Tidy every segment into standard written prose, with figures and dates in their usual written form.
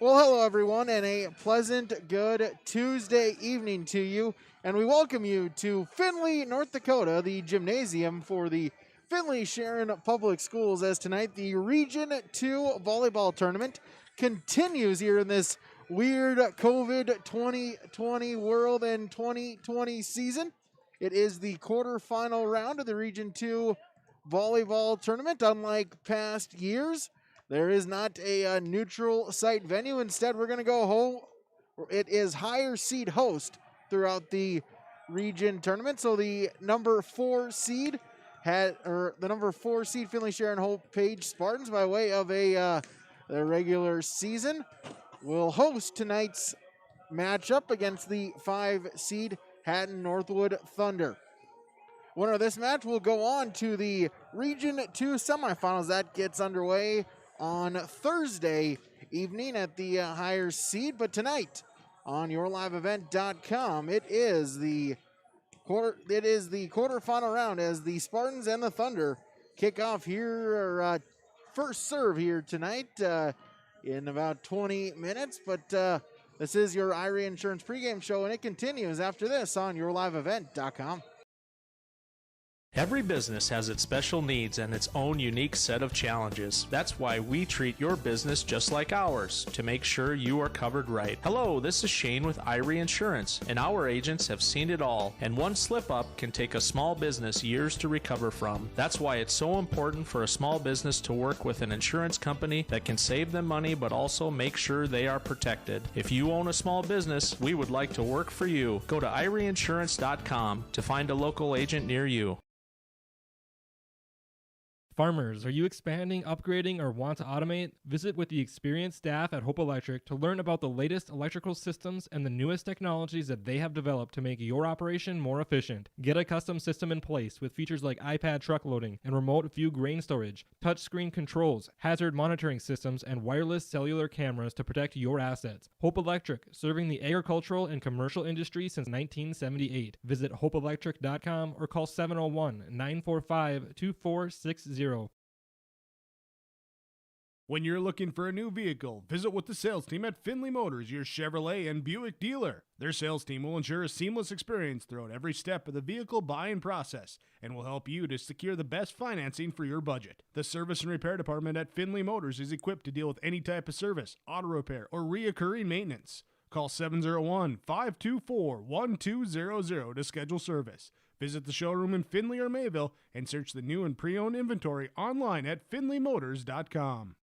Well, hello, everyone, and a pleasant, good Tuesday evening to you. And we welcome you to Findlay, North Dakota, the gymnasium for the Finley-Sharon Public Schools, as tonight the Region 2 volleyball tournament continues here in this weird COVID 2020 world and 2020 season. It is the quarterfinal round of the Region 2 volleyball tournament. Unlike past years, there is not a neutral site venue. Instead, we're going to go home. It is higher seed host throughout the region tournament. So the number 4 seed Finley-Sharon-Hope-Page Spartans, by way of the regular season, will host tonight's matchup against the 5 seed Hatton-Northwood Thunder. Winner of this match will go on to the Region 2 semifinals. That gets underway on Thursday evening at the higher seed. But tonight on yourliveevent.com, it is the quarterfinal round as the Spartans and the Thunder kick off here, first serve here tonight in about 20 minutes. But this is your Irie Insurance pregame show, and it continues after this on yourliveevent.com. Every business has its special needs and its own unique set of challenges. That's why we treat your business just like ours, to make sure you are covered right. Hello, this is Shane with Irie Insurance, and our agents have seen it all, and one slip-up can take a small business years to recover from. That's why it's so important for a small business to work with an insurance company that can save them money but also make sure they are protected. If you own a small business, we would like to work for you. Go to IrieInsurance.com to find a local agent near you. Farmers, are you expanding, upgrading, or want to automate? Visit with the experienced staff at Hope Electric to learn about the latest electrical systems and the newest technologies that they have developed to make your operation more efficient. Get a custom system in place with features like iPad truck loading and remote view grain storage, touchscreen controls, hazard monitoring systems, and wireless cellular cameras to protect your assets. Hope Electric, serving the agricultural and commercial industry since 1978. Visit hopeelectric.com or call 701-945-2460. When you're looking for a new vehicle, visit with the sales team at Finley Motors, your Chevrolet and Buick dealer. Their sales team will ensure a seamless experience throughout every step of the vehicle buying process and will help you to secure the best financing for your budget. The service and repair department at Finley Motors is equipped to deal with any type of service, auto repair, or reoccurring maintenance. Call 701-524-1200 to schedule service. Visit the showroom in Finley or Mayville and search the new and pre-owned inventory online at finleymotors.com.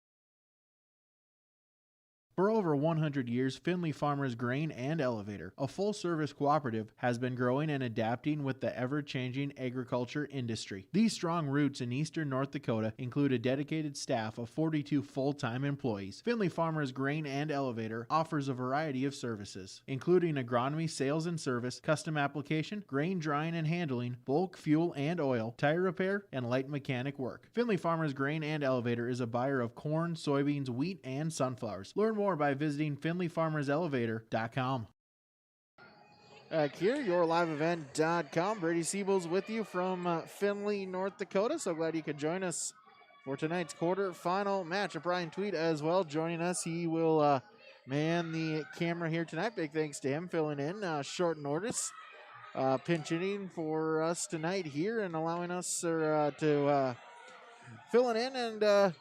For over 100 years, Finley Farmers Grain and Elevator, a full-service cooperative, has been growing and adapting with the ever-changing agriculture industry. These strong roots in eastern North Dakota include a dedicated staff of 42 full-time employees. Finley Farmers Grain and Elevator offers a variety of services, including agronomy, sales and service, custom application, grain drying and handling, bulk fuel and oil, tire repair, and light mechanic work. Finley Farmers Grain and Elevator is a buyer of corn, soybeans, wheat, and sunflowers. Learn more by visiting FinleyFarmersElevator.com. Back here, yourliveevent.com. Brady Siebel's with you from Findlay, North Dakota. So glad you could join us for tonight's quarterfinal match. Brian Tweed as well joining us. He will man the camera here tonight. Big thanks to him filling in short notice, pinch hitting for us tonight here and allowing us to filling in and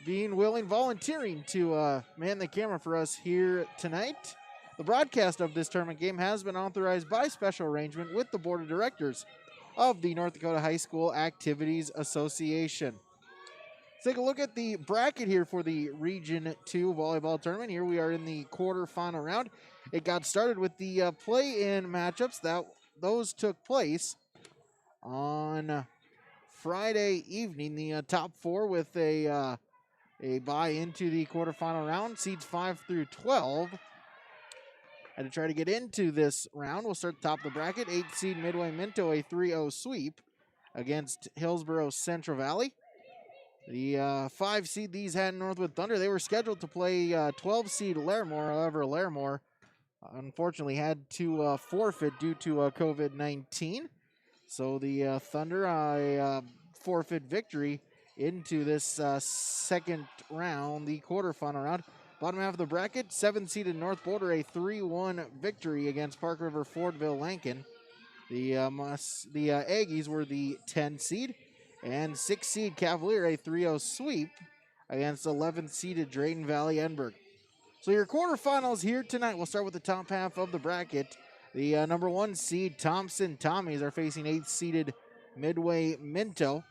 being willing, volunteering to man the camera for us here tonight. The broadcast of this tournament game has been authorized by special arrangement with the Board of Directors of the North Dakota High School Activities Association. Let's take a look at the bracket here for the Region 2 volleyball tournament. Here we are in the quarterfinal round. It got started with the play-in matchups. Those took place on Friday evening. The top 4 with a bye into the quarterfinal round, seeds 5 through 12. And to try to get into this round, we'll start at the top of the bracket. 8 seed Midway Minto, a 3-0 sweep against Hillsboro Central Valley. The 5 seed, these Hatton-Northwood Thunder, they were scheduled to play 12 seed Larimore. However, Larimore unfortunately had to forfeit due to COVID-19. So the Thunder, a forfeit victory into this second round, the quarterfinal round. Bottom half of the bracket, 7th-seeded North Border, a 3-1 victory against Park River Fordville Lankin. The Aggies were the 10 seed, and 6th seed Cavalier, a 3-0 sweep against 11th-seeded Drayton Valley Edinburgh. So your quarterfinals here tonight. We'll start with the top half of the bracket. The number 1 seed Thompson Tommies are facing 8th-seeded Midway Minto.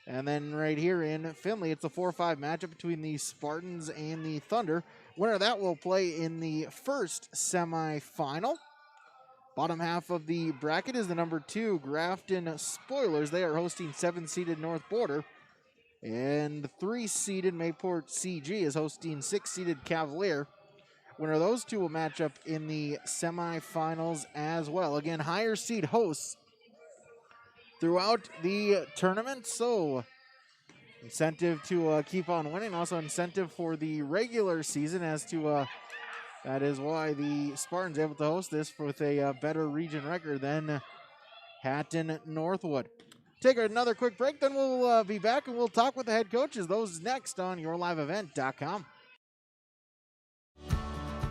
And then right here in Finley, it's a 4-5 matchup between the Spartans and the Thunder. Winner of that will play in the first semifinal. Bottom half of the bracket is the number 2 Grafton Spoilers. They are hosting 7th-seeded North Border. And the 3-seeded Mayport CG is hosting 6th-seeded Cavalier. Winner of those two will match up in the semifinals as well. Again, higher seed hosts throughout the tournament, so incentive to keep on winning. Also incentive for the regular season as to that is why the Spartans able to host this with a better region record than Hatton-Northwood. Take another quick break, then we'll be back and we'll talk with the head coaches. Those next on yourliveevent.com.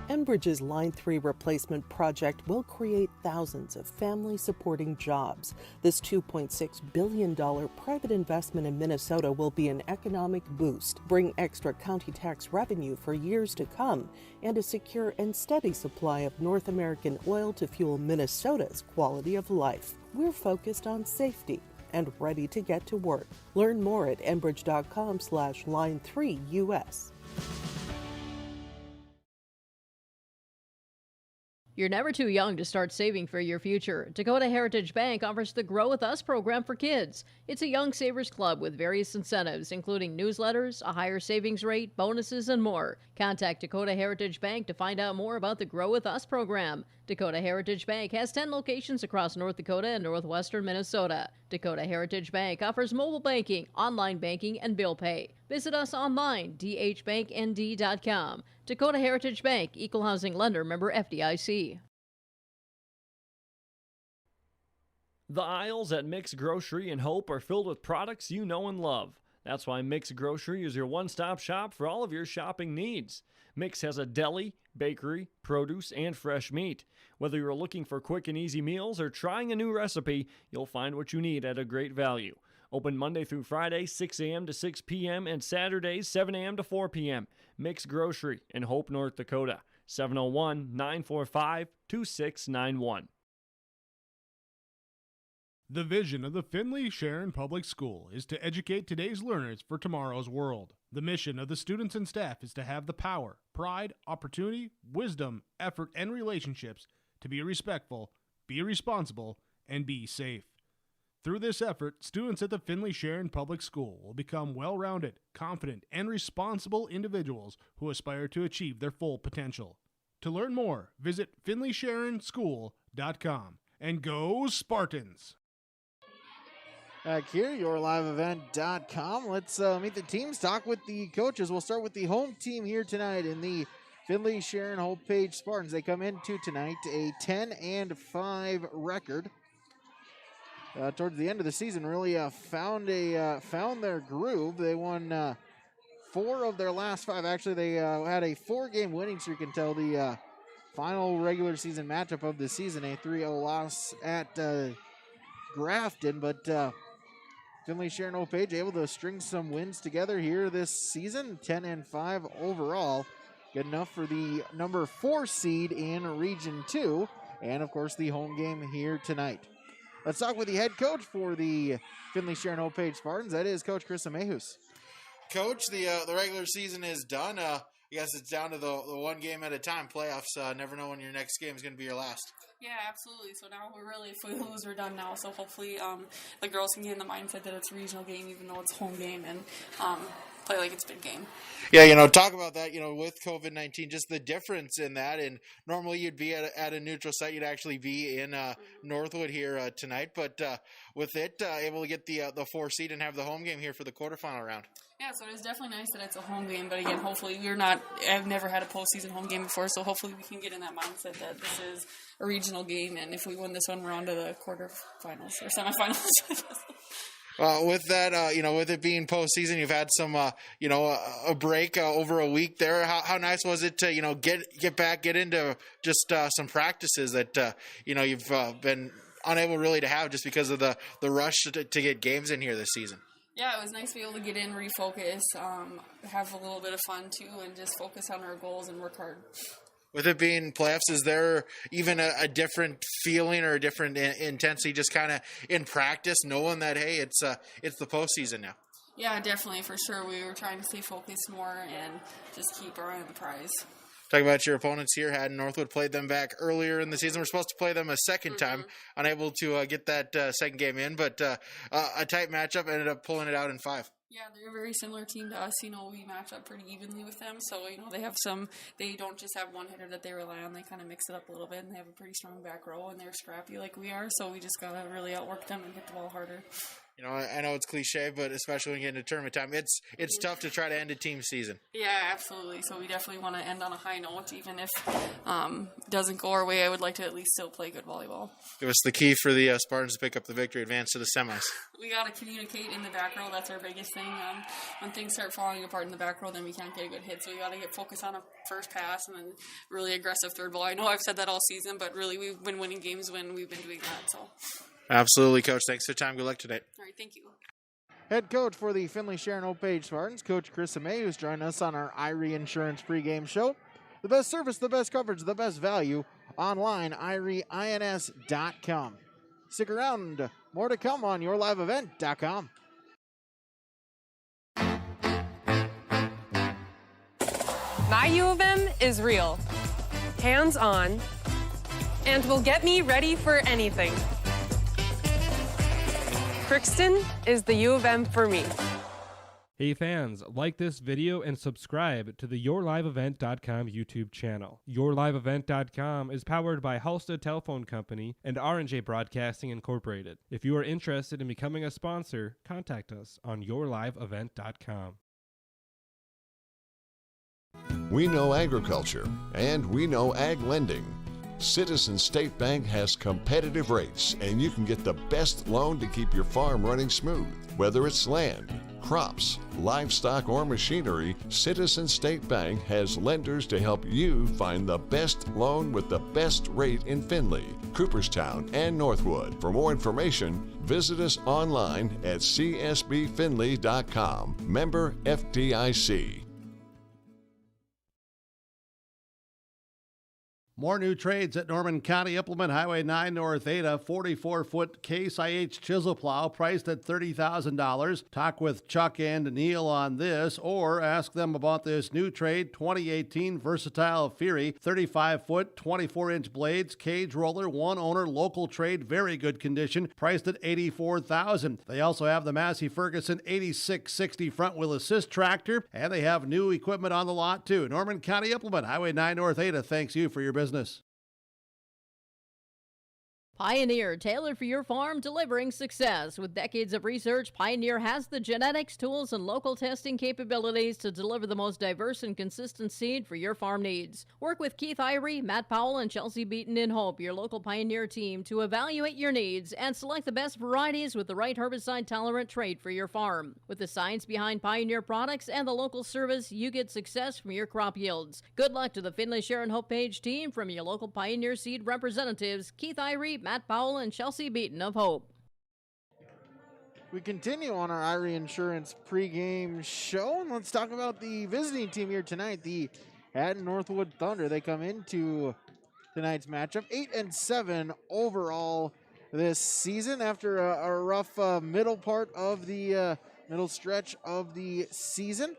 Enbridge's Line 3 replacement project will create thousands of family-supporting jobs. This $2.6 billion private investment in Minnesota will be an economic boost, bring extra county tax revenue for years to come, and a secure and steady supply of North American oil to fuel Minnesota's quality of life. We're focused on safety and ready to get to work. Learn more at enbridge.com/line3US. You're never too young to start saving for your future. Dakota Heritage Bank offers the Grow With Us program for kids. It's a young savers club with various incentives, including newsletters, a higher savings rate, bonuses, and more. Contact Dakota Heritage Bank to find out more about the Grow With Us program. Dakota Heritage Bank has 10 locations across North Dakota and northwestern Minnesota. Dakota Heritage Bank offers mobile banking, online banking, and bill pay. Visit us online, dhbanknd.com. Dakota Heritage Bank, Equal Housing Lender, member FDIC. The aisles at Mix Grocery and Hope are filled with products you know and love. That's why Mix Grocery is your one-stop shop for all of your shopping needs. Mix has a deli, bakery, produce, and fresh meat. Whether you're looking for quick and easy meals or trying a new recipe, you'll find what you need at a great value. Open Monday through Friday, 6 a.m. to 6 p.m. and Saturdays, 7 a.m. to 4 p.m. Mix Grocery in Hope, North Dakota. 701-945-2691. The vision of the Finley-Sharon Public School is to educate today's learners for tomorrow's world. The mission of the students and staff is to have the power, pride, opportunity, wisdom, effort, and relationships to be respectful, be responsible, and be safe. Through this effort, students at the Finley-Sharon Public School will become well-rounded, confident, and responsible individuals who aspire to achieve their full potential. To learn more, visit finleysharonschool.com. And go Spartans! Back here, yourliveevent.com. Let's meet the teams, talk with the coaches. We'll start with the home team here tonight in the Finley-Sharon-Hope-Page Spartans. They come into tonight a 10-5 record. Towards the end of the season, really found their groove. They won 4 of their last 5. Actually, they had a 4-game winning streak until the final regular season matchup of the season, a 3-0 loss at Grafton. But Finley-Sharon-Hope-Page able to string some wins together here this season, 10-5 overall. Good enough for the number 4 seed in Region 2, and of course the home game here tonight. Let's talk with the head coach for the Finley-Sharon-Hope-Page Spartans. That is Coach Chris Amehus. Coach, the regular season is done. I guess it's down to the one game at a time. Playoffs, never know when your next game is going to be your last. Yeah, absolutely. So now if we lose, we're done now. So hopefully the girls can get in the mindset that it's a regional game, even though it's home game, and play like it's a big game. Yeah, talk about that, with COVID-19, just the difference in that. And normally you'd be at a neutral site. You'd actually be in Northwood here tonight. But with it, able to get the 4 seed and have the home game here for the quarterfinal round. Yeah, so it's definitely nice that it's a home game. But again, hopefully I've never had a postseason home game before. So hopefully we can get in that mindset that this is a regional game. And if we win this one, we're on to the quarterfinals or semifinals. With that, with it being postseason, you've had some, a break over a week there. How nice was it to, get into just some practices that, you've been unable really to have just because of the rush to get games in here this season? Yeah, it was nice to be able to get in, refocus, have a little bit of fun too, and just focus on our goals and work hard. With it being playoffs, is there even a different feeling or a different intensity just kind of in practice, knowing that, hey, it's the postseason now? Yeah, definitely, for sure. We were trying to stay focused more and just keep our eye on the prize. Talking about your opponents here, Hatton-Northwood played them back earlier in the season. We're supposed to play them a second time, unable to get that second game in, but a tight matchup, ended up pulling it out in 5. Yeah, they're a very similar team to us. We match up pretty evenly with them. So, they don't just have one hitter that they rely on. They kind of mix it up a little bit, and they have a pretty strong back row, and they're scrappy like we are. So we just got to really outwork them and hit the ball harder. I know it's cliche, but especially when you get into tournament time, it's tough to try to end a team season. Yeah, absolutely. So we definitely want to end on a high note. Even if it doesn't go our way, I would like to at least still play good volleyball. Give us the key for the Spartans to pick up the victory, advance to the semis. We got to communicate in the back row. That's our biggest thing. When things start falling apart in the back row, then we can't get a good hit. So we got to get focused on a first pass and then really aggressive third ball. I know I've said that all season, but really we've been winning games when we've been doing that. So. Absolutely, Coach. Thanks for your time. Good luck today. All right, thank you. Head coach for the Finley-Sharon-Hope-Page Spartans, Coach Chris May, who's joined us on our Irie Insurance pregame show. The best service, the best coverage, the best value. Online, IrieINS.com. Stick around. More to come on YourLiveEvent.com. My U of M is real, hands-on, and will get me ready for anything. Crookston is the U of M for me. Hey fans, like this video and subscribe to the YourLiveEvent.com YouTube channel. YourLiveEvent.com is powered by Halstead Telephone Company and R&J Broadcasting Incorporated. If you are interested in becoming a sponsor, contact us on YourLiveEvent.com. We know agriculture, and we know ag lending. Citizen State Bank has competitive rates, and you can get the best loan to keep your farm running smooth. Whether it's land, crops, livestock, or machinery, Citizen State Bank has lenders to help you find the best loan with the best rate in Finley, Cooperstown, and Northwood. For more information, visit us online at csbfinley.com. Member FDIC. More new trades at Norman County. Implement Highway 9 North Ada 44-foot Case IH chisel plow priced at $30,000. Talk with Chuck and Neil on this, or ask them about this new trade 2018 Versatile Fury 35-foot 24-inch blades, cage roller, one owner, local trade, very good condition, priced at $84,000. They also have the Massey Ferguson 8660 front wheel assist tractor, and they have new equipment on the lot too. Norman County Implement Highway 9 North Ada thanks you for your business. Pioneer, tailored for your farm, delivering success. With decades of research, Pioneer has the genetics, tools, and local testing capabilities to deliver the most diverse and consistent seed for your farm needs. Work with Keith Irie, Matt Powell, and Chelsea Beaton in Hope, your local Pioneer team, to evaluate your needs and select the best varieties with the right herbicide-tolerant trait for your farm. With the science behind Pioneer products and the local service, you get success from your crop yields. Good luck to the Finley-Sharon-Hope-Page team from your local Pioneer seed representatives, Keith Irie, Matt Powell, and Chelsea Beaton of Hope. We continue on our Irie Insurance pregame show, and let's talk about the visiting team here tonight, the Hatton-Northwood Thunder. They come into tonight's matchup 8-7 overall this season after a rough middle part of the middle stretch of the season.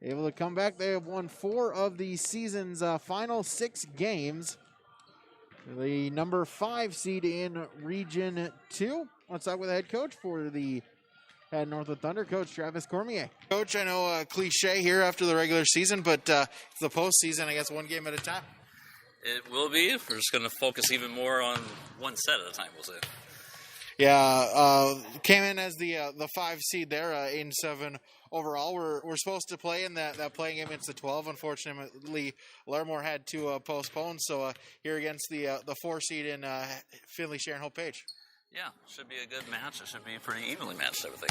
Able to come back. They have won 4 of the season's final 6 games. The number 5 seed in Region 2. Let's talk with the head coach for the Hatton-Northwood Thunder, Coach Travis Cormier. Coach, I know cliche here after the regular season, but it's the postseason, I guess one game at a time. It will be. We're just going to focus even more on one set at a time, we'll say. Yeah, came in as the 5 seed there, 8-7 overall. We're supposed to play in that playing game against the 12. Unfortunately, Larimore had to postpone. So here against the 4 seed in Finley-Sharon-Hope-Page. Yeah, should be a good match. It should be pretty evenly matched, everything.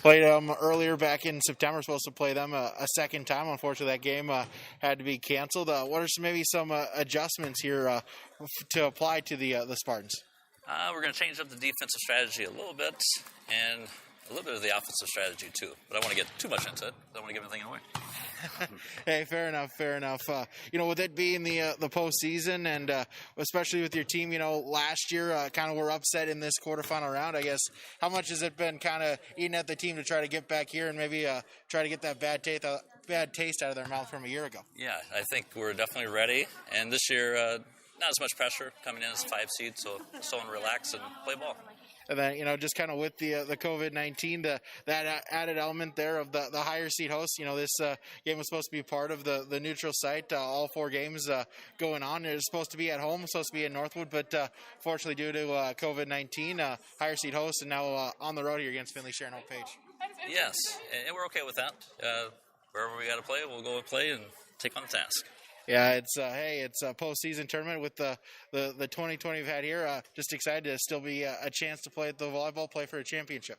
Played them earlier back in September. Supposed to play them a second time. Unfortunately, that game had to be canceled. What are maybe some adjustments here to apply to the Spartans? We're going to change up the defensive strategy a little bit and a little bit of the offensive strategy too. But I don't want to get too much into it. I don't want to give anything away. Hey, fair enough. With it being the postseason and especially with your team, last year kind of were upset in this quarterfinal round. I guess how much has it been kind of eating at the team to try to get back here and maybe try to get that bad taste out of their mouth from a year ago? Yeah, I think we're definitely ready. And this year, not as much pressure coming in as 5 seed, so someone relax and play ball. And then, just kind of with the COVID-19, that added element there of the higher seed hosts, this game was supposed to be part of the neutral site. All 4 games going on. It was supposed to be at home, supposed to be in Northwood, but fortunately due to COVID-19, higher seed hosts and now on the road here against Finley-Sharon-Hope-Page. Yes, and we're okay with that. Wherever we got to play, we'll go and play and take on the task. Yeah, it's a postseason tournament with the 2020 we've had here. Just excited to still be a chance to play at the volleyball, play for a championship.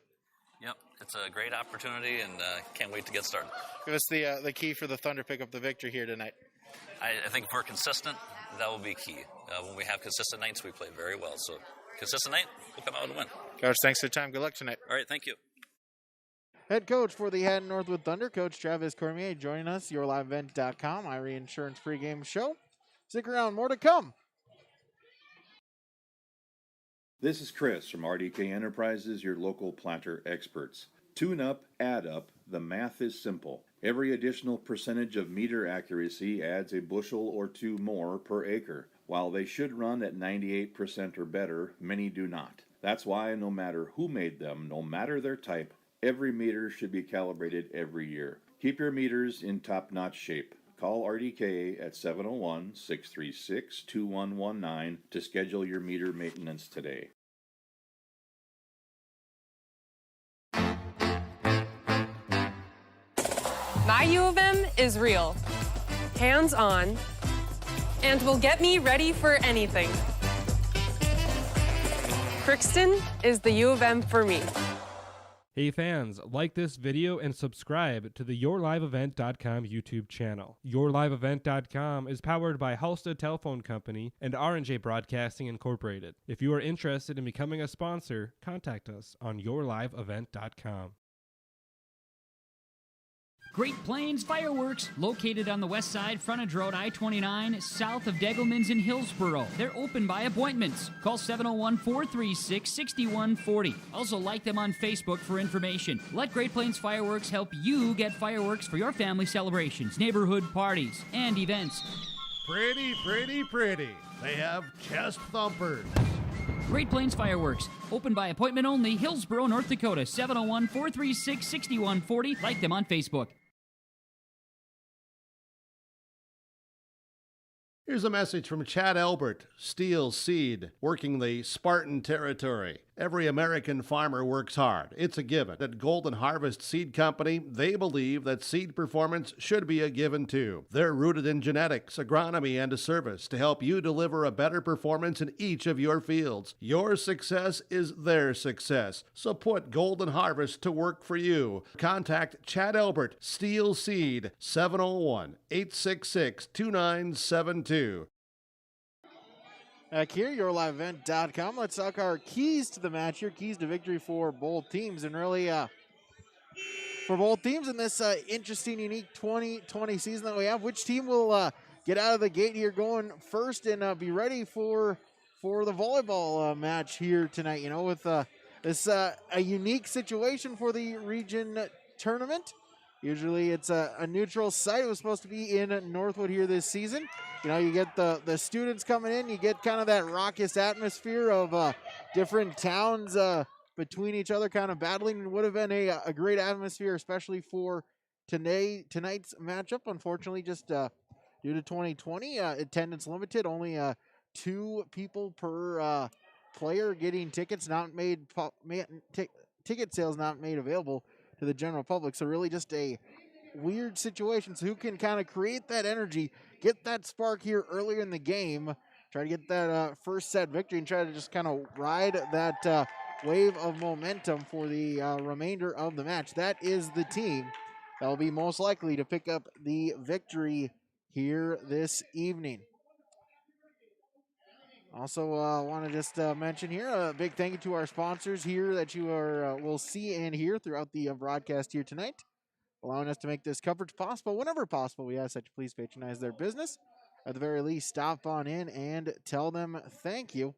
Yep, it's a great opportunity, and can't wait to get started. Give us the key for the Thunder pick up the victory here tonight. I think if we're consistent, that will be key. When we have consistent nights, we play very well. So consistent night, we'll come out and win. Coach, thanks for the time. Good luck tonight. All right, thank you. Head coach for the Hatton-Northwood Thunder, Coach Travis Cormier, joining us, yourliveevent.com, Irie Insurance pregame show. Stick around, more to come. This is Chris from RDK Enterprises, your local planter experts. Tune up, add up, the math is simple. Every additional percentage of meter accuracy adds a bushel or 2 more per acre. While they should run at 98% or better, many do not. That's why no matter who made them, no matter their type, every meter should be calibrated every year. Keep your meters in top-notch shape. Call RDK at 701-636-2119 to schedule your meter maintenance today. My U of M is real, hands-on, and will get me ready for anything. Crookston is the U of M for me. Hey fans, like this video and subscribe to the YourLiveEvent.com YouTube channel. YourLiveEvent.com is powered by Halstead Telephone Company and R&J Broadcasting Incorporated. If you are interested in becoming a sponsor, contact us on YourLiveEvent.com. Great Plains Fireworks, located on the west side, frontage road I-29, south of Degelman's in Hillsboro. They're open by appointments. Call 701-436-6140. Also like them on Facebook for information. Let Great Plains Fireworks help you get fireworks for your family celebrations, neighborhood parties, and events. Pretty, pretty, pretty. They have chest thumpers. Great Plains Fireworks, open by appointment only, Hillsboro, North Dakota, 701-436-6140. Like them on Facebook. Here's a message from Chad Albert, Steel Seed, working the Spartan territory. Every American farmer works hard. It's a given. At Golden Harvest Seed Company, they believe that seed performance should be a given too. They're rooted in genetics, agronomy, and a service to help you deliver a better performance in each of your fields. Your success is their success. So put Golden Harvest to work for you. Contact Chad Albert, Steel Seed, 701-866-2972. Back here, yourliveevent.com. Let's talk our keys to the match here, keys to victory for both teams. And really, for both teams in this interesting, unique 2020 season that we have, which team will get out of the gate here going first and be ready for the volleyball match here tonight? You know, with this a unique situation for the region tournament. Usually it's a neutral site. It was supposed to be in Northwood here this season. You know, you get the students coming in. You get kind of that raucous atmosphere of different towns between each other kind of battling. It would have been a great atmosphere, especially for tonight's matchup. Unfortunately, just due to 2020, attendance limited. Only 2 people per player getting tickets not made. Ticket sales not made available to the general public. So really just a weird situation. So who can kind of create that energy, get that spark here earlier in the game, try to get that first set victory and try to just kind of ride that wave of momentum for the remainder of the match. That is the team that will be most likely to pick up the victory here this evening. Also, want to just mention here a big thank you to our sponsors here that you will see and hear throughout the broadcast here tonight, allowing us to make this coverage possible. Whenever possible, we ask that you please patronize their business. At the very least, stop on in and tell them thank you.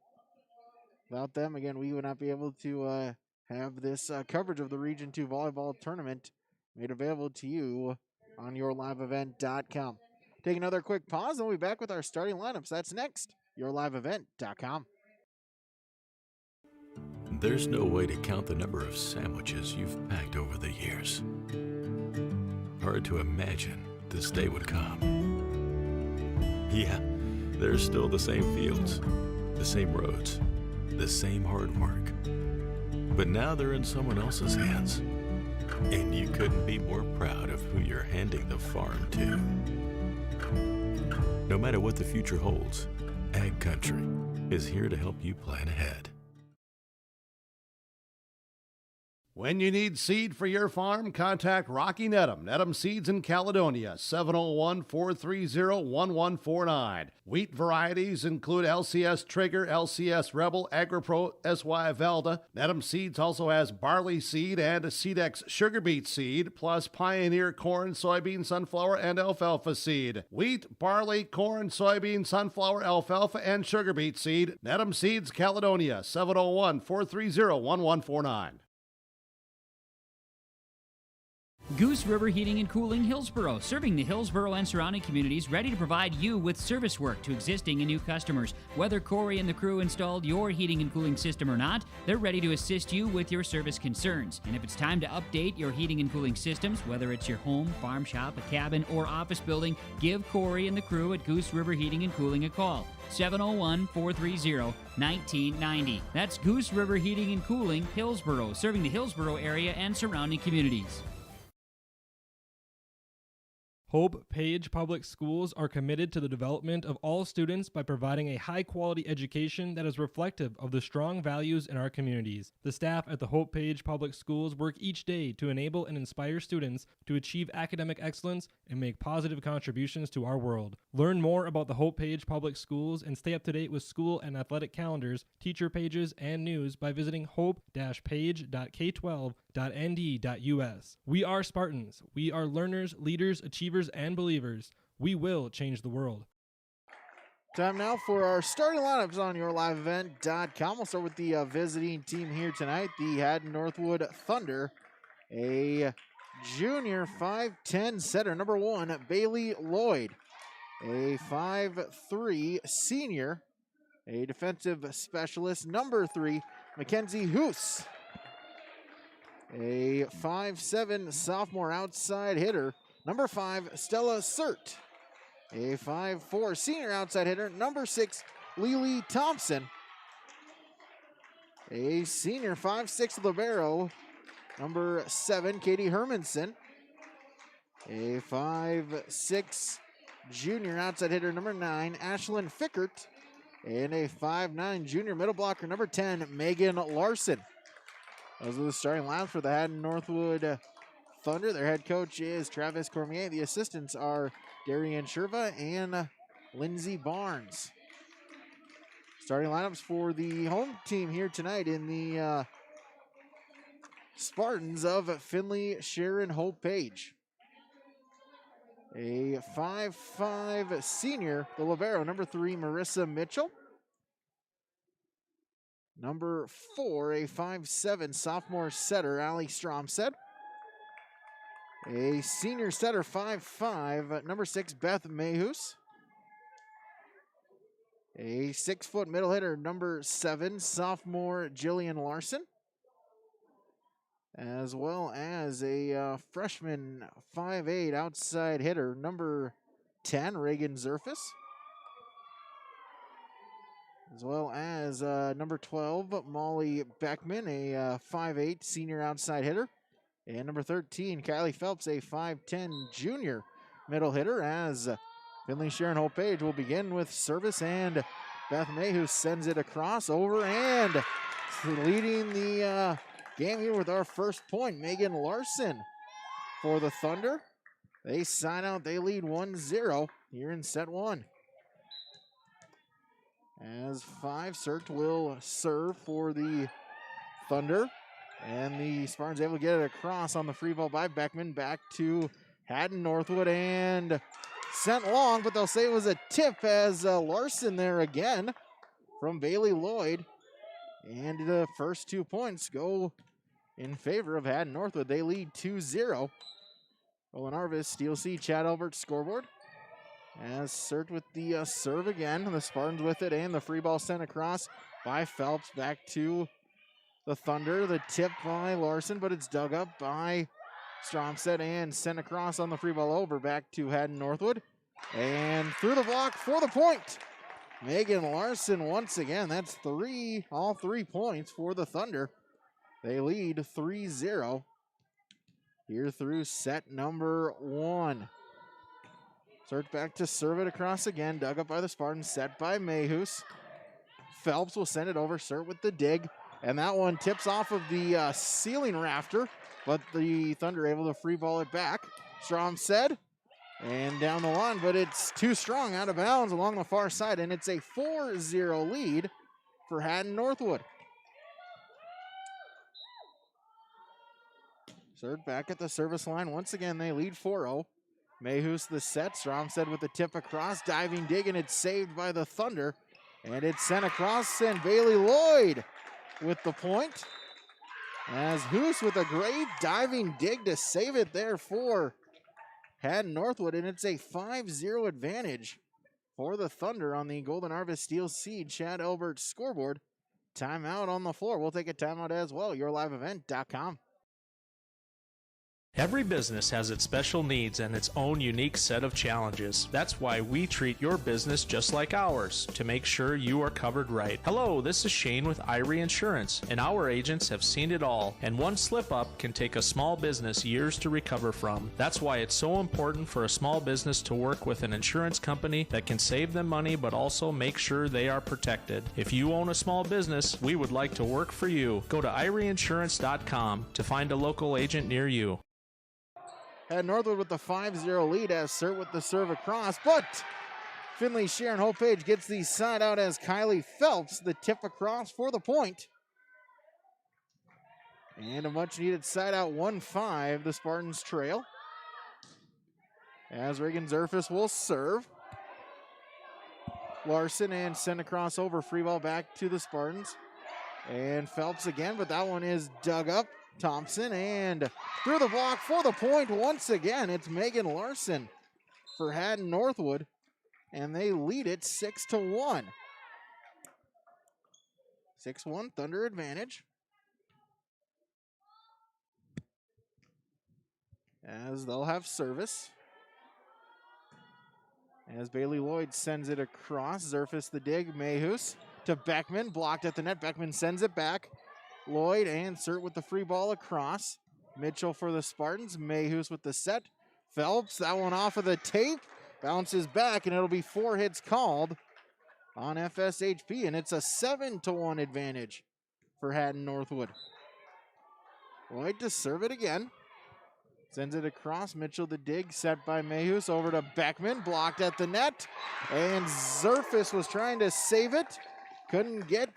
Without them, again, we would not be able to have this coverage of the Region 2 Volleyball Tournament made available to you on yourliveevent.com. Take another quick pause, and we'll be back with our starting lineups. That's next, yourliveevent.com. There's no way to count the number of sandwiches you've packed over the years. Hard to imagine this day would come. Yeah, there's still the same fields, the same roads, the same hard work. But now they're in someone else's hands. And you couldn't be more proud of who you're handing the farm to. No matter what the future holds, Ag Country is here to help you plan ahead. When you need seed for your farm, contact Rocky Nedham. Nedham Seeds in Caledonia, 701-430-1149. Wheat varieties include LCS Trigger, LCS Rebel, AgriPro, SY Velda. Nedham Seeds also has barley seed and Seedex sugar beet seed, plus Pioneer corn, soybean, sunflower, and alfalfa seed. Wheat, barley, corn, soybean, sunflower, alfalfa, and sugar beet seed. Nedham Seeds, Caledonia, 701-430-1149. Goose River Heating and Cooling, Hillsboro, serving the Hillsboro and surrounding communities, ready to provide you with service work to existing and new customers. Whether Corey and the crew installed your heating and cooling system or not, they're ready to assist you with your service concerns. And if it's time to update your heating and cooling systems, whether it's your home, farm shop, a cabin, or office building, give Corey and the crew at Goose River Heating and Cooling a call. 701-430-1990. That's Goose River Heating and Cooling, Hillsboro, serving the Hillsboro area and surrounding communities. Hope-Page Public Schools are committed to the development of all students by providing a high-quality education that is reflective of the strong values in our communities. The staff at the Hope-Page Public Schools work each day to enable and inspire students to achieve academic excellence and make positive contributions to our world. Learn more about the Hope-Page Public Schools and stay up to date with school and athletic calendars, teacher pages, and news by visiting hope-page.k12.nd.us. We are Spartans. We are learners, leaders, achievers, and believers. We will change the world. Time now for our starting lineups on yourliveevent.com. We'll start with the visiting team here tonight, the Hatton-Northwood Thunder. A junior 5'10 setter, number 1, Bailey Lloyd. A 5'3 senior, a defensive specialist, number 3, Mackenzie Hoos. A 5'7 sophomore outside hitter, number 5, Stella Sert. A 5'4 senior outside hitter, number 6, Lily Thompson. A senior 5'6 libero, number 7, Katie Hermanson. A 5'6 junior outside hitter, number 9, Ashlyn Fickert. And a 5'9 junior middle blocker, number 10, Megan Larson. Those are the starting lineups for the Hatton-Northwood Thunder. Their head coach is Travis Cormier. The assistants are Darian Sherva and Lindsey Barnes. Starting lineups for the home team here tonight in the Spartans of Finley-Sharon-Hope-Page. A 5'5 senior, the libero, number 3, Marissa Mitchell. Number 4, a 5'7 sophomore setter, Allie Stromstead. A senior setter, 5'5, number 6, Beth Mayhus. A 6-foot middle hitter, number 7, sophomore Jillian Larson. As well as a freshman 5'8 outside hitter, number 10, Reagan Zerfus. As well as number 12, Molly Beckman, a 5'8 senior outside hitter. And number 13, Kylie Phelps, a 5'10 junior middle hitter, as Finley-Sharon-Hope-Page will begin with service and Beth Mayhew sends it across, over, and leading the game here with our first point, Megan Larson for the Thunder. They sign out, they lead 1-0 here in set one. As 5, Sert will serve for the Thunder. And the Spartans able to get it across on the free ball by Beckman. Back to Hatton-Northwood and sent long, but they'll say it was a tip as Larson there again from Bailey Lloyd. And the first 2 points go in favor of Hatton-Northwood. They lead 2-0. Olin Arvis, Steel C, Chad Albert scoreboard. As Sert with the serve again. The Spartans with it, and the free ball sent across by Phelps back to the Thunder. The tip by Larson, but it's dug up by Stromstead and sent across on the free ball over back to Hatton-Northwood. And through the block for the point. Megan Larson once again. That's all 3 points for the Thunder. They lead 3-0 here through set number 1. Sert back to serve it across again. Dug up by the Spartans. Set by Mayhus. Phelps will send it over. Sert with the dig. And that one tips off of the ceiling rafter. But the Thunder able to free ball it back. Stromstead. And down the line. But it's too strong out of bounds along the far side. And it's a 4-0 lead for Hatton-Northwood. Sert back at the service line. Once again, they lead 4-0. Mayhus the set. Stromstead with the tip across. Diving dig, and it's saved by the Thunder. And it's sent across, and Bailey Lloyd with the point. As Hoos with a great diving dig to save it there for Hatton-Northwood. And it's a 5-0 advantage for the Thunder on the Golden Harvest Steel Seed Chad Albert scoreboard. Timeout on the floor. We'll take a timeout as well. YourLiveEvent.com. Every business has its special needs and its own unique set of challenges. That's why we treat your business just like ours, to make sure you are covered right. Hello, this is Shane with Irie Insurance, and our agents have seen it all, and one slip-up can take a small business years to recover from. That's why it's so important for a small business to work with an insurance company that can save them money but also make sure they are protected. If you own a small business, we would like to work for you. Go to IrieInsurance.com to find a local agent near you. Hatton-Northwood with the 5-0 lead as Sert with the serve across, but Finley-Sharon-Hope-Page gets the side out as Kylie Phelps the tip across for the point. And a much needed side out, 1-5, the Spartans trail. As Reagan Zerfus will serve. Larson and send across over, free ball back to the Spartans. And Phelps again, but that one is dug up. Thompson and through the block for the point once again. It's Megan Larson for Hatton-Northwood, and they lead it 6-1. 6-1 Thunder advantage. As they'll have service. As Bailey Lloyd sends it across. Zerfus the dig. Mayhus to Beckman. Blocked at the net. Beckman sends it back. Lloyd and Sert with the free ball across. Mitchell for the Spartans. Mayhus with the set. Phelps, that one off of the tape. Bounces back, and it'll be 4 hits called on FSHP, and it's a 7-1 advantage for Hatton-Northwood. Lloyd to serve it again. Sends it across. Mitchell the dig, set by Mayhus over to Beckman. Blocked at the net, and Zerfus was trying to save it. Couldn't get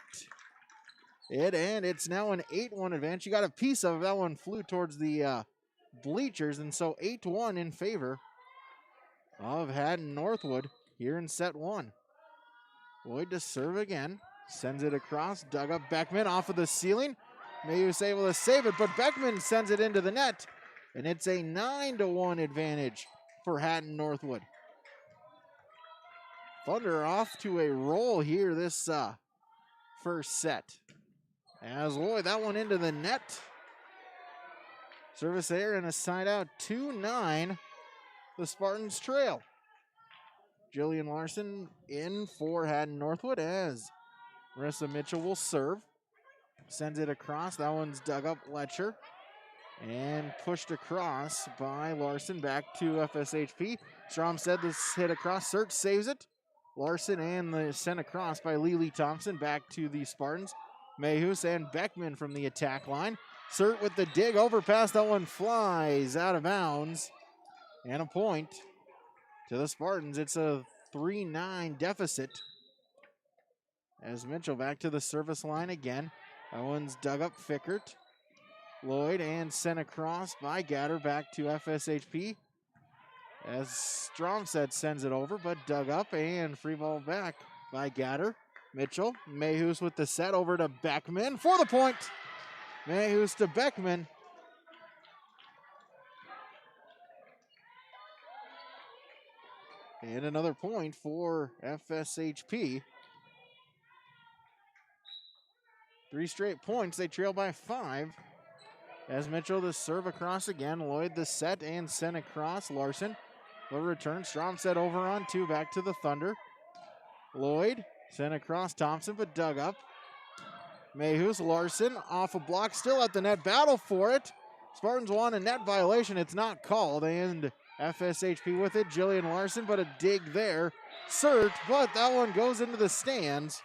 it, and it's now an 8-1 advantage. You got a piece of that one flew towards the bleachers, and so 8-1 in favor of Hatton-Northwood here in set 1. Lloyd to serve again. Sends it across. Dug up Beckman off of the ceiling. Mayhus able to save it, but Beckman sends it into the net, and it's a 9-1 advantage for Hatton-Northwood. Thunder off to a roll here this first set. As Lloyd, that one into the net. Service there and a side out, 2-9. The Spartans trail. Jillian Larson in for Hatton-Northwood as Marissa Mitchell will serve. Sends it across. That one's dug up Letcher. And pushed across by Larson back to FSHP. Strom said this hit across. Sert saves it. Larson and the sent across by Lily Thompson back to the Spartans. Mayhus and Beckman from the attack line. Sert with the dig, overpass, that one flies out of bounds. And a point to the Spartans. It's a 3-9 deficit. As Mitchell back to the service line again. That one's dug up Fickert. Lloyd and sent across by Gatter back to FSHP. As Stromstead sends it over, but dug up and free ball back by Gatter. Mitchell, Mayhus with the set over to Beckman for the point. Mayhus to Beckman. And another point for FSHP. 3 straight points. They trail by 5. As Mitchell the serve across again. Lloyd the set and sent across. Larson will return. Stromstead over on 2. Back to the Thunder. Lloyd sent across Thompson, but dug up. Mayhus, Larson off a block. Still at the net. Battle for it. Spartans want a net violation. It's not called. And FSHP with it. Jillian Larson, but a dig there. Sert, but that one goes into the stands.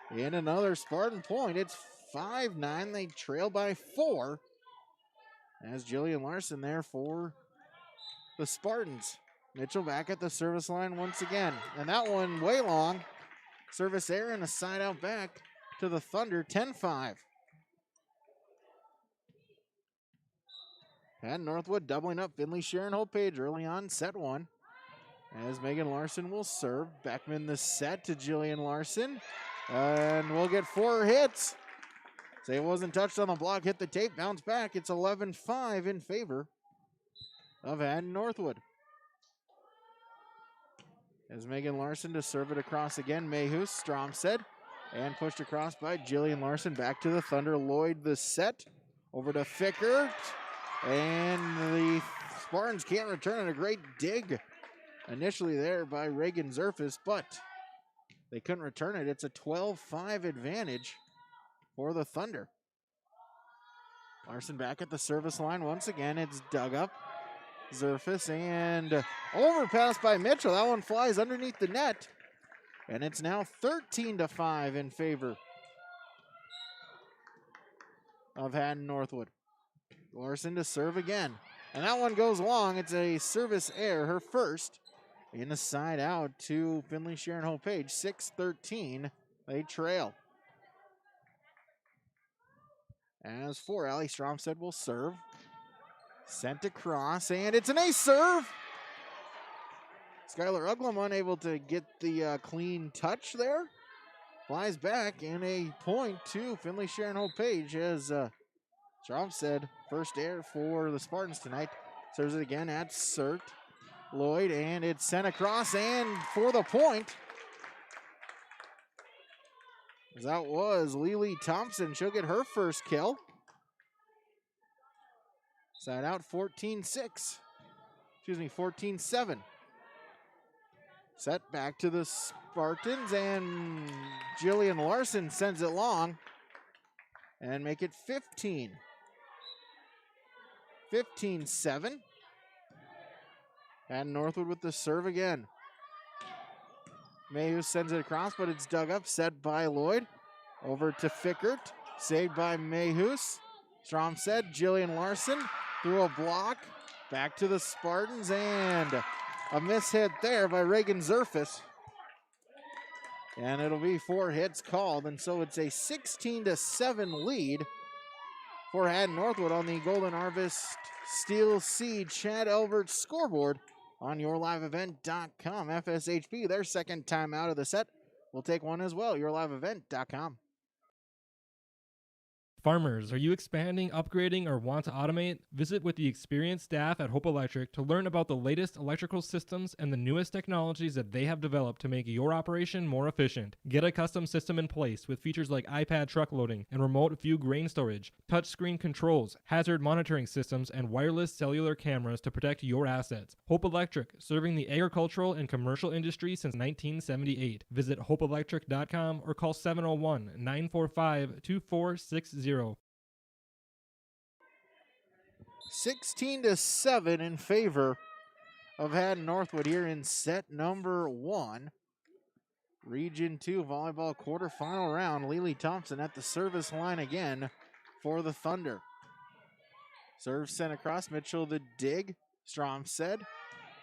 And another Spartan point. It's 5-9. They trail by 4. As Jillian Larson there for the Spartans. Mitchell back at the service line once again. And that one way long. Service error and a side out back to the Thunder. 10-5. Hatton-Northwood doubling up Finley-Sharon-Hope-Page early on set 1. As Megan Larson will serve. Beckman the set to Jillian Larson. And we'll get 4 hits. Say it wasn't touched on the block, hit the tape, bounce back. It's 11-5 in favor of Hatton-Northwood. As Megan Larson to serve it across again. Mayhus, Stromstead, and pushed across by Jillian Larson. Back to the Thunder. Lloyd the set. Over to Fickert. And the Spartans can't return it. A great dig initially there by Reagan Zerfus, but they couldn't return it. It's a 12-5 advantage for the Thunder. Larson back at the service line once again. It's dug up. Zerfus and overpass by Mitchell. That one flies underneath the net. And it's now 13-5 in favor of Hatton-Northwood. Larson to serve again. And that one goes long. It's a service error, her first. In the side out to Finley-Sharon-Hope-Page. 6-13. They trail. As for Allie Stromstead will serve. Sent across, and it's an ace serve. Skylar Uglum unable to get the clean touch there. Flies back, and a point to Finley-Sharon-Hope-Page as Stromstead, first air for the Spartans tonight. Serves it again at Sert. Lloyd, and it's sent across, and for the point. As that was Lily Thompson. She'll get her first kill. Side out 14-6. 14-7. Set back to the Spartans, and Jillian Larson sends it long. And make it 15. 15-7. And Northwood with the serve again. Mayhus sends it across, but it's dug up. Set by Lloyd. Over to Fickert. Saved by Mayhus. Stromstead, Jillian Larson through a block. Back to the Spartans, and a mishit there by Reagan Zerfus. And it'll be 4 hits called, and so it's a 16-7 lead for Hatton-Northwood on the Golden Harvest Steel Sea Chad Elbert scoreboard on yourliveevent.com. FSHP, their second time out of the set. We'll take one as well, yourliveevent.com. Farmers, are you expanding, upgrading, or want to automate? Visit with the experienced staff at Hope Electric to learn about the latest electrical systems and the newest technologies that they have developed to make your operation more efficient. Get a custom system in place with features like iPad truck loading and remote view grain storage, touchscreen controls, hazard monitoring systems, and wireless cellular cameras to protect your assets. Hope Electric, serving the agricultural and commercial industry since 1978. Visit hopeelectric.com or call 701-945-2460. 16-7 in favor of Hatton-Northwood here in set number 1. Region 2 volleyball quarterfinal round. Lily Thompson at the service line again for the Thunder. Serve sent across. Mitchell the dig. Stromstead.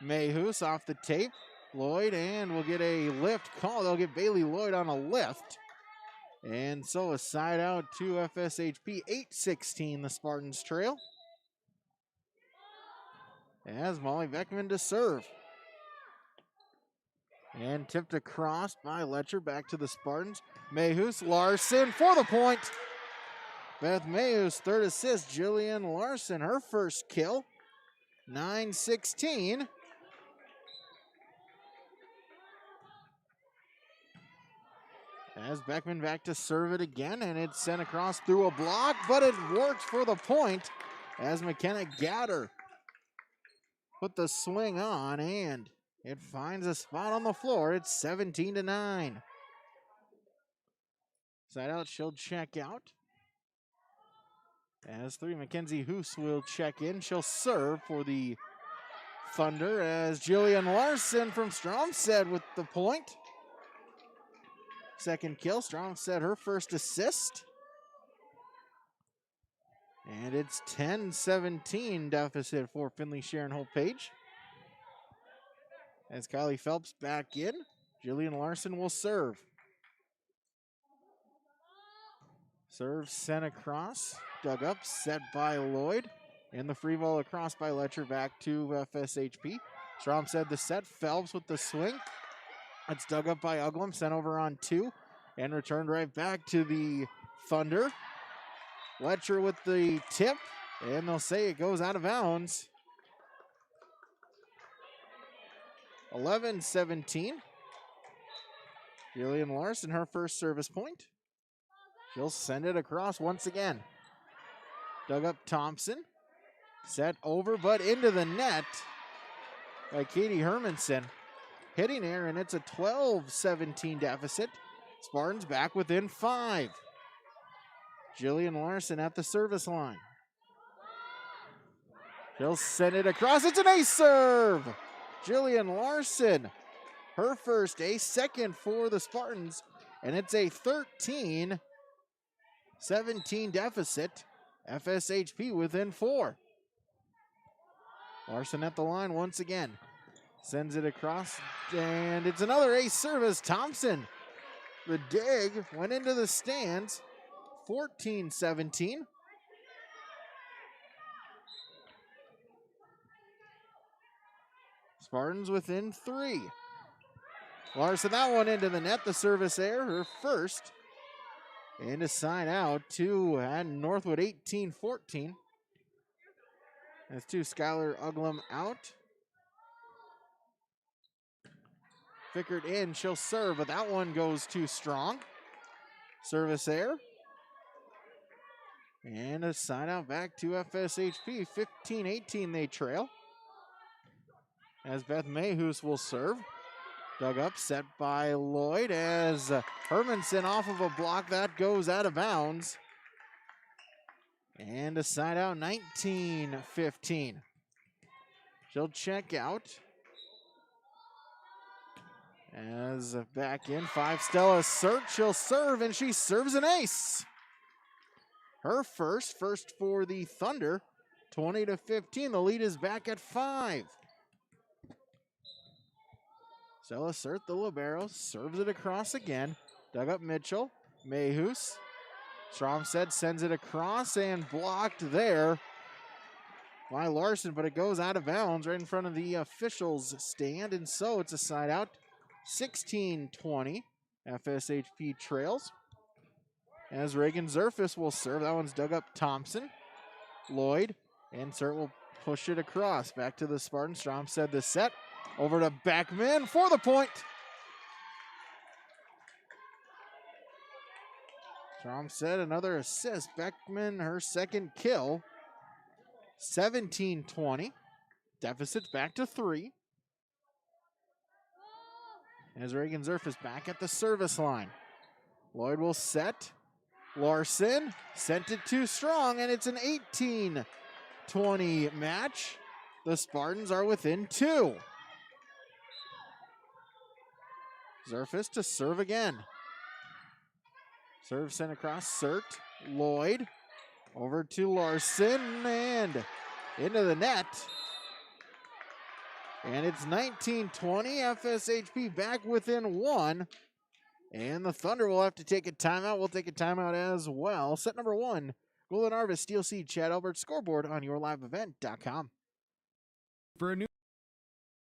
Mayhus off the tape. Lloyd, and we'll get a lift call. They'll get Bailey Lloyd on a lift. And so a side out to FSHP. 8-16 the Spartans trail. As Molly Beckman to serve. And tipped across by Letcher. Back to the Spartans. Mayhus, Larson for the point. Beth Mayhus, third assist. Jillian Larson, her first kill. 9-16. As Beckman back to serve it again, and it's sent across through a block, but it worked for the point as McKenna Gatter put the swing on, and it finds a spot on the floor. It's 17-9. Side out, she'll check out. As 3, Mackenzie Hoos will check in. She'll serve for the Thunder as Jillian Larson from Stromstead with the point. Second kill. Stromstead, her first assist. And it's 10-17 deficit for Finley-Sharon-Hope-Page. As Kylie Phelps back in, Jillian Larson will serve. Serve sent across, dug up, set by Lloyd. And the free ball across by Letcher back to FSHP. Stromstead the set, Phelps with the swing. It's dug up by Uglum, sent over on 2, and returned right back to the Thunder. Letcher with the tip, and they'll say it goes out of bounds. 11-17. Jillian Larson, her first service point. She'll send it across once again. Dug up Thompson. Set over, but into the net by Katie Hermanson. Hitting her, and it's a 12-17 deficit. Spartans back within 5. Jillian Larson at the service line. She'll send it across. It's an ace serve! Jillian Larson, her first ace, second for the Spartans, and it's a 13-17 deficit. FSHP within 4. Larson at the line once again. Sends it across, and it's another ace service. Thompson, the dig, went into the stands. 14-17. Spartans within 3. Larson, that one into the net. The service error, her first. And a sign out to Hatton-Northwood, 18-14. That's 2, Skylar Uglum out. Fickert in, she'll serve, but that one goes too strong. Service error. And a sign out back to FSHP. 15-18 they trail. As Beth Mayhus will serve. Dug up, set by Lloyd as Hermanson off of a block. That goes out of bounds. And a side out, 19-15. She'll check out. As back in, 5, Stella Sert. She'll serve, and she serves an ace. Her first for the Thunder. 20-15, the lead is back at 5. Stella Sert, the libero, serves it across again. Dug up Mitchell. Mayhus. Stromstead sends it across and blocked there by Larson, but it goes out of bounds right in front of the officials' stand, and so it's a side out. 16-20. FSHP trails. As Reagan Zerfus will serve. That one's dug up Thompson. Lloyd. And Sert will push it across. Back to the Spartans. Stromstead the set. Over to Beckman for the point. Stromstead another assist. Beckman her second kill. 17-20. Deficit's back to 3. As Reagan Zerfus back at the service line. Lloyd will set. Larson sent it too strong, and it's an 18-20 match. The Spartans are within 2. Zerfus to serve again. Serve sent across, Sert, Lloyd, over to Larson, and into the net. And it's 19-20, FSHP back within one. And the Thunder will have to take a timeout. We'll take a timeout as well. Set number one, Golden Harvest Steel Seed Chad Albert scoreboard on yourliveevent.com. For a new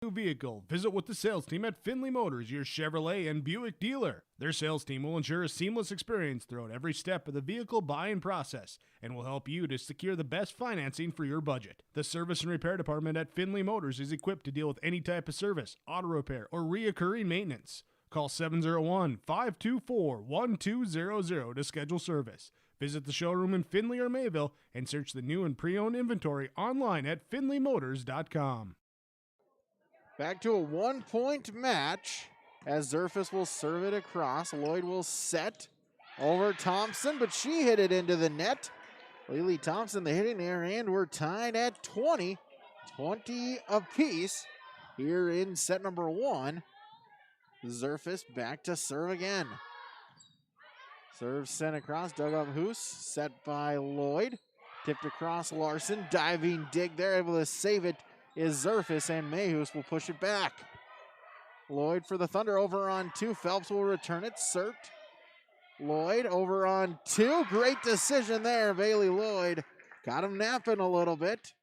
vehicle, visit with the sales team at Finley Motors, your Chevrolet and Buick dealer. Their sales team will ensure a seamless experience throughout every step of the vehicle buying process and will help you to secure the best financing for your budget. The service and repair department at Finley Motors is equipped to deal with any type of service, auto repair, or reoccurring maintenance. Call 701-524-1200 to schedule service. Visit the showroom in Finley or Mayville and search the new and pre-owned inventory online at finleymotors.com. Back to a one-point match as Zerfus will serve it across. Lloyd will set over Thompson, but she hit it into the net. Lily Thompson, the hitting there, and we're tied at 20 apiece here in set number one. Zerfus back to serve again. Serve sent across, dug up Hoos, set by Lloyd. Tipped across Larson, diving dig there, able to save it is Zerfus, and Mayhus will push it back. Lloyd for the Thunder over on two. Phelps will return it. Sert. Lloyd over on two. Great decision there. Bailey Lloyd got him napping a little bit.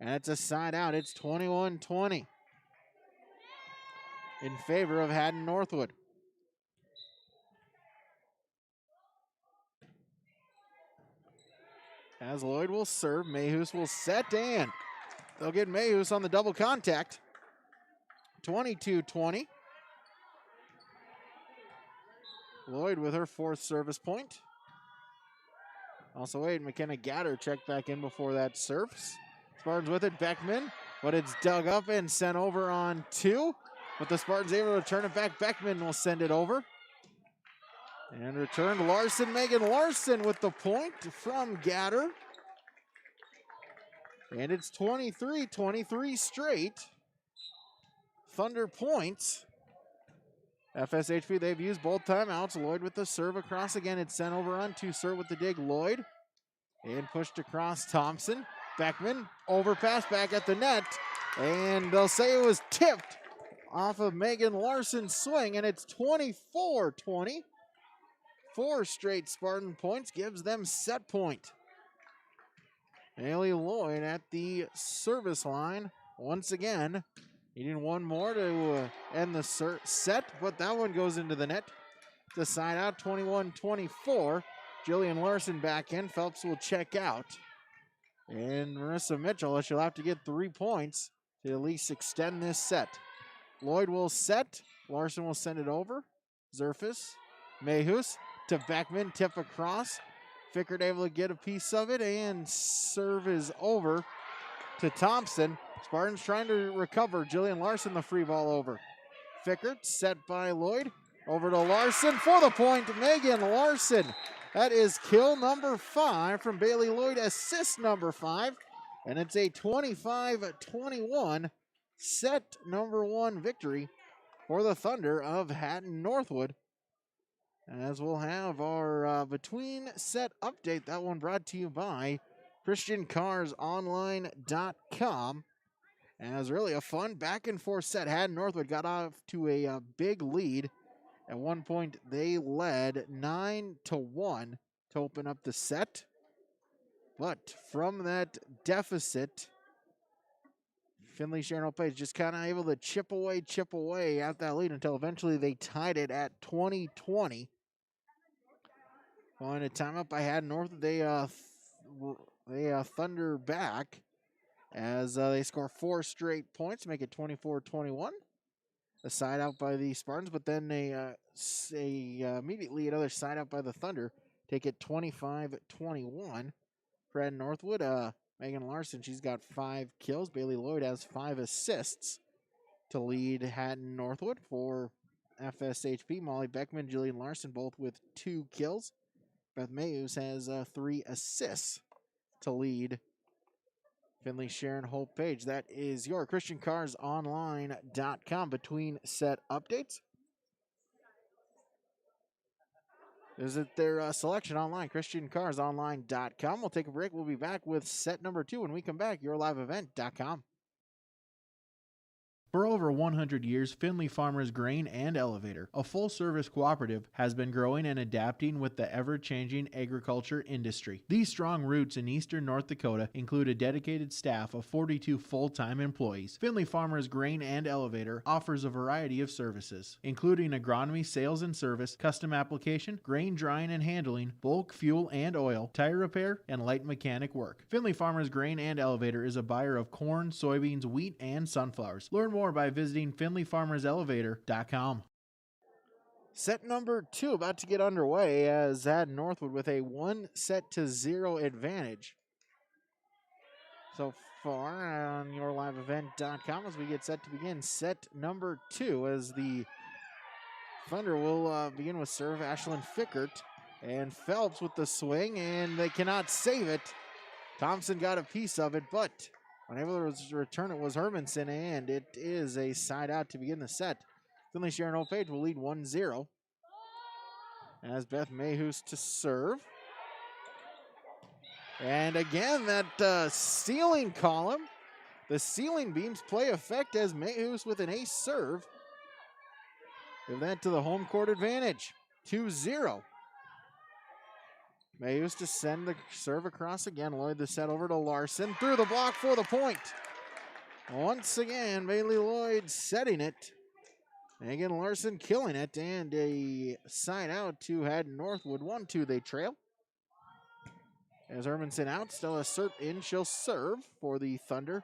And it's a side out. It's 21-20 in favor of Hatton-Northwood. As Lloyd will serve, Mayhus will set, and they'll get Mayhus on the double contact. 22-20. Lloyd with her fourth service point. Also, wait, McKenna Gatter checked back in before that serves. Spartans with it, Beckman, but it's dug up and sent over on two. But the Spartans able to return it back. Beckman will send it over. And returned Larson, Megan Larson with the point from Gatter. And it's 23 straight Thunder points. FSHP, they've used both timeouts. Lloyd with the serve across again. It's sent over on two. Sert with the dig. Lloyd. And pushed across Thompson. Beckman, overpass back at the net. And they'll say it was tipped off of Megan Larson's swing. And it's 24-20. 4 straight Spartan points gives them set point. Haley Lloyd at the service line once again. Needing one more to end the set, but that one goes into the net. To side out, 21-24. Jillian Larson back in. Phelps will check out. And Marissa Mitchell, she'll have to get 3 points to at least extend this set. Lloyd will set. Larson will send it over. Zerfus. Mayhus to Beckman, tip across. Fickert able to get a piece of it, and serve is over to Thompson. Spartans trying to recover. Jillian Larson, the free ball over. Fickert set by Lloyd. Over to Larson for the point. Megan Larson. That is kill number 5 from Bailey Lloyd, assist number 5. And it's a 25-21 set number 1 victory for the Thunder of Hatton-Northwood. As we'll have our between set update, that one brought to you by ChristianCarsOnline.com. As really a fun back and forth set. Hatton-Northwood got off to a big lead. At one point, they led 9-1 to open up the set. But from that deficit, Finley-Sharon-Hope-Page just kind of able to chip away at that lead until eventually they tied it at 20-20. Going to timeout by Hatton-Northwood, they thunder back as they score 4 straight points, make it 24-21. A side out by the Spartans, but then immediately another side out by the Thunder. Take it 25-21. For Hatton-Northwood, Megan Larson, she's got 5 kills. Bailey Lloyd has 5 assists to lead Hatton-Northwood. For FSHP, Molly Beckman, Jillian Larson, both with 2 kills. Beth Mayus has 3 assists to lead Finley-Sharon-Hope-Page. That is your ChristianCarsOnline.com between set updates. Visit their selection online, ChristianCarsOnline.com. We'll take a break. We'll be back with set number 2 when we come back, YourLiveEvent.com. For over 100 years, Finley Farmers Grain and Elevator, a full-service cooperative, has been growing and adapting with the ever-changing agriculture industry. These strong roots in eastern North Dakota include a dedicated staff of 42 full-time employees. Finley Farmers Grain and Elevator offers a variety of services, including agronomy, sales and service, custom application, grain drying and handling, bulk fuel and oil, tire repair, and light mechanic work. Finley Farmers Grain and Elevator is a buyer of corn, soybeans, wheat, and sunflowers. Learn more by visiting FinleyFarmersElevator.com. Set number 2 about to get underway as Hatton-Northwood with a 1-0 advantage so far on YourLiveEvent.com as we get set to begin set number 2 as the Thunder will begin with serve. Ashlyn Fickert and Phelps with the swing, and they cannot save it. Thompson got a piece of it, but unable to return it was Hermanson, and it is a side out to begin the set. Finley-Sharon-Hope-Page will lead 1-0. As Beth Mayhews to serve. And again, that ceiling column, the ceiling beams play effect as Mayhews with an ace serve. Give that to the home court advantage, 2-0. Mayhews to send the serve across again. Lloyd the set over to Larson. Through the block for the point. Once again, Bailey Lloyd setting it. And again, Larson killing it. And a side out to Hatton-Northwood. 1-2 they trail. As Hermanson out, Stella Sert in. She'll serve for the Thunder.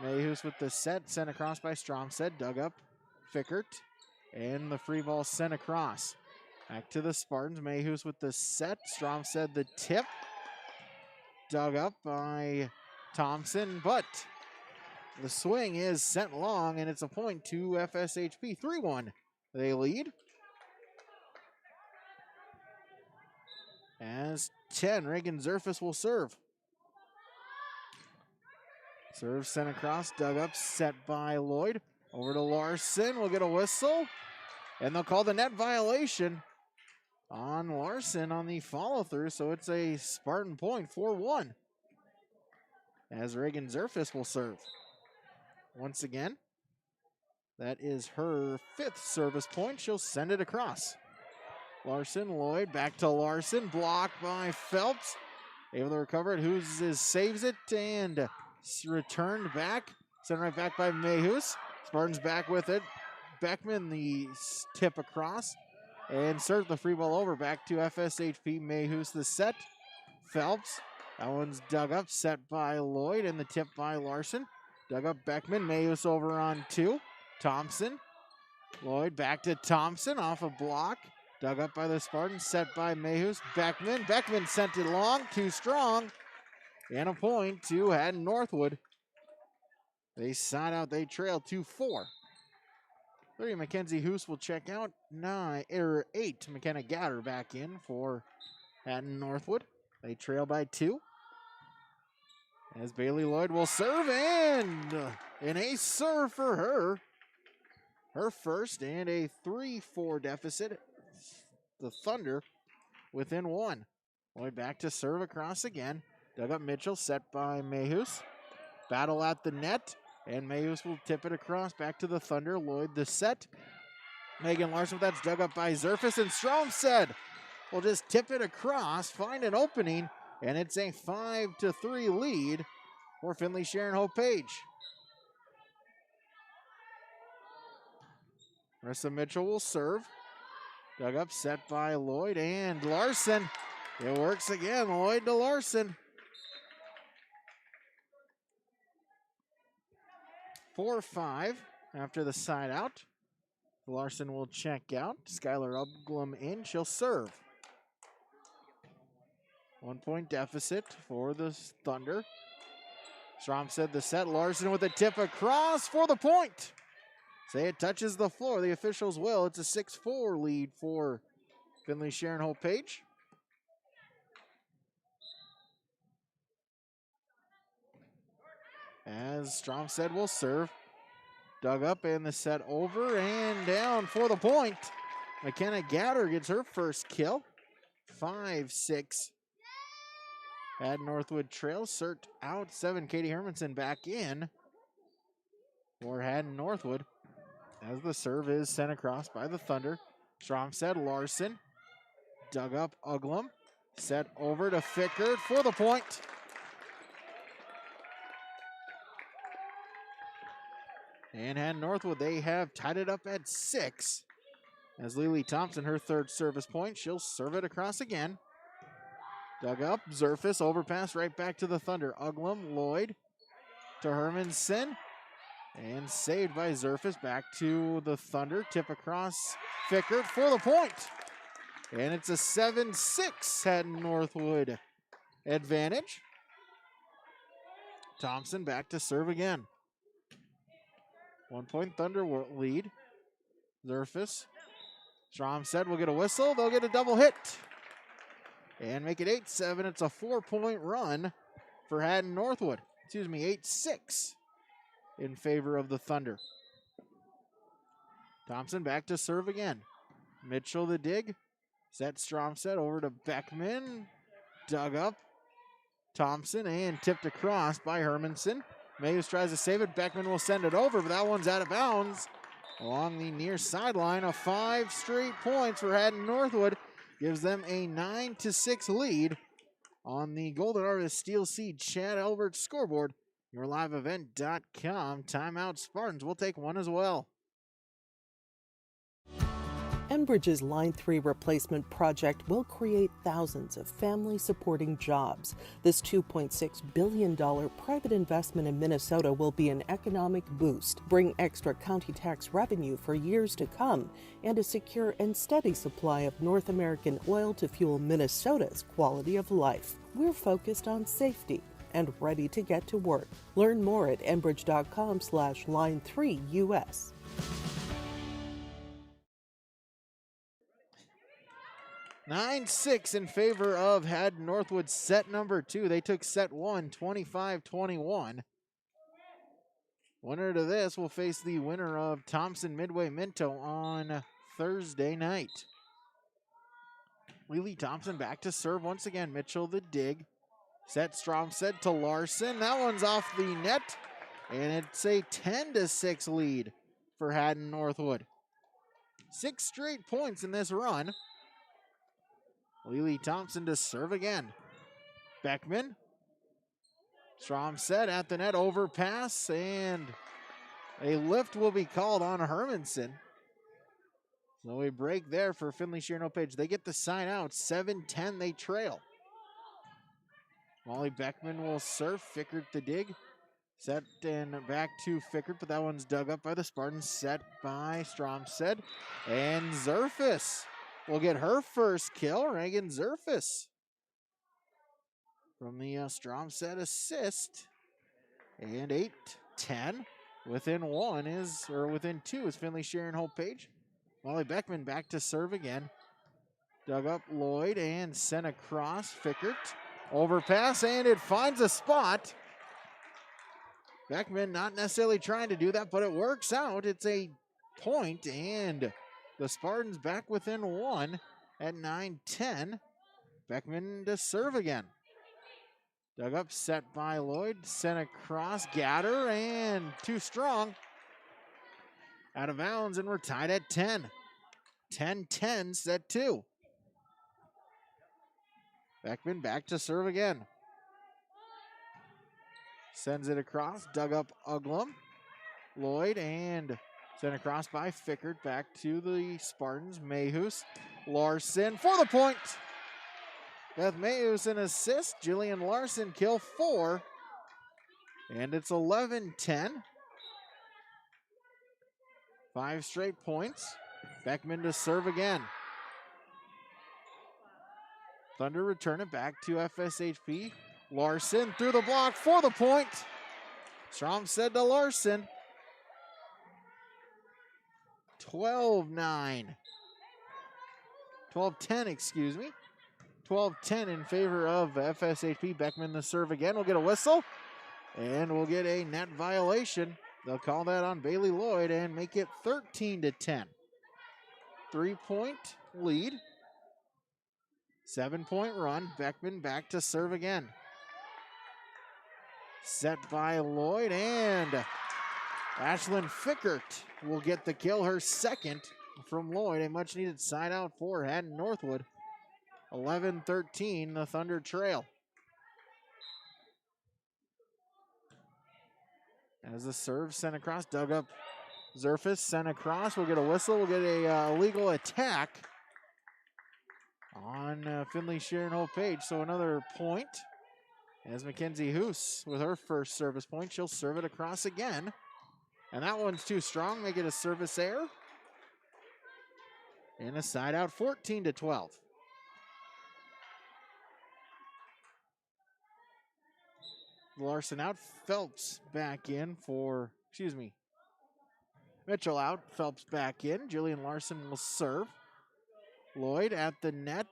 Mayhews with the set. Sent across by Stromstead. Dug up Fickert. And the free ball sent across. Back to the Spartans. Mayhews with the set. Stromstead the tip. Dug up by Thompson, but the swing is sent long, and it's a point to FSHP. 3-1 they lead. As 10, Reagan Zerfus will serve. Serve sent across, dug up, set by Lloyd. Over to Larson, we'll get a whistle, and they'll call the net violation on Larson on the follow-through, so it's a Spartan point, 4-1. As Reagan Zerfus will serve. Once again, that is her 5th service point. She'll send it across. Larson, Lloyd, back to Larson, blocked by Phelps. Able to recover it, Hughes saves it, and returned back. Sent right back by Mayhews. Spartans back with it. Beckman the tip across. And serve the free ball over back to FSHP. Mayhews the set. Phelps. That one's dug up. Set by Lloyd. And the tip by Larson. Dug up Beckman. Mayhews over on 2. Thompson. Lloyd back to Thompson off a block. Dug up by the Spartans. Set by Mayhews. Beckman. Beckman sent it long. Too strong. And a point to Hatton-Northwood. They side out. They trail 2-4. 3, Mackenzie Hoos will check out. 8, McKenna Gatter back in for Hatton-Northwood. They trail by 2. As Bailey Lloyd will serve, and an ace serve for her. Her first, and a 3-4 deficit. The Thunder within 1. Lloyd back to serve across again. Dug up Mitchell, set by Mayhews. Battle at the net. And Mayhews will tip it across back to the Thunder. Lloyd the set. Megan Larson, that's dug up by Zerfus. And Stromstead will just tip it across, find an opening, and it's a 5-3 lead for Finley-Sharon-Hope-Page. Marissa Mitchell will serve. Dug up, set by Lloyd and Larson. It works again, Lloyd to Larson. 4-5 after the side out. Larson will check out. Skylar Uglum in. She'll serve. 1 point deficit for the Thunder. Stromstead the set. Larson with a tip across for the point. Say it touches the floor. The officials will. It's a 6-4 lead for Finley-Sharon-Hope-Page. As Stromstead will serve. Dug up and the set over and down for the point. McKenna Gatter gets her first kill. 5-6. Hatton-Northwood trails. Cert out 7. Katie Hermanson back in for Hatton-Northwood. As the serve is sent across by the Thunder. Stromstead, Larson. Dug up Uglum. Set over to Fickard for the point. And Hatton-Northwood, they have tied it up at 6. As Lily Thompson, her third service point, she'll serve it across again. Dug up, Zerfus, overpass right back to the Thunder. Uglum, Lloyd to Hermanson. And saved by Zerfus, back to the Thunder. Tip across Fickard for the point. And it's a 7-6 Hatton-Northwood advantage. Thompson back to serve again. 1 point Thunder lead. Zerfus. Stromstead will get a whistle. They'll get a double hit. And make it 8-7. It's a 4-point run for Hatton-Northwood. 8-6 in favor of the Thunder. Thompson back to serve again. Mitchell the dig. Set Stromstead over to Beckman. Dug up. Thompson and tipped across by Hermanson. Mayhews tries to save it. Beckman will send it over, but that one's out of bounds along the near sideline. A 5 straight points for Hatton-Northwood gives them a 9-6 lead on the Golden Harvest Steel Seed Chad Albert scoreboard. YourLiveEvent.com. Timeout Spartans will take one as well. Enbridge's Line 3 replacement project will create thousands of family-supporting jobs. This $2.6 billion private investment in Minnesota will be an economic boost, bring extra county tax revenue for years to come, and a secure and steady supply of North American oil to fuel Minnesota's quality of life. We're focused on safety and ready to get to work. Learn more at enbridge.com/line3US. 9-6 in favor of Hatton-Northwood set number 2. They took set 1, 25-21. Winner to this will face the winner of Thompson Midway Minto on Thursday night. Lily Thompson back to serve once again. Mitchell the dig. Set Stromstead to Larson. That one's off the net. And it's a 10-6 lead for Hatton-Northwood. 6 straight points in this run. Lily Thompson to serve again. Beckman. Stromstead at the net, overpass, and a lift will be called on Hermanson. So a break there for Finley-Sharon-Hope-Page. They get the sign out. 7-10 they trail. Molly Beckman will serve. Fickard the dig. Set and back to Fickard, but that one's dug up by the Spartans. Set by Stromstead. And Zerfus will get her first kill. Reagan Zerfus from the Stromstead assist. And 8-10. Within two is Finley-Sharon-Hope-Page. Molly Beckman back to serve again. Dug up Lloyd and sent across. Fickard. Overpass, and it finds a spot. Beckman not necessarily trying to do that, but it works out. It's a point, and the Spartans back within 1 at 9-10. Beckman to serve again. Dug up, set by Lloyd, sent across, Gatter, and too strong. Out of bounds, and we're tied at 10. 10-10, set 2. Beckman back to serve again. Sends it across, dug up Uglum. Lloyd, and sent across by Fickard, back to the Spartans. Mayhews, Larson for the point. Beth Mayhews an assist. Jillian Larson kill 4. And it's 11-10. 5 straight points. Beckman to serve again. Thunder return it back to FSHP. Larson through the block for the point. Stromstead to Larson. 12-9. 12-10, excuse me. 12-10 in favor of FSHP. Beckman the serve again. We'll get a whistle. And we'll get a net violation. They'll call that on Bailey Lloyd and make it 13-10. 3-point lead. 7-point run. Beckman back to serve again. Set by Lloyd, and Ashlyn Fickert will get the kill, her second from Lloyd. A much needed side out for Hatton-Northwood. 11-13, the Thunder trail. As the serve sent across, dug up. Zerfus sent across. We'll get a whistle. We'll get a illegal attack on Finley-Sharon-Hope-Page. So another point. As Mackenzie Hoos with her first service point, she'll serve it across again. And that one's too strong. Make it a service error. And a side out, 14-12. Larson out, Phelps back in for, Mitchell out, Phelps back in. Jillian Larson will serve. Lloyd at the net,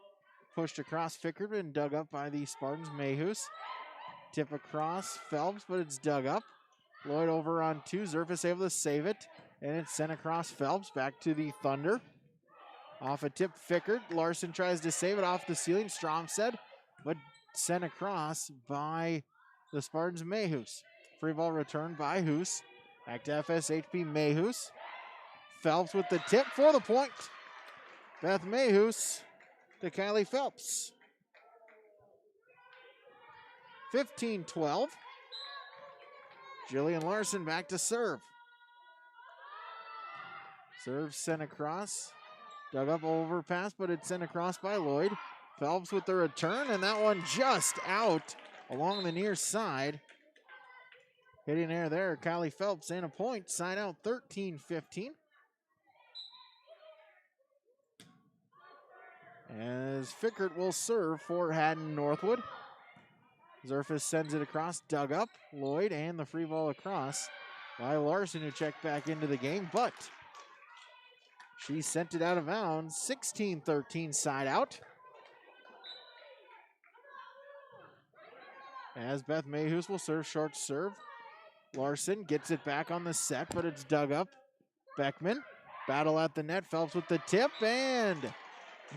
pushed across Fickert and dug up by the Spartans. Mayhus. Tip across Phelps, but it's dug up. Lloyd over on two, Zerfus able to save it, and it's sent across Phelps, back to the Thunder. Off a tip, Fickert. Larson tries to save it off the ceiling, Stromstead, but sent across by the Spartans. Mayhus. Free ball returned by Hoos. Back to FSHP. Mayhus. Phelps with the tip for the point. Beth Mayhus to Kylie Phelps. 15-12. Jillian Larson back to serve. Serve sent across. Dug up overpass, but it's sent across by Lloyd. Phelps with the return, and that one just out along the near side. Hitting air there, Kylie Phelps, and a point. Side out, 13-15. As Fickert will serve for Hatton-Northwood. Zerfus sends it across, dug up. Lloyd, and the free ball across by Larson, who checked back into the game, but she sent it out of bounds. 16-13 side out. As Beth Mayhus will serve, short serve. Larson gets it back on the set, but it's dug up. Beckman, battle at the net. Phelps with the tip, and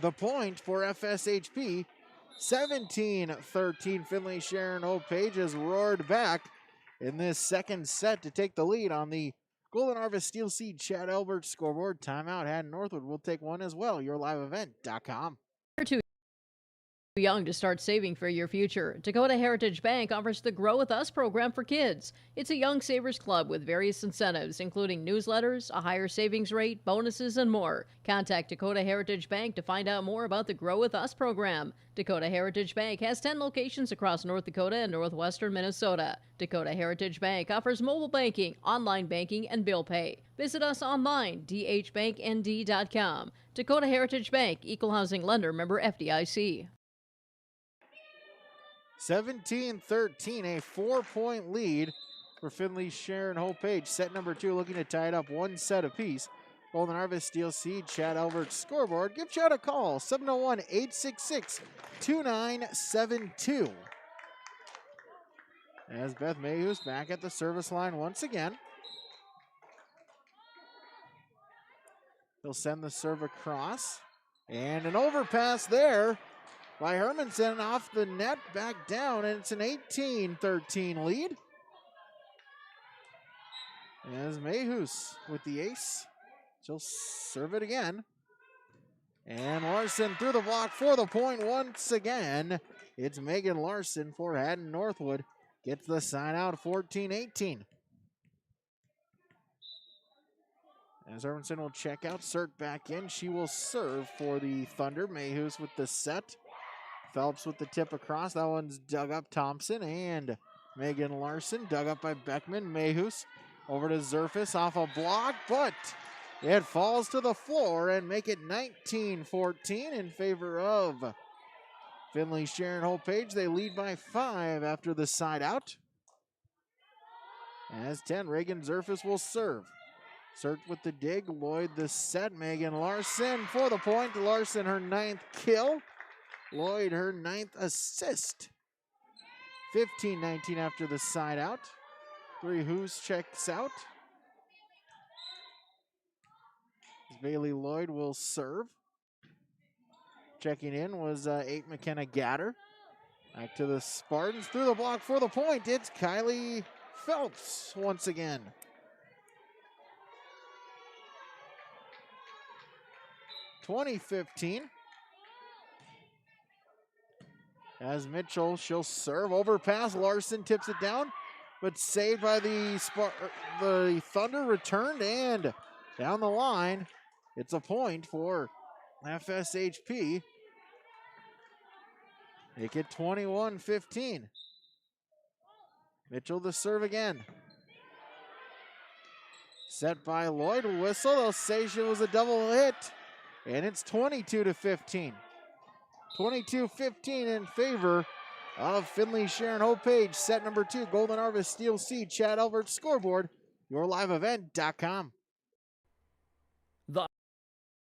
the point for FSHP. 17-13, Finley-Sharon-Hope-Page has roared back in this second set to take the lead on the Golden Harvest Steel Seed Chad Albert scoreboard. Timeout, Hatton-Northwood will take one as well. YourLiveEvent.com. Too young to start saving for your future. Dakota Heritage Bank offers the Grow With Us program for kids. It's a young savers club with various incentives, including newsletters, a higher savings rate, bonuses, and more. Contact Dakota Heritage Bank to find out more about the Grow With Us program. Dakota Heritage Bank has 10 locations across North Dakota and northwestern Minnesota. Dakota Heritage Bank offers mobile banking, online banking, and bill pay. Visit us online, dhbanknd.com. Dakota Heritage Bank, Equal Housing Lender, member FDIC. 17-13, a 4-point lead for Finley-Sharon-Hope-Page. Set number 2 looking to tie it up one set apiece. Golden Harvest Steel Seed Chad Albert scoreboard. Give Chad a call, 701-866-2972. As Beth Mayhew's back at the service line once again. They'll send the serve across. And an overpass there by Hermanson off the net, back down, and it's an 18-13 lead. As Mayhus with the ace, she'll serve it again. And Larson through the block for the point once again. It's Megan Larson for Hatton-Northwood. Gets the sign out, 14-18. As Hermanson will check out, Sert back in. She will serve for the Thunder. Mayhus with the set. Phelps with the tip across. That one's dug up. Thompson and Megan Larson. Dug up by Beckman. Mayhus over to Zerfus off a block, but it falls to the floor and make it 19-14 in favor of Finley-Sharon-Hope-Page. They lead by 5 after the side out. As 10, Reagan Zerfus will serve. Sert with the dig. Lloyd the set. Megan Larson for the point. Larson her 9th kill. Lloyd, her 9th assist. 15-19 after the side out. 3 Who's checks out. As Bailey Lloyd will serve. Checking in was 8 McKenna Gatter. Back to the Spartans, through the block for the point. It's Kylie Phelps once again. (2015). As Mitchell, she'll serve, overpass. Larson tips it down, but saved by the Thunder, returned and down the line. It's a point for FSHP. Make it 21-15. Mitchell the serve again. Set by Lloyd, whistle. They'll say she was a double hit, and it's 22-15. 22-15 in favor of Finley-Sharon-Hope-Page. Set number 2, Golden Harvest Steel Seed, Chad Albert scoreboard, yourliveevent.com. The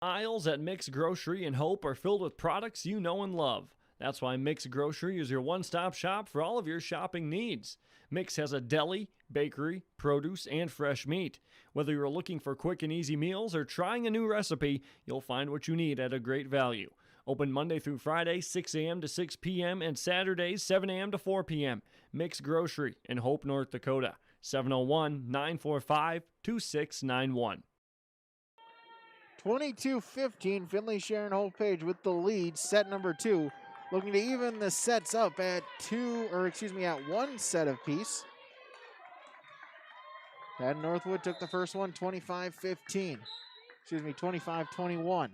aisles at Mix Grocery and Hope are filled with products you know and love. That's why Mix Grocery is your one-stop shop for all of your shopping needs. Mix has a deli, bakery, produce, and fresh meat. Whether you're looking for quick and easy meals or trying a new recipe, you'll find what you need at a great value. Open Monday through Friday, 6 a.m. to 6 p.m. and Saturdays, 7 a.m. to 4 p.m. Mix Grocery in Hope, North Dakota. 701-945-2691. 22-15, Finley-Sharon-Hope-Page with the lead. Set number 2, looking to even the sets up at at 1 set apiece. Hatton-Northwood took the first one, 25-21.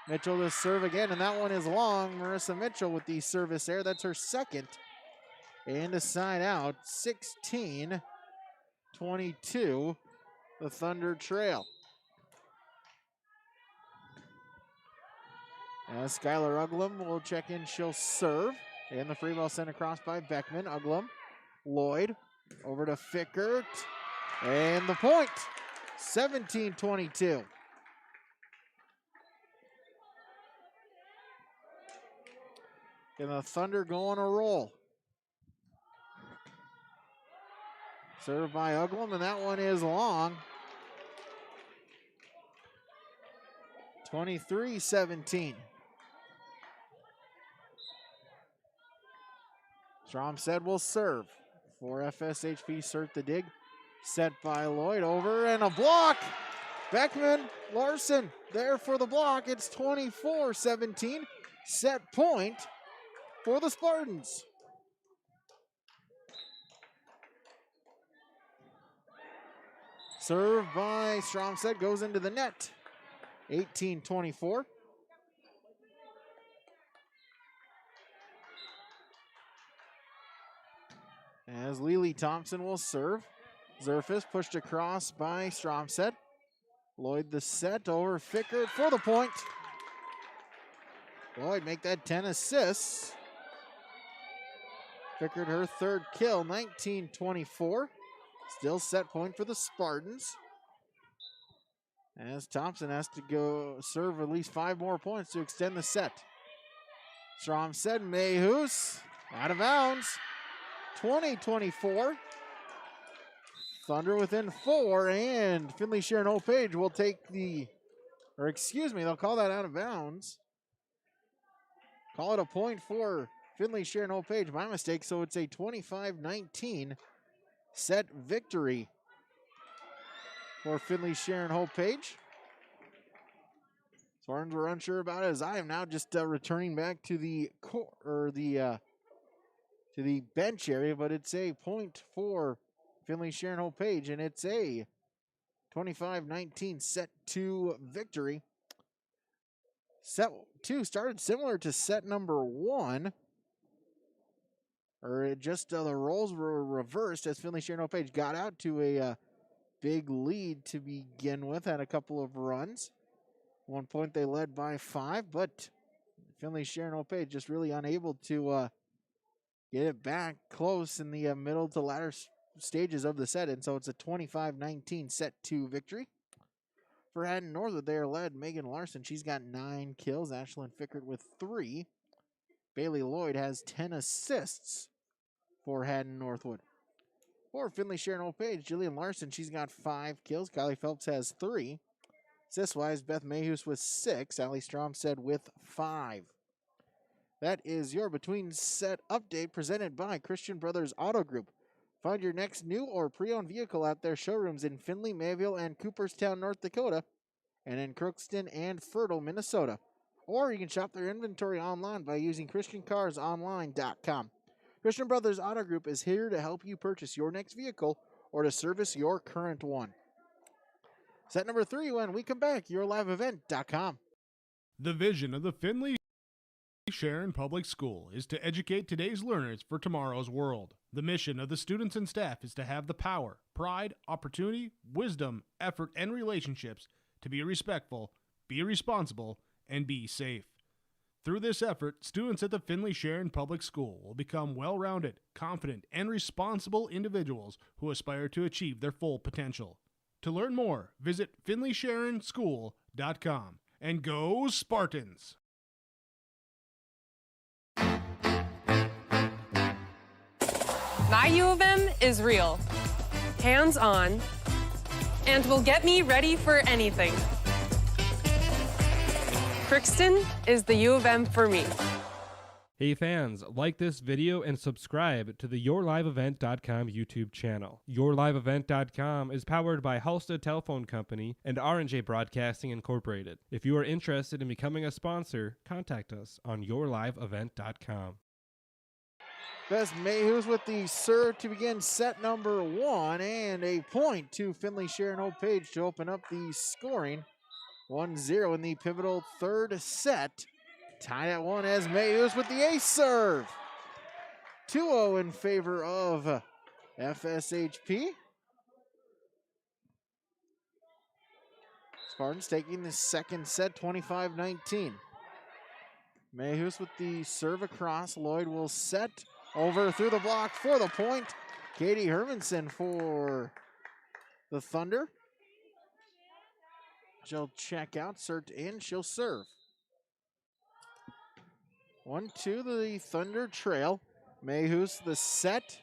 Mitchell to serve again, and that one is long. Marissa Mitchell with the service error. That's her second. And a side out, 16-22, the Thunder trail. As Skylar Uglum will check in, she'll serve. And the free ball sent across by Beckman. Uglum, Lloyd, over to Fickert. And the point, 17-22. And the Thunder go on a roll. Served by Uglum, and that one is long. 23-17. Stromstead will serve for FSHP. Cert the dig. Set by Lloyd, over and a block. Beckman, Larson there for the block. It's 24-17. Set point for the Spartans. Serve by Stromstead goes into the net. 18-24. As Lily Thompson will serve. Zerfis pushed across by Stromstead. Lloyd the set over Fickert for the point. Lloyd make that 10 assists. Fickert her third kill, 19-24. Still set point for the Spartans. As Thompson has to go serve at least 5 more points to extend the set. Stromstead, Mayhus, out of bounds. 20-24. Thunder within 4, and Finley-Sharon-Hope-Page will take they'll call that out of bounds. Call it a point for Finley-Sharon-Hope-Page, my mistake, so it's a 25-19 set victory for Finley-Sharon-Hope-Page. Spartans were unsure about it, as I am now just returning back to the bench area, but it's a point for Finley-Sharon-Hope-Page, and it's a 25-19 set 2 victory. Set 2 started similar to set number 1, or just the roles were reversed as Finley-Sharon-Hope-Page got out to a big lead to begin with, had a couple of runs. One point they led by 5, but Finley-Sharon-Hope-Page just really unable to get it back close in the middle to latter stages of the set, and so it's a 25-19 set 2 victory. For Hatton-Northwood, they are led Megan Larson. She's got 9 kills. Ashlyn Fickert with 3. Bailey Lloyd has 10 assists for Hatton-Northwood. For Finley-Sharon-Hope-Page, Jillian Larson, she's got 5 kills. Kylie Phelps has 3. Assist-wise, Beth Mayhus with 6. Allie Stromstead with 5. That is your between set update presented by Christian Brothers Auto Group. Find your next new or pre-owned vehicle at their showrooms in Findlay, Mayville, and Cooperstown, North Dakota, and in Crookston and Fertile, Minnesota. Or you can shop their inventory online by using ChristianCarsOnline.com. Christian Brothers Auto Group is here to help you purchase your next vehicle or to service your current one. Set number 3 when we come back, yourliveevent.com. The vision of the Finley-Sharon Public School is to educate today's learners for tomorrow's world. The mission of the students and staff is to have the power, pride, opportunity, wisdom, effort, and relationships to be respectful, be responsible, and be safe. Through this effort, students at the Finley-Sharon Public School will become well-rounded, confident, and responsible individuals who aspire to achieve their full potential. To learn more, visit finleysharonschool.com. And go Spartans! My U of M is real, hands-on, and will get me ready for anything. Crookston is the U of M for me. Hey fans, like this video and subscribe to the YourLiveEvent.com YouTube channel. YourLiveEvent.com is powered by Halstead Telephone Company and R&J Broadcasting Incorporated. If you are interested in becoming a sponsor, contact us on YourLiveEvent.com. Best Mayhews with the serve to begin set number 1, and a point to Finley-Sharon-Hope-Page to open up the scoring. 1-0 in the pivotal third set. Tied at 1 as Mayhews with the ace serve. 2-0 in favor of FSHP. Spartans taking the second set, 25-19. Mayhews with the serve across. Lloyd will set over through the block for the point. Katie Hermanson for the Thunder. She'll check out, cert in, she'll serve. 1-2, the Thunder trail. Mayhews the set,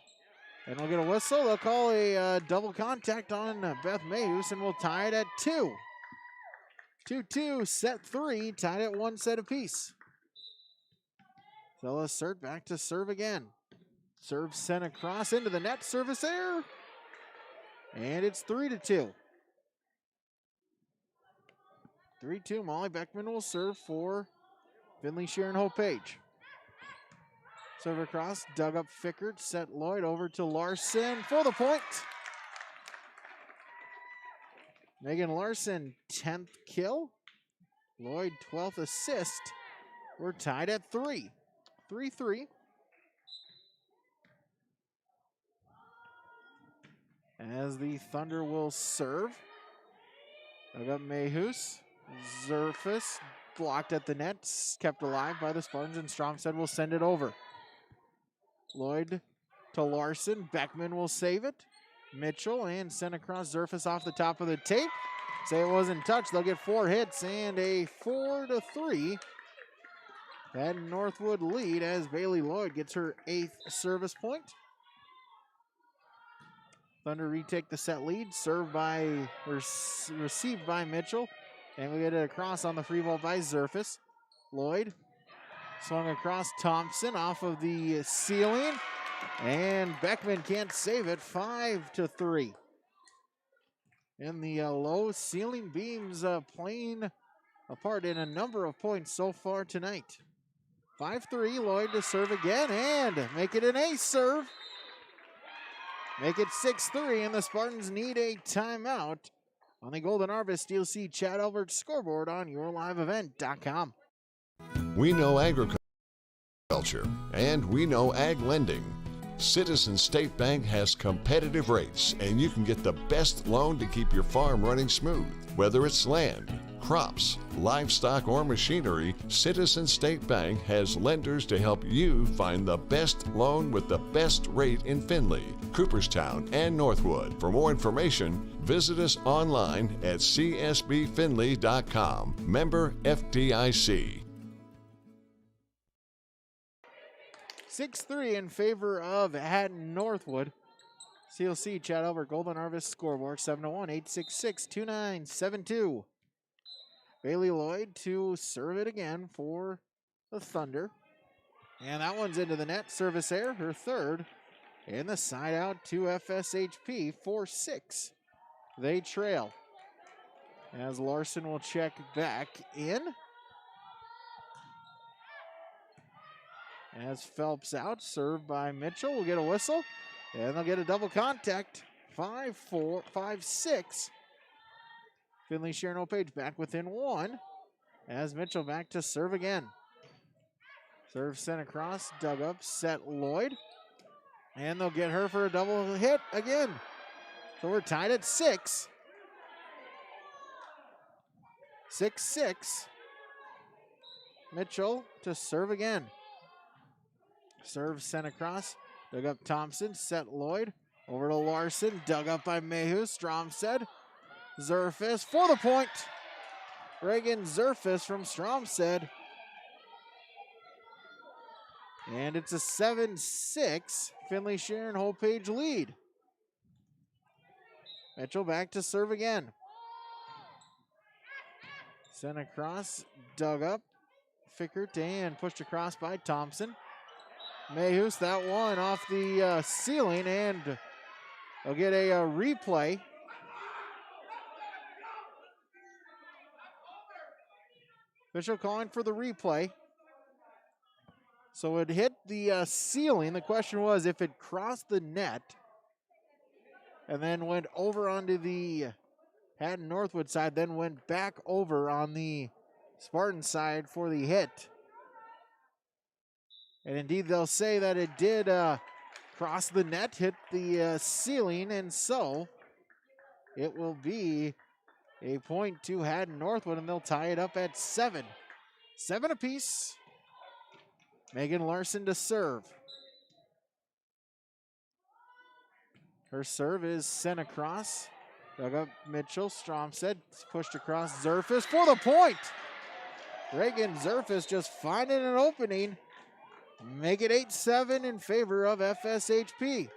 and we'll get a whistle. They'll call a double contact on Beth Mayhews, and we'll tie it at 2. 2-2, set 3, tied at 1 set apiece. They'll assert back to serve again. Serve sent across into the net, service error, and it's 3-2. 3-2, Molly Beckman will serve for Finley-Sharon-Hope-Page. Serve across, dug up Fickert, set Lloyd over to Larson for the point. Megan Larson, 10th kill. Lloyd, 12th assist. We're tied at 3. 3-3. As the Thunder will serve. Dug up Mayhews. Zerfus blocked at the net, kept alive by the Spartans, and Stromstead will send it over. Lloyd to Larson. Beckman will save it. Mitchell and sent across. Zerfus off the top of the tape. Say it wasn't touched. They'll get 4 hits and a 4-3. Hatton-Northwood lead as Bailey Lloyd gets her 8th service point. Thunder retake the set lead. Served by, received by Mitchell. And we get it across on the free ball by Zerfus. Lloyd swung across. Thompson off of the ceiling. And Beckman can't save it. 5-3. And the low ceiling beams playing a part in a number of points so far tonight. 5-3. Lloyd to serve again and make it an ace serve. Make it 6-3, and the Spartans need a timeout. On the Golden Harvest, you'll see Chad Albert's scoreboard on yourliveevent.com. We know agriculture, and we know ag lending. Citizen State Bank has competitive rates, and you can get the best loan to keep your farm running smooth. Whether it's land, crops, livestock, or machinery, Citizen State Bank has lenders to help you find the best loan with the best rate in Findlay, Cooperstown, and Northwood. For more information, visit us online at csbfinley.com. Member FDIC. 6-3 in favor of Hatton-Northwood. CLC Chad Albert Golden Harvest scoreboard 701-866-2972. Bailey Lloyd to serve it again for the Thunder. And that one's into the net. Service error, her third. And the side out to FSHP, 4-6. They trail. As Larson will check back in. As Phelps out, served by Mitchell. We'll get a whistle. And they'll get a double contact. 5-4, 5-6. Finley-Sharon-Hope-Page back within one. As Mitchell back to serve again. Serve sent across, dug up, set Lloyd. And they'll get her for a double hit again. So we're tied at 6. 6-6. Mitchell to serve again. Serve sent across, dug up Thompson, set Lloyd. Over to Larson, dug up by Mayhew. Stromstead. Zerfis for the point. Reagan Zerfis from Stromstead. And it's a 7-6 Finley-Sharon-Hope-Page lead. Mitchell back to serve again. Sent across, dug up. Fickert and pushed across by Thompson. Mayhews, that one off the ceiling, and they'll get a replay. Official calling for the replay. So it hit the ceiling. The question was if it crossed the net and then went over onto the Hatton-Northwood side, then went back over on the Spartan side for the hit. And indeed, they'll say that it did cross the net, hit the ceiling, and so it will be a point to Hatton-Northwood, and they'll tie it up at 7. 7 apiece. Megan Larson to serve. Her serve is sent across. Dug up Mitchell. Stromstead pushed across. Zerfis for the point. Reagan Zerfis just finding an opening. Make it 8-7 in favor of FSHP.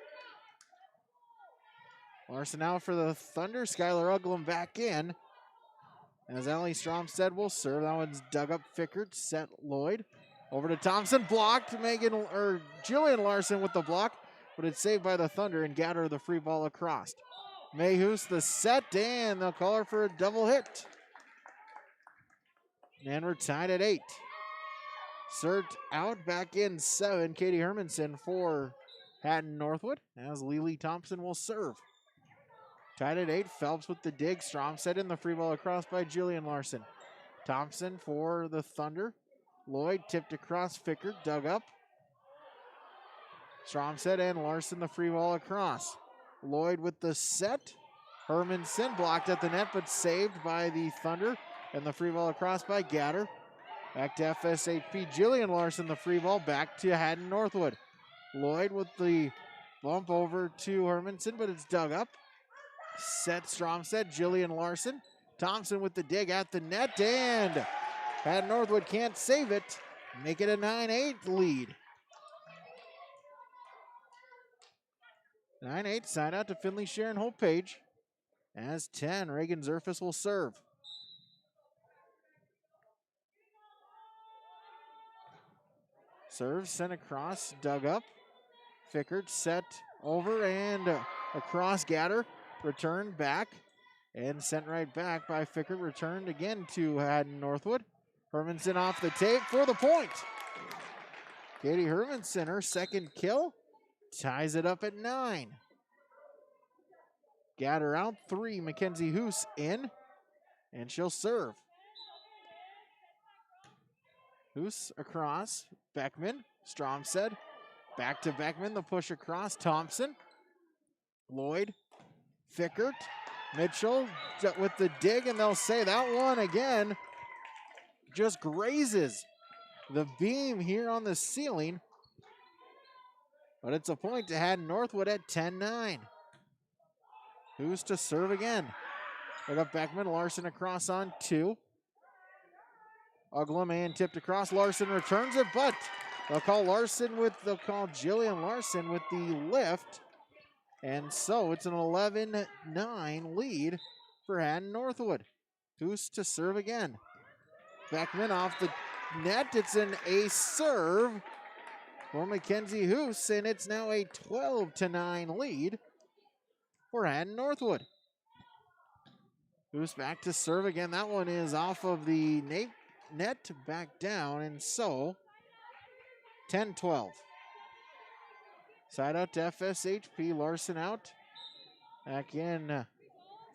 Larson out for the Thunder. Skylar Uglum back in. As Allie Stromstead will serve. That one's dug up Fickert. Set Lloyd. Over to Thompson. Blocked. Jillian Larson with the block. But it's saved by the Thunder and Gatter the free ball across. Mayhews the set. And they'll call her for a double hit. And we're tied at 8. Sert out, back in 7. Katie Hermanson for Hatton-Northwood as Lily Thompson will serve. Tied at 8. Phelps with the dig. Stromstead in the free ball across by Jillian Larson. Thompson for the Thunder. Lloyd tipped across. Fickert dug up. Stromstead and Larson the free ball across. Lloyd with the set. Hermanson blocked at the net but saved by the Thunder. And the free ball across by Gatter. Back to FSHP. Jillian Larson, the free ball, back to Hatton-Northwood. Lloyd with the bump over to Hermanson, but it's dug up. Set Stromstead, Jillian Larson. Thompson with the dig at the net, and Hatton-Northwood can't save it. Make it a 9-8 lead. 9-8, side out to Finley-Sharon-Hope-Page. As 10, Reagan Zerfis will serve. Serve sent across, dug up. Fickert set over and across Gatter. Returned back and sent right back by Fickert. Returned again to Hatton-Northwood. Hermanson off the tape for the point. Katie Hermanson, her second kill, ties it up at 9. Gatter out 3. Mackenzie Hoos in, and she'll serve. Hoos across. Beckman. Stromstead. Back to Beckman. The push across. Thompson. Lloyd. Fickert. Mitchell with the dig, and they'll say that one again just grazes the beam here on the ceiling. But it's a point to Hatton-Northwood at 10-9. Who's to serve again? They got Beckman. Larson across on 2. Uglum and tipped across. Larson returns it, but they'll call Jillian Larson with the lift. And so it's an 11-9 lead for Hatton-Northwood. Who's to serve again? Beckman off the net. It's an ace serve for Mackenzie Hoos, and it's now a 12-9 lead for Hatton-Northwood. Hoos back to serve again. That one is off of the net, back down, and so 10-12. Side out to FSHP. Larson out. Back in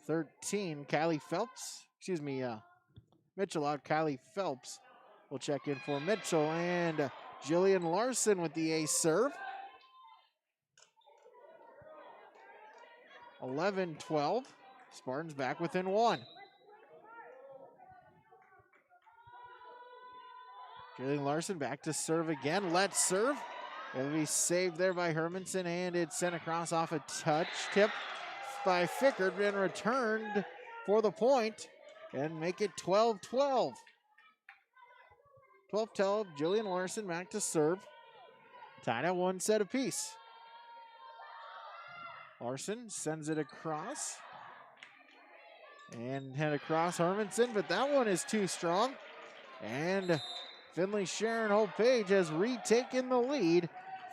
13. Kylie Phelps. Mitchell out. Kylie Phelps will check in for Mitchell. And Jillian Larson with the ace serve. 11-12. Spartans back within one. Jillian Larson back to serve again. Let's serve. It'll be saved there by Hermanson, and it's sent across off a touch tip by Fickard and returned for the point and make it 12-12. 12-12, Jillian Larson back to serve. Tied at one set apiece. Larson sends it across. And head across Hermanson, but that one is too strong. And Finley-Sharon-Hope-Page has retaken the lead,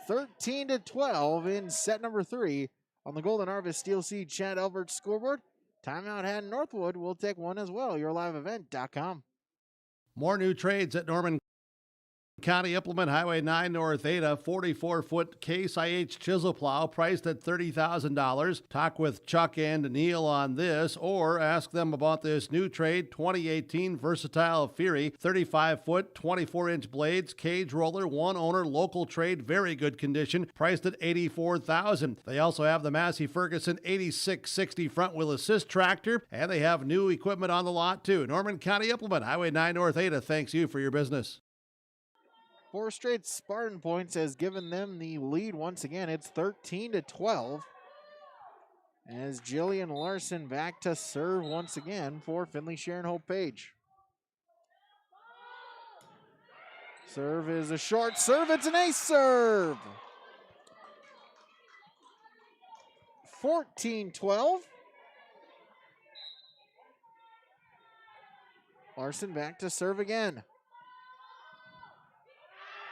13-12 in set number 3 on the Golden Harvest Steel Sea Chad Albert scoreboard. Timeout Hatton-Northwood. We'll take one as well. YourLiveEvent.com. More new trades at Norman County Implement Highway 9 North Ada, 44-foot Case IH chisel plow priced at $30,000. Talk with Chuck and Neil on this, or ask them about this new trade, 2018 Versatile Fury, 35-foot, 24-inch blades, cage roller, one owner, local trade, very good condition, priced at $84,000. They also have the Massey Ferguson 8660 front wheel assist tractor, and they have new equipment on the lot too. Norman County Implement Highway 9 North Ada thanks you for your business. 4 straight Spartan points has given them the lead once again. It's 13-12. As Jillian Larson back to serve once again for Finley-Sharon-Hope-Page. Serve is a short serve. It's an ace serve. 14-12. Larson back to serve again.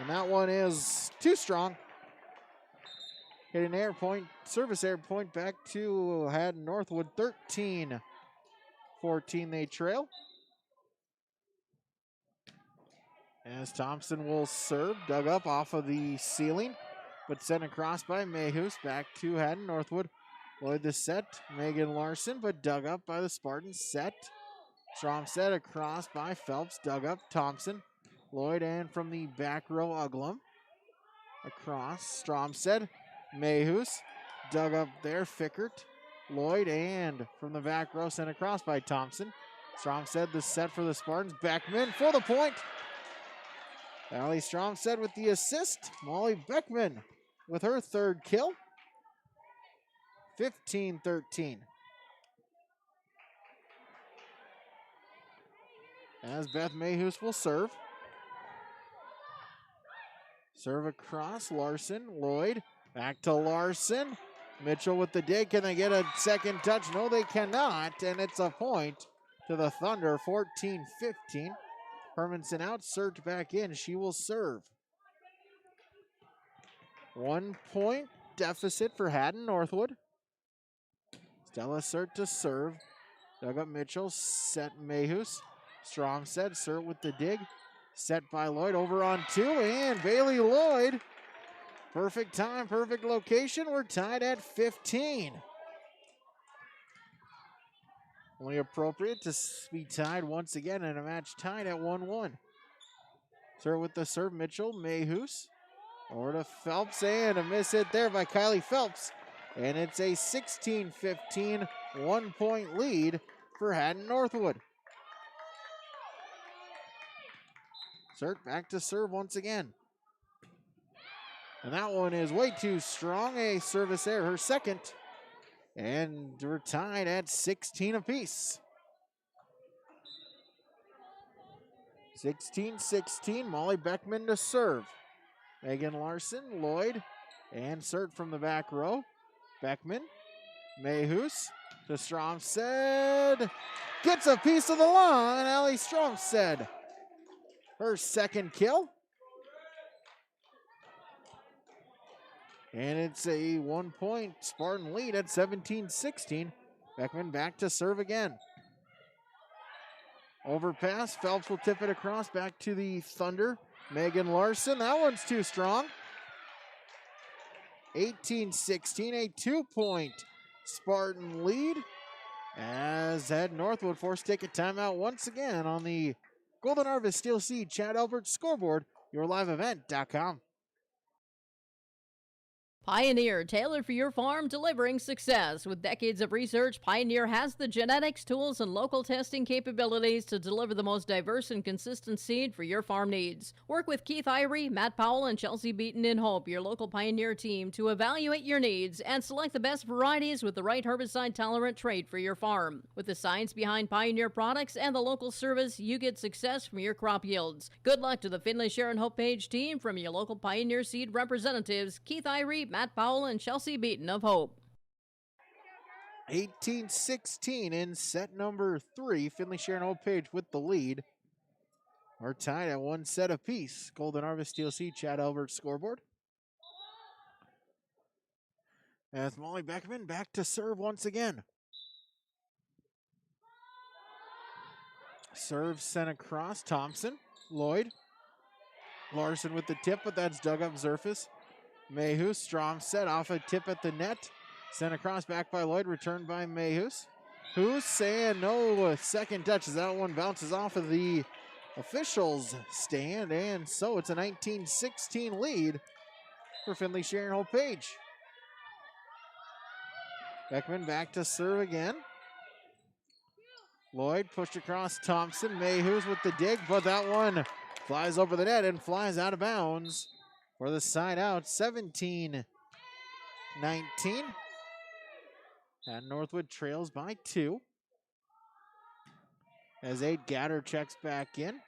And that one is too strong. Hit an service air point back to Hatton-Northwood. 13-14 they trail. As Thompson will serve, dug up off of the ceiling, but sent across by Mayhus back to Hatton-Northwood. Lloyd the set, Megan Larson, but dug up by the Spartans. Set, Strom set across by Phelps, dug up Thompson. Lloyd, and from the back row, Uglum. Across, Stromstead, Mayhus, dug up there, Fickert, Lloyd, and from the back row, sent across by Thompson. Stromstead, the set for the Spartans. Beckman for the point. Allie Stromstead with the assist. Molly Beckman with her third kill. 15-13. As Beth Mayhus will serve. Serve across, Larson, Lloyd, back to Larson. Mitchell with the dig. Can they get a second touch? No, they cannot, and it's a point to the Thunder, 14-15. Hermanson out, Sert back in. She will serve. 1 point deficit for Hatton-Northwood. Stella Sert to serve. Dug up Mitchell, set Mayhus. Strom set, Sert with the dig. Set by Lloyd, over on 2, and Bailey Lloyd. Perfect time, perfect location. We're tied at 15. Only appropriate to be tied once again in a match tied at 1-1. Serve with the serve, Mitchell, Mayhus. Over to Phelps, and a miss hit there by Kylie Phelps. And it's a 16-15 1-point lead for Hatton-Northwood. Sert back to serve once again. And that one is way too strong. A service error, her second. And we're tied at 16 apiece. 16-16, Molly Beckman to serve. Megan Larson, Lloyd, and Sert from the back row. Beckman, Mayhus to Stromstead. Gets a piece of the line, Allie Stromstead. Her second kill. And it's a 1-point Spartan lead at 17-16. Beckman back to serve again. Overpass. Phelps will tip it across back to the Thunder. Megan Larson. That one's too strong. 18-16, a 2-point Spartan lead. As Hatton-Northwood forced to take a timeout once again on the Golden Harvest Steel Seed Chad Albert scoreboard, yourliveevent.com. Pioneer, tailored for your farm, delivering success. With decades of research, Pioneer has the genetics, tools, and local testing capabilities to deliver the most diverse and consistent seed for your farm needs. Work with Keith Irie, Matt Powell, and Chelsea Beaton in Hope, your local Pioneer team, to evaluate your needs and select the best varieties with the right herbicide-tolerant trait for your farm. With the science behind Pioneer products and the local service, you get success from your crop yields. Good luck to the Finley-Sharon-Hope-Page team from your local Pioneer seed representatives, Keith Irie, Matt Powell, and Chelsea Beaton of Hope. 18-16 in set number 3. Finley-Sharon-Hope-Page with the lead. We're tied at 1 set apiece. Golden Harvest Steel Seed Chad Albert scoreboard. As Molly Beckman back to serve once again. Serve sent across. Thompson. Lloyd. Larson with the tip, but that's dug up surface. Mayhew, strong set off a tip at the net. Sent across back by Lloyd, returned by Mayhews. Who's saying no second touch as that one bounces off of the officials' stand. And so it's a 19-16 lead for Finley-Sharon-Hope-Page. Beckman back to serve again. Lloyd pushed across Thompson. Mayhews with the dig, but that one flies over the net and flies out of bounds. For the side out, 17-19. Hatton-Northwood trails by 2. As Aid Gatter checks back in.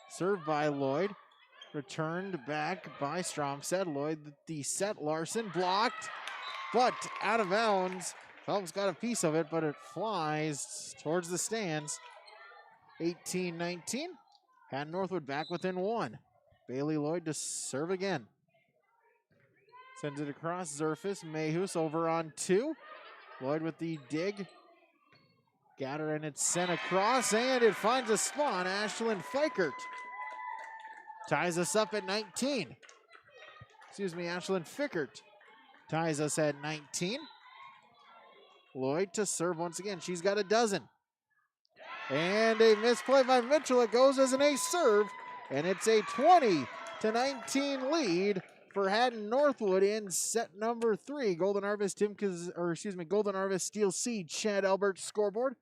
Served by Lloyd. Returned back by Stromstead. Lloyd the set. Larson blocked, but out of bounds. Phelps got a piece of it, but it flies towards the stands. 18-19. Hatton-Northwood back within 1. Bailey Lloyd to serve again. Sends it across surface. Mayhews over on 2. Lloyd with the dig. Gatter and it's sent across and it finds a spawn. Ashlyn Fikert ties us up at 19. Ashlyn Fikert ties us at 19. Lloyd to serve once again. She's got a dozen. And a misplay by Mitchell. It goes as an ace serve. And it's a 20-19 lead for Hatton-Northwood in set number 3. Golden Harvest Golden Harvest Steel Seed Chad Albert scoreboard.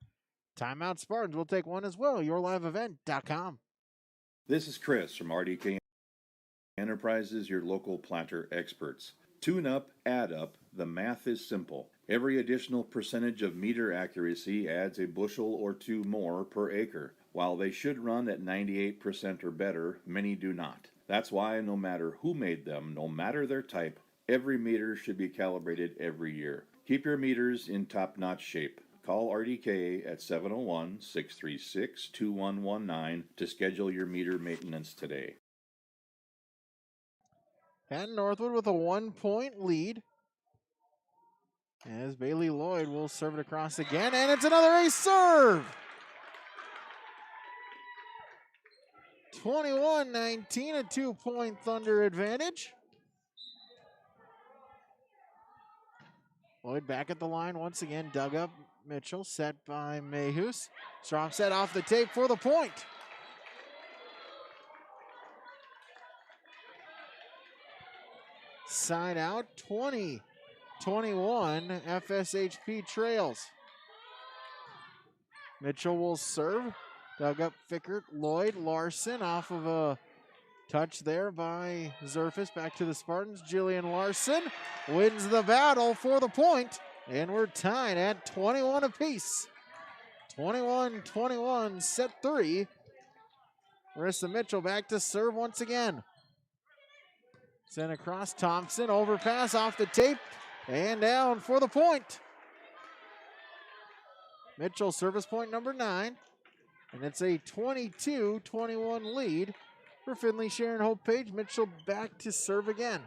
Timeout Spartans will take one as well. YourLiveEvent.com. This is Chris from RDK Enterprises, your local planter experts. Tune up, add up, the math is simple. Every additional percentage of meter accuracy adds a bushel or 2 more per acre. While they should run at 98% or better, many do not. That's why no matter who made them, no matter their type, every meter should be calibrated every year. Keep your meters in top-notch shape. Call RDK at 701-636-2119 to schedule your meter maintenance today. Hatton-Northwood with a 1-point lead. As Bailey Lloyd will serve it across again, and it's another ace serve! 21-19, a 2-point Thunder advantage. Lloyd back at the line once again, dug up. Mitchell set by Mayhews. Strong set off the tape for the point. Side out, 20-21, FSHP trails. Mitchell will serve. Dug up Fickert, Lloyd, Larson off of a touch there by Zerfus. Back to the Spartans. Jillian Larson wins the battle for the point. And we're tied at 21 apiece. 21-21, set 3. Marissa Mitchell back to serve once again. Sent across Thompson. Overpass off the tape. And down for the point. Mitchell service point number 9. And it's a 22-21 lead for Finley-Sharon-Hope-Page. Mitchell back to serve again.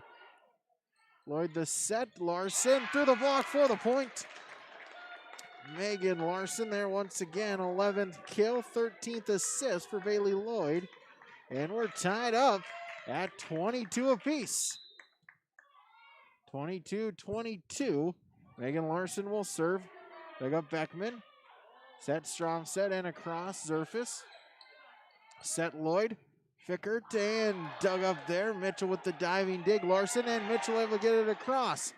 Lloyd the set. Larson through the block for the point. Megan Larson there once again. 11th kill, 13th assist for Bailey Lloyd. And we're tied up at 22 apiece. 22-22. Megan Larson will serve. Pick up Beckman. Set strong set and across. Zerfus. Set Lloyd. Fickert and dug up there. Mitchell with the diving dig. Larson and Mitchell able to get it across.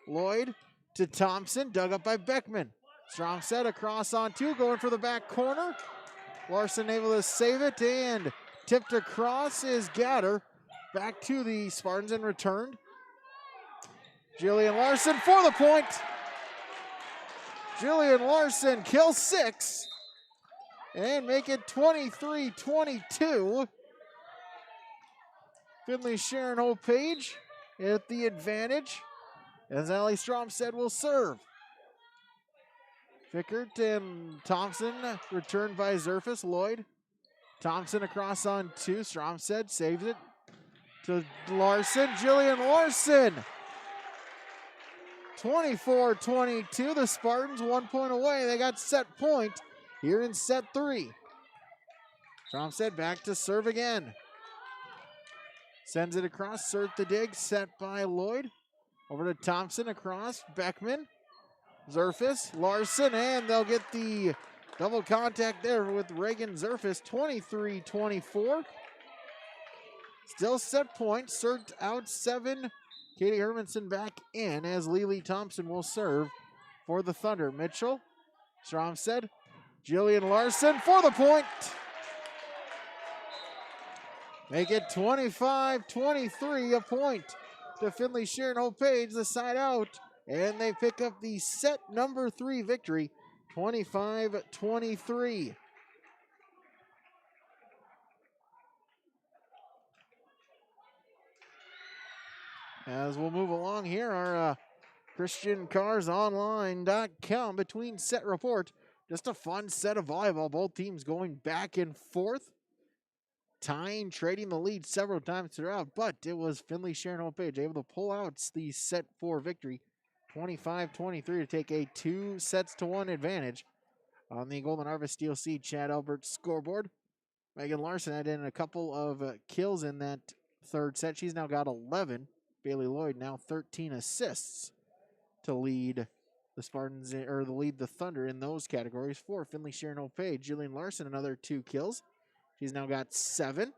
Lloyd to Thompson. Dug up by Beckman. Strong set across on two. Going for the back corner. Larson able to save it and tipped across is Gatter. Back to the Spartans and returned. Jillian Larson for the point. Jillian Larson kills 6 and make it 23-22. Finley-Sharon-Hope-Page at the advantage as Allie Stromstead will serve. Fickert and Thompson returned by Zerfus. Lloyd. Thompson across on two. Stromstead saves it to Larson. Jillian Larson. 24-22. The Spartans 1 point away. They got set point here in set 3. Stromstead back to serve again. Sends it across. Cert the dig. Set by Lloyd. Over to Thompson across. Beckman. Zerfus. Larson. And they'll get the double contact there with Reagan Zerfus. 23-24. Still set point. Cert out 7. Katie Hermanson back in as Lily Thompson will serve for the Thunder. Mitchell. Stromstead. Jillian Larson for the point. Make it 25-23, a point to Finley-Sharon-Hope-Page, the side out. And they pick up the set number 3 victory, 25-23. As we'll move along here, our ChristianCarsOnline.com between set report. Just a fun set of volleyball. Both teams going back and forth. Tying, trading the lead several times throughout, but it was Finley-Sharon-Hope-Page able to pull out the set 4 victory, 25-23 to take a 2-1 advantage on the Golden Harvest Steel Sea Chad Albert scoreboard. Megan Larson had in a couple of kills in that third set. She's now got 11. Bailey Lloyd now 13 assists to lead the Spartans, or to lead the Thunder in those categories. For Finley-Sharon-Hope-Page, Jillian Larson another 2 kills. She's now got 7.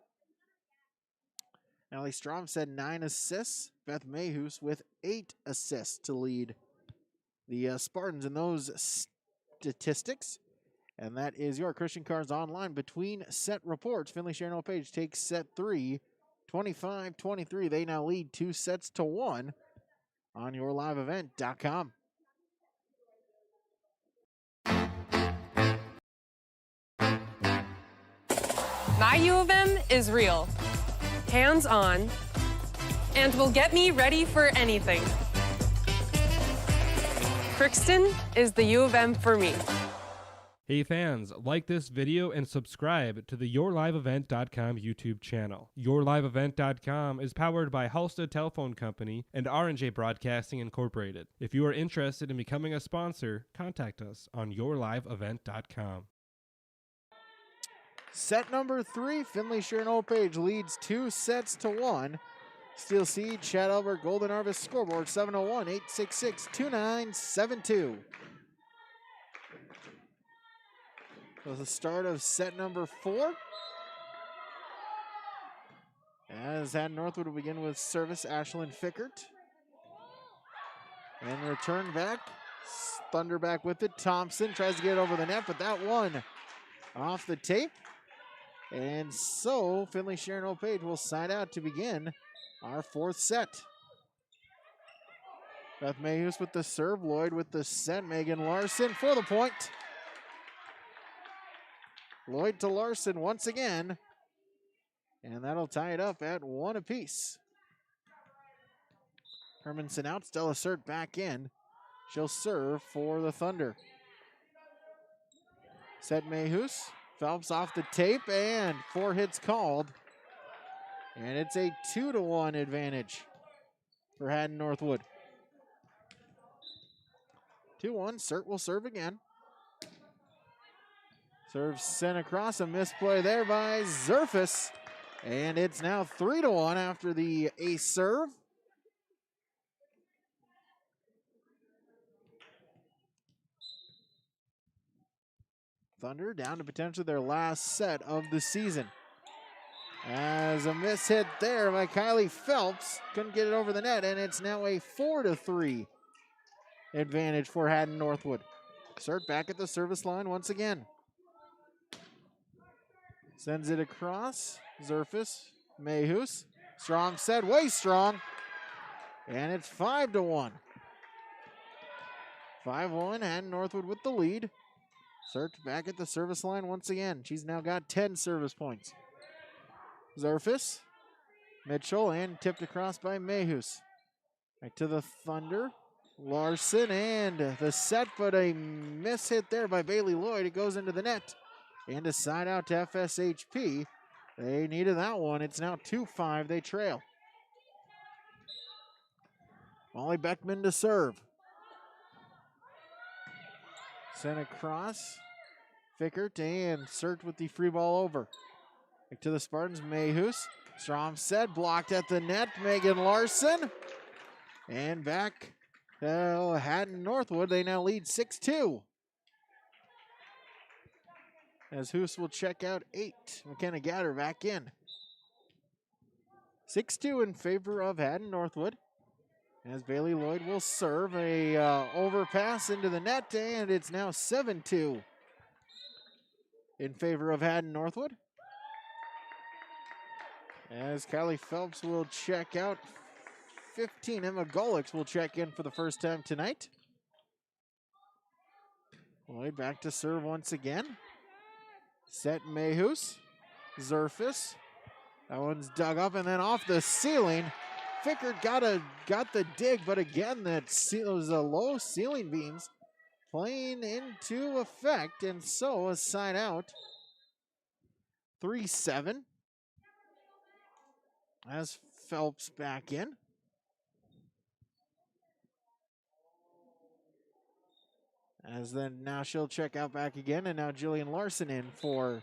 Allie Stromstead 9 assists. Beth Mayhus with 8 assists to lead the Spartans in those statistics. And that is your Christian Cars Online between set reports. Finley-Sharon-Hope-Page takes set 3, 25-23. They now lead 2-1 on yourliveevent.com. My U of M is real, hands-on, and will get me ready for anything. Crookston is the U of M for me. Hey fans, like this video and subscribe to the YourLiveEvent.com YouTube channel. YourLiveEvent.com is powered by Halstead Telephone Company and R&J Broadcasting Incorporated. If you are interested in becoming a sponsor, contact us on YourLiveEvent.com. Set number 3, Finley-Sharon-Hope-Page leads 2-1. Steel Seed, Chad Albert, Golden Harvest scoreboard 701-866-2972. So the start of set number 4. As Hatton-Northwood will begin with service, Ashlyn Fickert. And return back. Thunder back with it. Thompson tries to get it over the net, but that one off the tape. And so Finley-Sharon-Hope-Page will side out to begin our 4th set. Beth Mayhus with the serve. Lloyd with the set. Megan Larson for the point. Lloyd to Larson once again. And that'll tie it up at 1 apiece. Hermanson out. Stella Cert back in. She'll serve for the Thunder. Set Mayhus. Phelps off the tape and 4 hits called. And it's a 2-1 advantage for Hatton-Northwood. 2-1, Sert will serve again. Serve sent across, a misplay there by Zerfus. And it's now 3-1 after the ace serve. Thunder down to potentially their last set of the season. As a miss hit there by Kylie Phelps. Couldn't get it over the net, and it's now a 4-3 advantage for Hatton-Northwood. Sert back at the service line once again. Sends it across. Zerfus, Mayhus. Strong set, way strong. And it's 5-1. 5-1, Hatton-Northwood with the lead. Sert back at the service line once again. She's now got 10 service points. Zerfus, Mitchell, and tipped across by Mayhus. Back to the Thunder. Larson, and the set, but a miss hit there by Bailey Lloyd. It goes into the net. And a side out to FSHP. They needed that one. It's now 2-5. They trail. Molly Beckman to serve. Sent across. Fickert and Sert with the free ball over. Back to the Spartans. Mayhus. Strom set. Blocked at the net. Megan Larson. And back to Hatton-Northwood. They now lead 6-2. As Hoos will check out 8. McKenna Gatter back in. 6-2 in favor of Hatton-Northwood. As Bailey Lloyd will serve a overpass into the net, and it's now 7-2 in favor of Hatton-Northwood. As Kylie Phelps will check out 15. Emma Golix will check in for the first time tonight. Lloyd back to serve once again. Set Mayhus. Zerfus. That one's dug up and then off the ceiling. Fickert got the dig, but again, those low ceiling beams playing into effect, and so a side out. 3-7. As Phelps back in. As then now she'll check out back again, and now Jillian Larson in for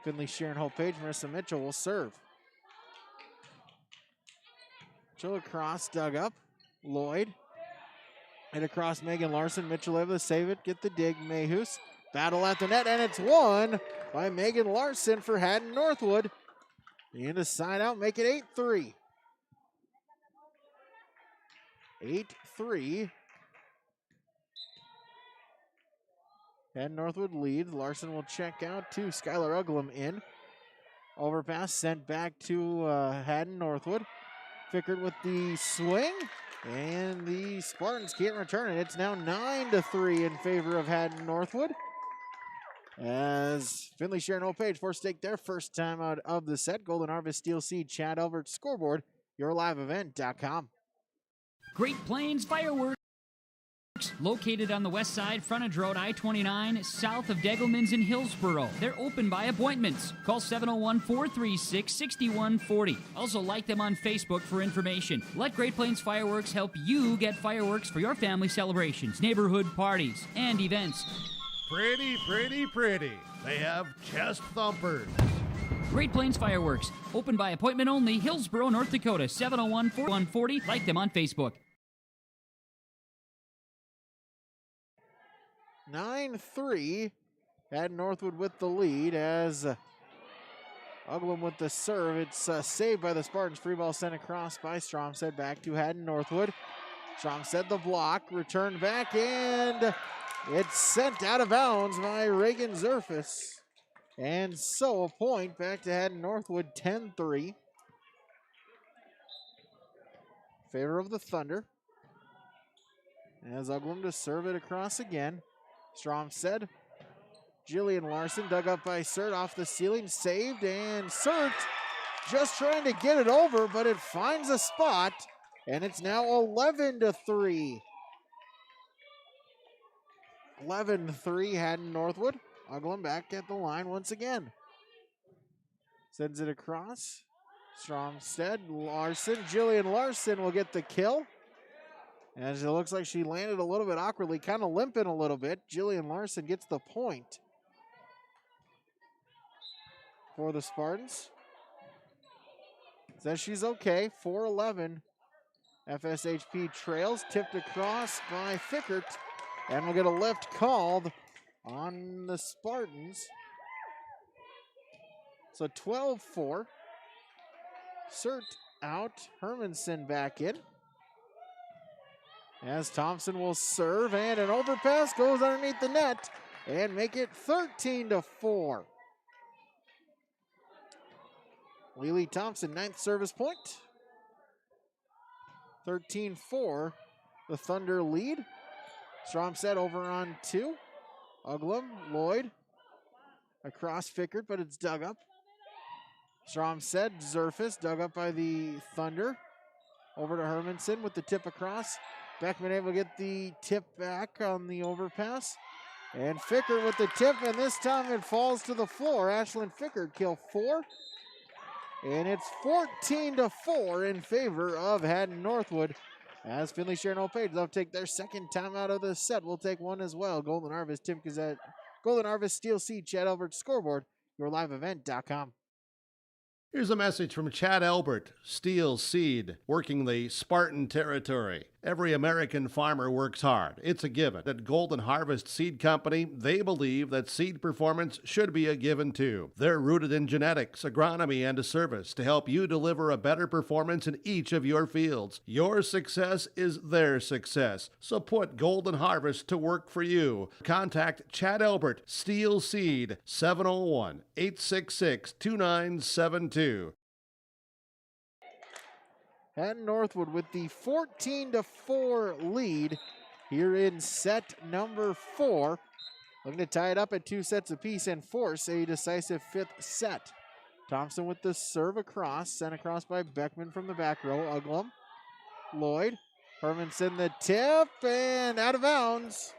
Finley-Sharon-Hope-Page. Marissa Mitchell will serve. Mitchell across, dug up. Lloyd. And across Megan Larson. Mitchell able to save it, get the dig. Mayhus. Battle at the net, and it's won by Megan Larson for Hatton-Northwood. And a side out, make it 8-3. 8-3. Hatton-Northwood leads. Larson will check out to Skylar Uglum in. Overpass sent back to Hatton-Northwood. Fickert with the swing, and the Spartans can't return it. It's now 9-3 in favor of Hatton-Northwood. As Finley-Sharon-Hope-Page forced stake their first time out of the set. Golden Harvest Steel Seed, Chad Elbert scoreboard, yourliveevent.com. Great Plains Fireworks, located on the west side, frontage road I-29, south of Degelman's in Hillsboro. They're open by appointments. Call 701-436-6140. Also like them on Facebook for information. Let Great Plains Fireworks help you get fireworks for your family celebrations, neighborhood parties, and events. Pretty, pretty, pretty. They have chest thumpers. Great Plains Fireworks, open by appointment only, Hillsboro, North Dakota, 701-4140. Like them on Facebook. 9-3. Hatton-Northwood with the lead as Uglum with the serve. It's saved by the Spartans. Free ball sent across by Stromstead back to Hatton-Northwood. Stromstead the block, returned back, and it's sent out of bounds by Reagan Zerfus. And so a point back to Hatton-Northwood, 10-3. Favor of the Thunder. As Uglum to serve it across again. Stromstead. Jillian Larson dug up by Sert off the ceiling, saved, and Sert just trying to get it over, but it finds a spot, and it's now 11-3. 11-3 Hatton-Northwood. Uglum back at the line once again. Sends it across. Stromstead, Larson. Jillian Larson will get the kill. As it looks like she landed a little bit awkwardly, kind of limping a little bit. Jillian Larson gets the point for the Spartans. Says she's okay. 4-11. FSHP trails, tipped across by Fickert, and we'll get a lift called on the Spartans. So 12-4. Cert out, Hermanson back in. As Thompson will serve, and an overpass goes underneath the net and make it 13-4. Lily Thompson, 9th service point. 13-4, the Thunder lead. Stromstead over on 2. Uglum, Lloyd, across Fickert, but it's dug up. Stromstead, Zerfus, dug up by the Thunder. Over to Hermanson with the tip across. Beckman able to get the tip back on the overpass. And Fickert with the tip, and this time it falls to the floor. Ashlyn Fickert, kill 4. And it's 14-4 in favor of Hatton-Northwood. As Finley-Sharon-Hope-Page, they'll take their second time out of the set. We'll take one as well. Golden Harvest, Tim Gazette, Golden Harvest, Steel Seed, Chad Albert Scoreboard, yourliveevent.com. Here's a message from Chad Albert, Steel Seed, working the Spartan territory. Every American farmer works hard. It's a given. At Golden Harvest Seed Company, they believe that seed performance should be a given too. They're rooted in genetics, agronomy, and a service to help you deliver a better performance in each of your fields. Your success is their success. So put Golden Harvest to work for you. Contact Chad Albert, Steel Seed, 701-866-2972. Hatton-Northwood with the 14-4 lead here in set number 4. Looking to tie it up at 2 sets apiece and force a decisive 5th set. Thompson with the serve across, sent across by Beckman from the back row. Uglum, Lloyd, Hermanson the tip, and out of bounds.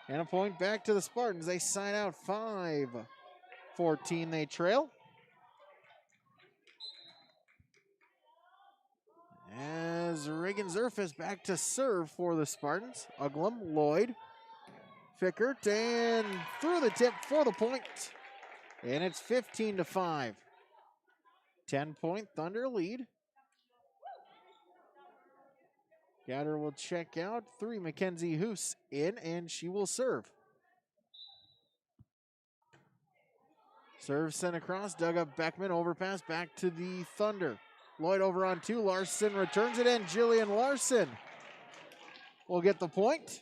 And a point back to the Spartans. They sign out 5-14 they trail. As Reagan Zerfus back to serve for the Spartans. Uglum, Lloyd, Fickert, and through the tip for the point. And it's 15-5. 10-point Thunder lead. Gatter will check out. 3, Mackenzie Hoos in, and she will serve. Serve sent across, dug up Beckman, overpass back to the Thunder. Lloyd over on 2, Larson returns it, and Jillian Larson will get the point.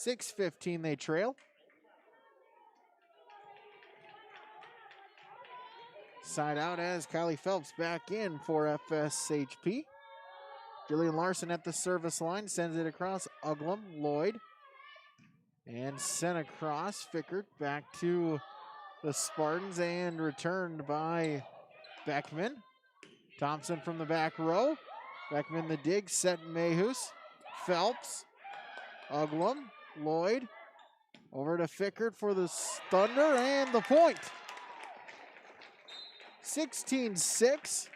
6-15 they trail. Side out as Kylie Phelps back in for FSHP. Jillian Larson at the service line, sends it across. Uglum, Lloyd, and sent across. Fickert back to the Spartans and returned by Beckman. Thompson from the back row. Beckman the dig, set Mayhus. Phelps, Uglum, Lloyd, over to Fickert for the Thunder, and the point. 16-6.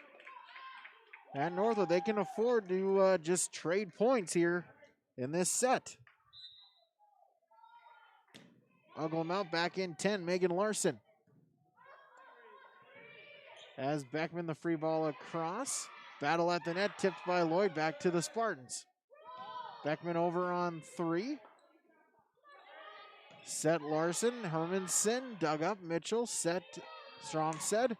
At Northwood, they can afford to just trade points here in this set. Uglum out, back in 10, Megan Larson. As Beckman the free ball across. Battle at the net, tipped by Lloyd, back to the Spartans. Beckman over on 3. Set Larson, Hermanson, dug up, Mitchell, set Stromstead.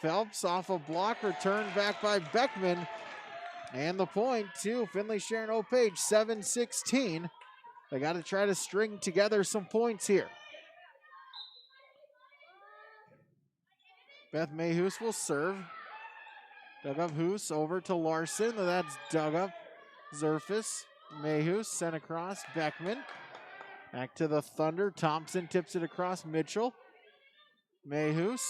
Phelps off a block, returned back by Beckman. And the point to Finley-Sharon-Hope-Page, 7-16. They got to try to string together some points here. Beth Mayhus will serve. Dug up Hoos over to Larson. That's dug up. Zerfus, Mayhus sent across. Beckman. Back to the Thunder. Thompson tips it across. Mitchell. Mayhus.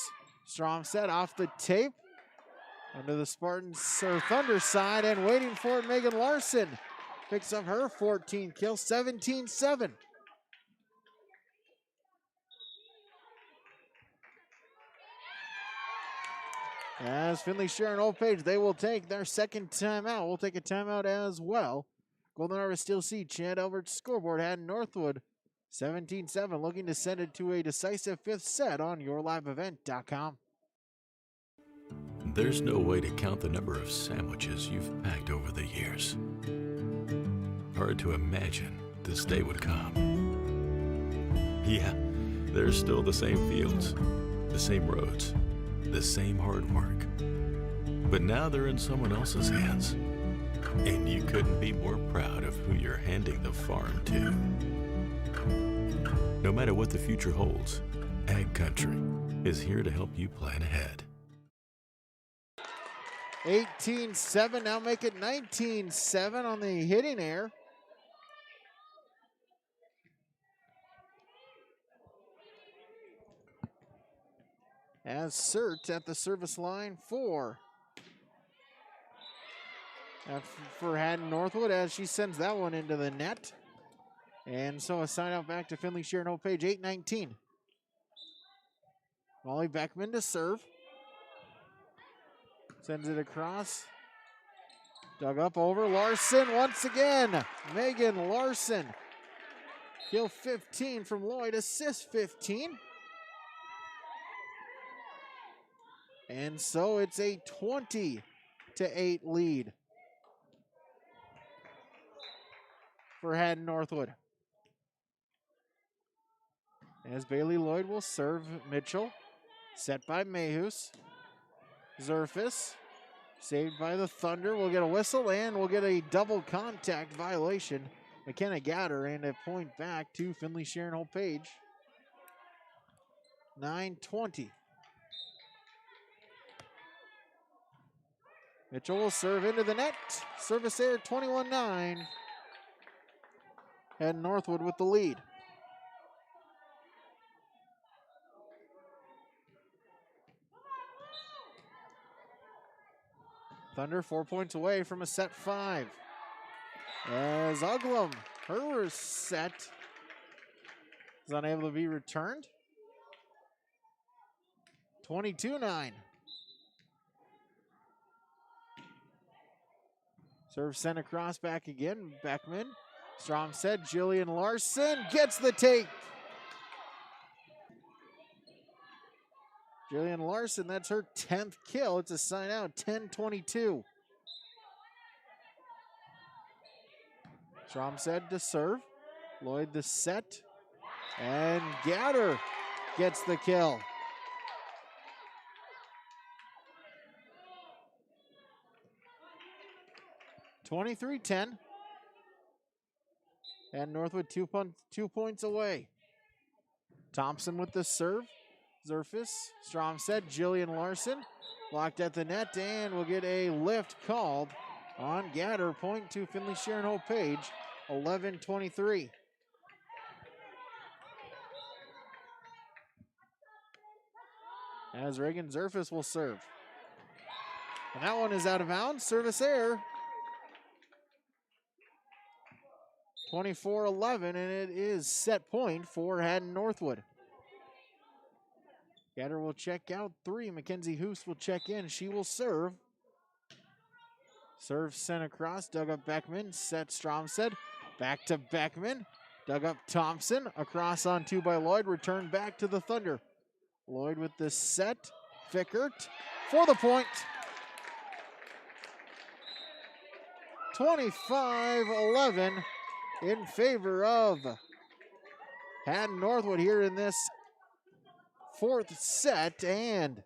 Stromstead off the tape. Under the Spartans or Thunder side and waiting for it, Megan Larson. Picks up her 14 kill, 17-7. As Finley-Sharon-Hope-Page, they will take their second timeout. We'll take a timeout as well. Golden Harvest Steel Sea, Chad Albert's scoreboard, Hatton-Northwood, 17-7, looking to send it to a decisive fifth set on yourliveevent.com. There's no way to count the number of sandwiches you've packed over the years. Hard to imagine this day would come. Yeah, there's still the same fields, the same roads, the same hard work. But now they're in someone else's hands. And you couldn't be more proud of who you're handing the farm to. No matter what the future holds, Ag Country is here to help you plan ahead. 18-7, now make it 19-7 on the hitting error. As Sert at the service line for Hatton-Northwood as she sends that one into the net. And so a sign out back to Finley-Sharon-Hope-Page, 8-19. Molly Beckman to serve. Sends it across. Dug up over Larson once again. Megan Larson. Kill 15 from Lloyd, assist 15. And so it's a 20-8 lead for Hatton-Northwood. As Bailey Lloyd will serve Mitchell. Set by Mayhus. Zerfus. Saved by the Thunder. We'll get a whistle and we'll get a double contact violation. McKenna Gatter and a point back to Finley-Sharon-Hope-Page. 9-20. Mitchell will serve into the net. Service error, 21-9. Hatton-Northwood with the lead. Thunder 4 points away from a set 5. As Uglum, her set is unable to be returned. 22-9. Serve sent across back again. Beckman. Strong set. Jillian Larson gets the take. Jillian Larson, that's her 10th kill. It's a sign out, 10-22. Stromsed to serve. Lloyd the set. And Gatter gets the kill. (23-10). And Northwood 2 points away. Thompson with the serve. Zerfus, Stromsed, Jillian Larson, blocked at the net, and we'll get a lift called on Gatter. Point to Finley-Sharon-Hope-Page, 11-23. As Reagan Zerfus will serve. And that one is out of bounds, service error. 24-11, and it is set point for Hatton-Northwood. Gatter will check out 3. Mackenzie Hoos will check in. She will serve. Serve sent across. Dug up Beckman. Set Stromsed. Back to Beckman. Dug up Thompson. Across on 2 by Lloyd. Returned back to the Thunder. Lloyd with the set. Fickert for the point. 25-11 in favor of Hatton-Northwood here in this 4th set, and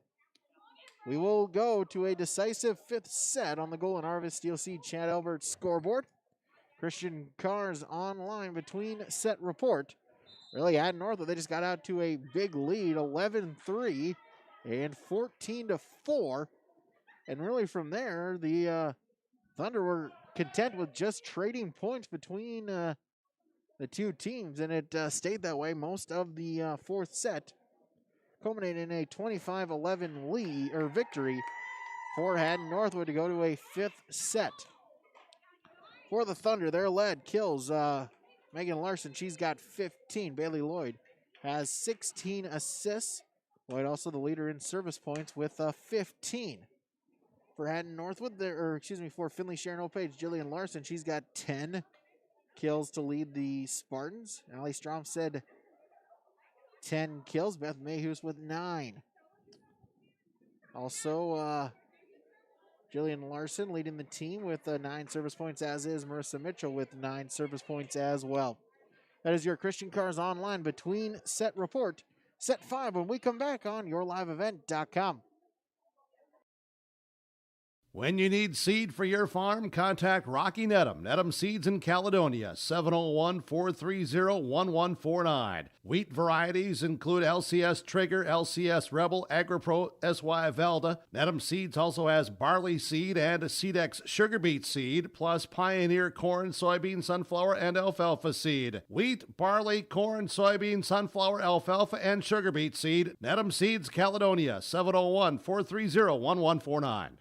we will go to a decisive 5th set on the Golden Harvest Steel Sea Chad Albert's scoreboard. Christian Carr's online between set report. Really, Hatton-Northwood, they just got out to a big lead, 11-3 and 14-4. And really from there, the Thunder were content with just trading points between the two teams, and it stayed that way most of the 4th set. Culminating in a 25-11 lead or victory for Hatton-Northwood to go to a 5th set. For the Thunder, their lead kills Megan Larson. She's got 15. Bailey Lloyd has 16 assists. Lloyd also the leader in service points with 15. For Hatton-Northwood, for Finley-Sharon-Hope-Page, Jillian Larson, she's got 10 kills to lead the Spartans. Allie Strom said 10 kills. Beth Mayhews with 9. Also, Jillian Larson leading the team with 9 service points, as is Marissa Mitchell with 9 service points as well. That is your Christian Cars Online between set report. Set 5 when we come back on yourliveevent.com. When you need seed for your farm, contact Rocky Nedham. Nedham Seeds in Caledonia, 701-430-1149. Wheat varieties include LCS Trigger, LCS Rebel, AgriPro, SY Velda. Nedham Seeds also has barley seed and Seedex sugar beet seed, plus Pioneer corn, soybean, sunflower, and alfalfa seed. Wheat, barley, corn, soybean, sunflower, alfalfa, and sugar beet seed. Nedham Seeds, Caledonia, 701-430-1149.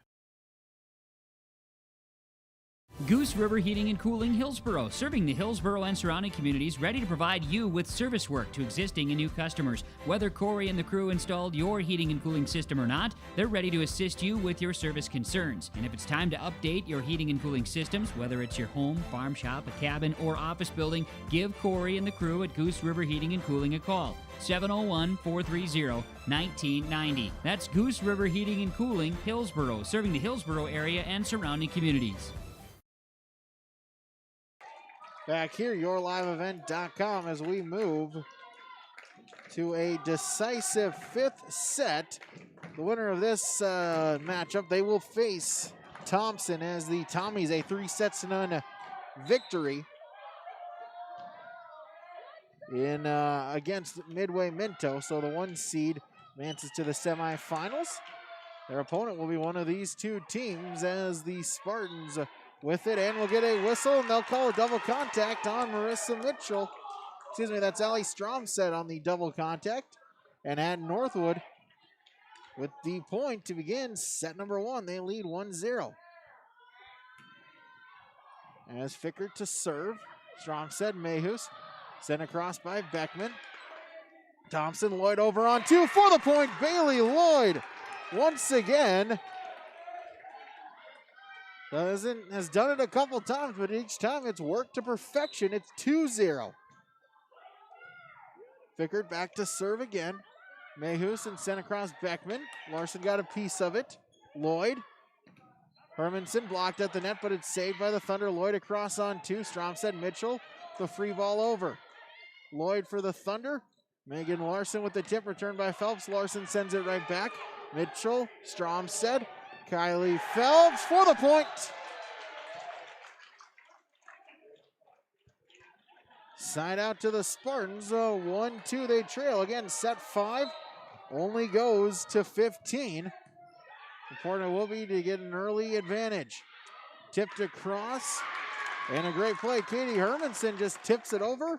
Goose River Heating and Cooling, Hillsboro, serving the Hillsboro and surrounding communities, ready to provide you with service work to existing and new customers. Whether Corey and the crew installed your heating and cooling system or not, they're ready to assist you with your service concerns. And if it's time to update your heating and cooling systems, whether it's your home, farm shop, a cabin, or office building, give Corey and the crew at Goose River Heating and Cooling a call. 701-430-1990. That's Goose River Heating and Cooling, Hillsboro, serving the Hillsboro area and surrounding communities. Back here, yourliveevent.com, as we move to a decisive 5th set. The winner of this matchup, they will face Thompson as the Tommies, a 3-0 victory in against Midway Minto. So the 1 seed advances to the semifinals. Their opponent will be one of these two teams, as the Spartans with it, and we'll get a whistle, and they'll call a double contact on Marissa Mitchell. Excuse me, that's Allie Strom said on the double contact. And Hatton-Northwood with the point to begin set number 1. They lead 1-0. As Fickert to serve. Strom said Mayhews. Sent across by Beckman. Thompson, Lloyd over on 2 for the point. Bailey Lloyd once again has done it a couple times, but each time it's worked to perfection. It's 2-0. Fickert back to serve again. Mayhews and sent across Beckman. Larson got a piece of it. Lloyd. Hermanson blocked at the net, but it's saved by the Thunder. Lloyd across on 2. Strom said Mitchell. The free ball over. Lloyd for the Thunder. Megan Larson with the tip, returned by Phelps. Larson sends it right back. Mitchell. Strom said. Kylie Phelps for the point. Side out to the Spartans. 1-2 they trail. Again, set 5 only goes to 15. Important will be to get an early advantage. Tipped across. And a great play. Katie Hermanson just tips it over.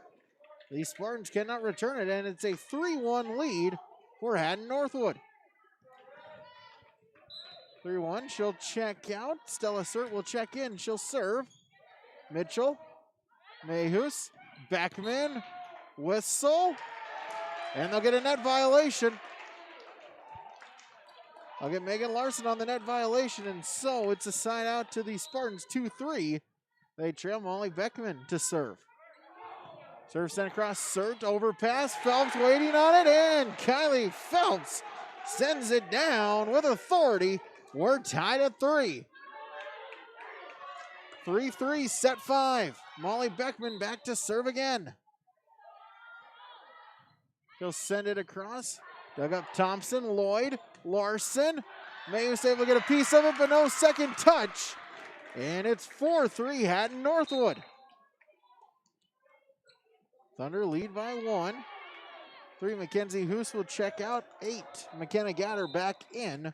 The Spartans cannot return it, and it's a 3-1 lead for Hatton-Northwood. 3-1, she'll check out. Stella Sert will check in. She'll serve. Mitchell, Mayhews, Beckman, whistle, and they'll get a net violation. I'll get Megan Larson on the net violation, and so it's a side out to the Spartans, 2-3. They trail Molly Beckman to serve. Serve sent across, Sert, overpass, Phelps waiting on it, and Kylie Phelps sends it down with authority. We're tied at 3. 3-3, set 5. Molly Beckman back to serve again. He'll send it across. Dug up Thompson, Lloyd, Larson. Mayhews able to get a piece of it, but no second touch. And it's 4-3, Hatton-Northwood. Thunder lead by 1. 3, Mackenzie Hoos will check out. 8, McKenna Gatter back in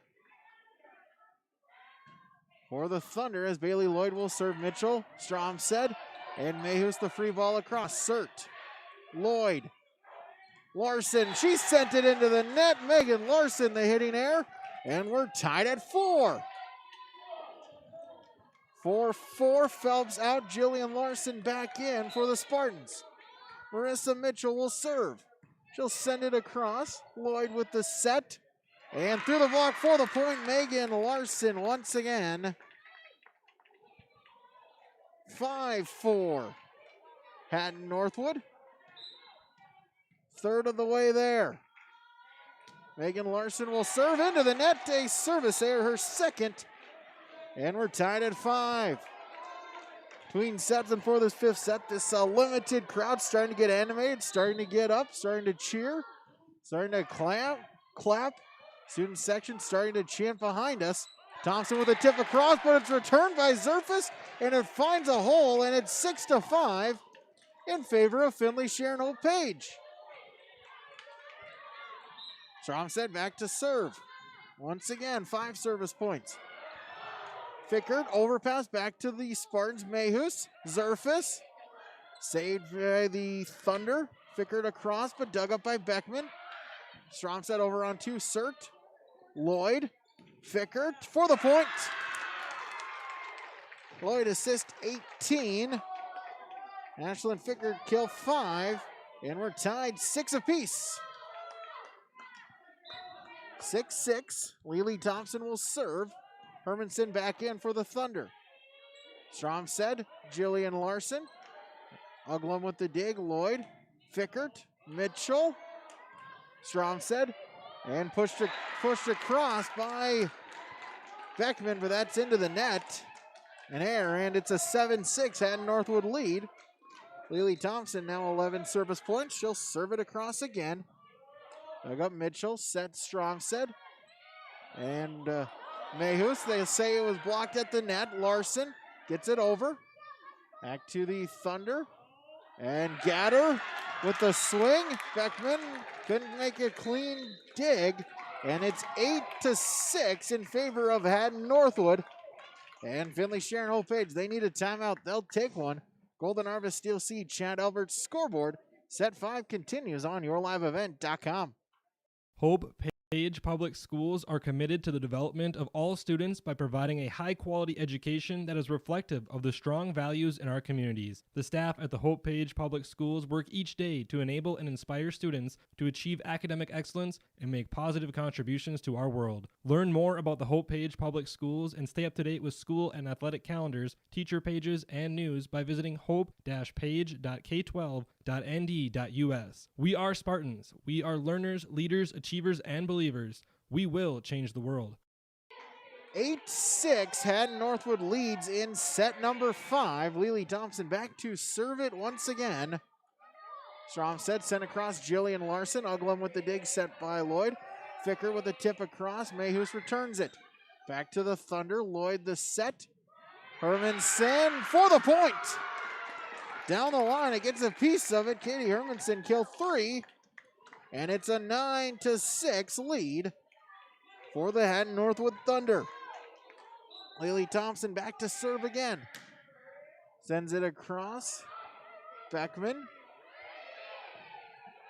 for the Thunder, as Bailey Lloyd will serve Mitchell. Strom said, and Mayhews the free ball across. Sert, Lloyd, Larson, she sent it into the net. Megan Larson the hitting air, and we're tied at 4. 4-4, Phelps out, Jillian Larson back in for the Spartans. Marissa Mitchell will serve. She'll send it across. Lloyd with the set. And through the block for the point, Megan Larson once again. 5-4. Hatton-Northwood. Third of the way there. Megan Larson will serve into the net. A service error, her second. And we're tied at 5. Between sets and for this fifth set, this limited crowd starting to get animated, starting to get up, starting to cheer, starting to clap. Student section starting to chant behind us. Thompson with a tip across, but it's returned by Zerfus, and it finds a hole, and it's 6-5 in favor of Finley-Sharon-Hope-Page. Stromstead back to serve. Once again, 5 service points. Fickert, overpass back to the Spartans. Mayhus, Zerfus, saved by the Thunder. Fickert across, but dug up by Beckman. Stromstead over on 2, Sert. Lloyd, Fickert for the point. Lloyd assist 18. Ashlyn Fickert kill 5, and we're tied 6 apiece. 6-6. Lily Thompson will serve. Hermanson back in for the Thunder. Stromstead, Jillian Larson. Uglum with the dig. Lloyd, Fickert, Mitchell. Stromstead, and pushed across by Beckman, but that's into the net. An error, and it's a 7-6 Hatton-Northwood lead. Lily Thompson now 11 service points. She'll serve it across again. Dug up Mitchell, set Stromstead. And Mayhus, they say it was blocked at the net. Larson gets it over. Back to the Thunder. And Gatter with the swing. Beckman couldn't make a clean dig. And it's 8-6 in favor of Hatton-Northwood. And Finley-Sharon-Hope-Page, they need a timeout. They'll take one. Golden Harvest Steel Seed, Chad Albert's scoreboard. Set 5 continues on yourliveevent.com. Hope-Page Public Schools are committed to the development of all students by providing a high-quality education that is reflective of the strong values in our communities. The staff at the Hope-Page Public Schools work each day to enable and inspire students to achieve academic excellence and make positive contributions to our world. Learn more about the Hope-Page Public Schools and stay up to date with school and athletic calendars, teacher pages, and news by visiting hope-page.k12.nd.us. We are Spartans. We are learners, leaders, achievers, and believers. We will change the world. 8-6, Hatton-Northwood leads in set number 5. Lily Thompson back to serve it once again. Stromstead sent across Jillian Larson. Uglum with the dig set by Lloyd. Ficker with a tip across. Mayhus returns it. Back to the Thunder. Lloyd the set. Hermanson for the point. Down the line, it gets a piece of it. Katie Hermanson kill 3. And it's a 9-6 lead for the Hatton-Northwood Thunder. Lily Thompson back to serve again. Sends it across. Beckman.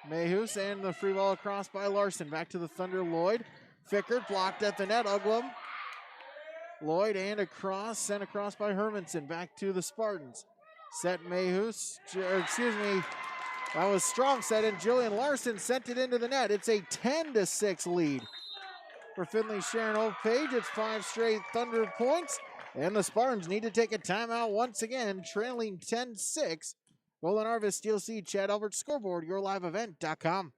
Mayhus and the free ball across by Larson. Back to the Thunder, Lloyd. Fickert blocked at the net, Uglum. Lloyd and across, sent across by Hermanson. Back to the Spartans. Set Mayhus, that was Stromstead, and Jillian Larson sent it into the net. It's a 10-6 lead for Finley-Sharon-Hope-Page. It's 5 straight Thunder points, and the Spartans need to take a timeout once again, trailing 10-6. Golden Harvest Steel Seed, Chad Albert scoreboard, yourliveevent.com.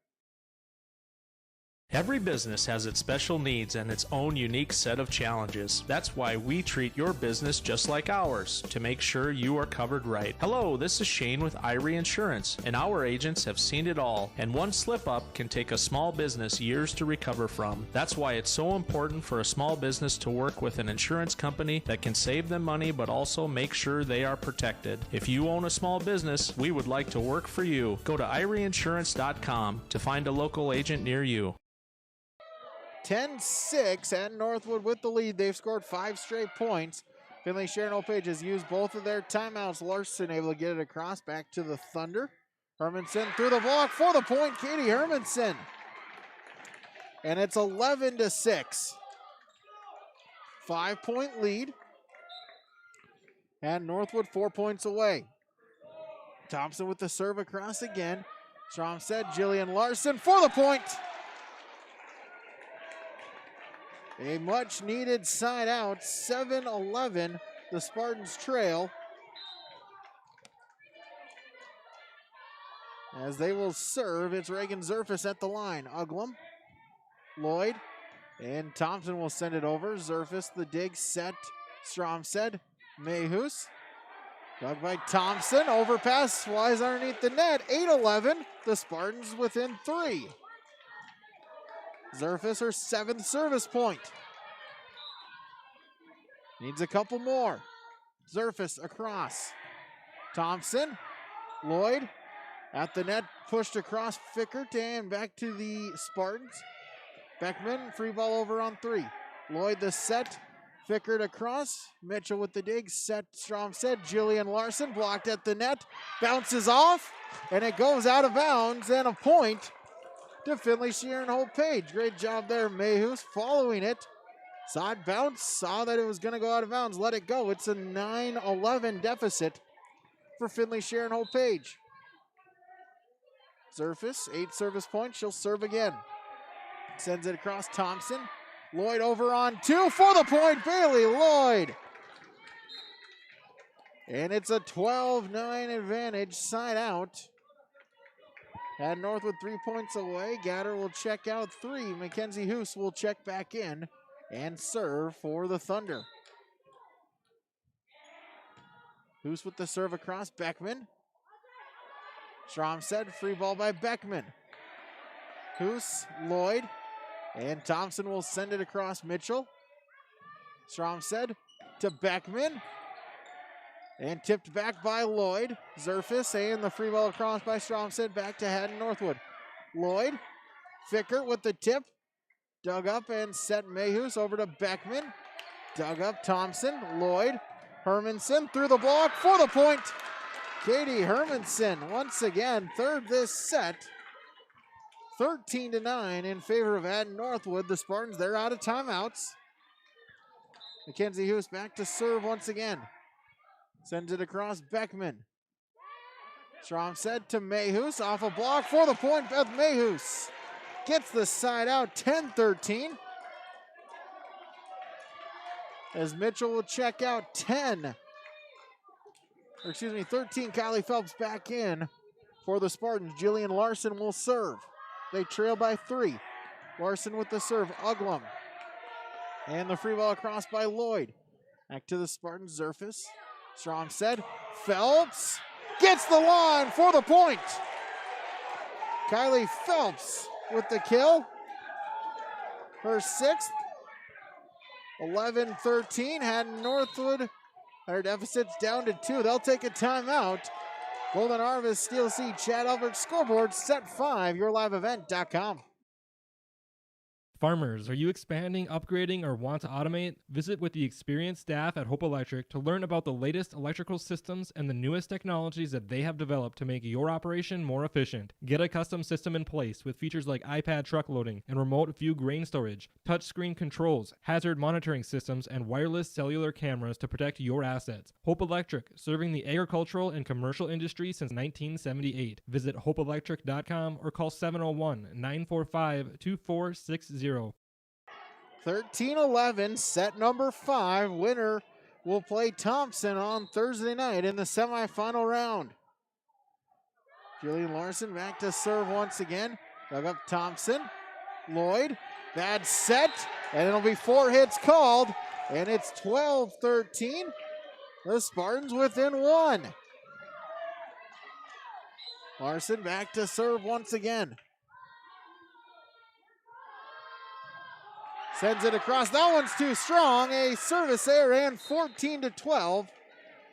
Every business has its special needs and its own unique set of challenges. That's why we treat your business just like ours, to make sure you are covered right. Hello, this is Shane with Irie Insurance, and our agents have seen it all, and one slip-up can take a small business years to recover from. That's why it's so important for a small business to work with an insurance company that can save them money but also make sure they are protected. If you own a small business, we would like to work for you. Go to IrieInsurance.com to find a local agent near you. 10-6 Hatton-Northwood with the lead. They've scored 5 straight points. Finley-Sharon-Hope-Page has used both of their timeouts. Larson able to get it across back to the Thunder. Hermanson through the block for the point. Katie Hermanson. And it's 11-6. 5-point lead. Hatton-Northwood 4 points away. Thompson with the serve across again. Stromstead, Jillian Larson for the point. A much needed side out, 7-11. The Spartans trail as they will serve. It's Reagan Zerfus at the line. Uglum, Lloyd, and Thompson will send it over. Zerfus, the dig set. Stromstead, Mayhus. Dug by Thompson. Overpass flies underneath the net. 8-11. The Spartans within 3. Zerfus, her 7th service point. Needs a couple more. Zerfus across. Thompson, Lloyd at the net, pushed across Fickert and back to the Spartans. Beckman, free ball over on 3. Lloyd the set. Fickert across. Mitchell with the dig. Set. Stromstead. Jillian Larson blocked at the net. Bounces off. And it goes out of bounds. And a point to Finley-Sharon-Hope-Page. Great job there, Mayhus. Following it. Saw it bounce. Saw that it was going to go out of bounds. Let it go. It's a 9-11 deficit for Finley-Sharon-Hope-Page. Zerfus, 8 service points. She'll serve again. Sends it across. Thompson. Lloyd over on 2 for the point. Bailey Lloyd. And it's a 12-9 advantage. Side out. Hatton-Northwood 3 points away. Gatter will check out 3. Mackenzie Hoos will check back in and serve for the Thunder. Hoos with the serve across. Beckman. Stromstead, free ball by Beckman. Hoos, Lloyd, and Thompson will send it across Mitchell. Stromstead to Beckman. And tipped back by Lloyd. Zerfus and the free ball across by Stromstead back to Hatton-Northwood. Lloyd, Fickert with the tip. Dug up and set Mayhus over to Beckman. Dug up Thompson, Lloyd, Hermanson through the block for the point. Katie Hermanson once again, third this set. 13-9 in favor of Hatton-Northwood. The Spartans, they're out of timeouts. Mackenzie Hoos back to serve once again. Sends it across Beckman. Stromstead to Mayhus, off a block for the point. Beth Mayhus gets the side out, 10-13. As Mitchell will check out 13. Kylie Phelps back in for the Spartans. Jillian Larson will serve. They trail by 3. Larson with the serve. Uglum. And the free ball across by Lloyd. Back to the Spartans. Zerfus. Stromstead. Phelps gets the line for the point. Kylie Phelps with the kill. Her 6th. 11-13. Hatton-Northwood. Their deficit's down to 2. They'll take a timeout. Golden Harvest, Steel Sea, Chad Albert scoreboard, set 5, yourliveevent.com. Farmers, are you expanding, upgrading, or want to automate? Visit with the experienced staff at Hope Electric to learn about the latest electrical systems and the newest technologies that they have developed to make your operation more efficient. Get a custom system in place with features like iPad truck loading and remote view grain storage, touchscreen controls, hazard monitoring systems, and wireless cellular cameras to protect your assets. Hope Electric, serving the agricultural and commercial industry since 1978. Visit hopeelectric.com or call 701-945-2460. 13-11, set number 5. Winner will play Thompson on Thursday night in the semifinal round. Jillian Larson back to serve once again. Dug up Thompson. Lloyd, bad set, and it'll be 4 hits called, and it's 12-13. The Spartans within 1. Larson back to serve once again. Sends it across. That one's too strong. A service error and 14-12.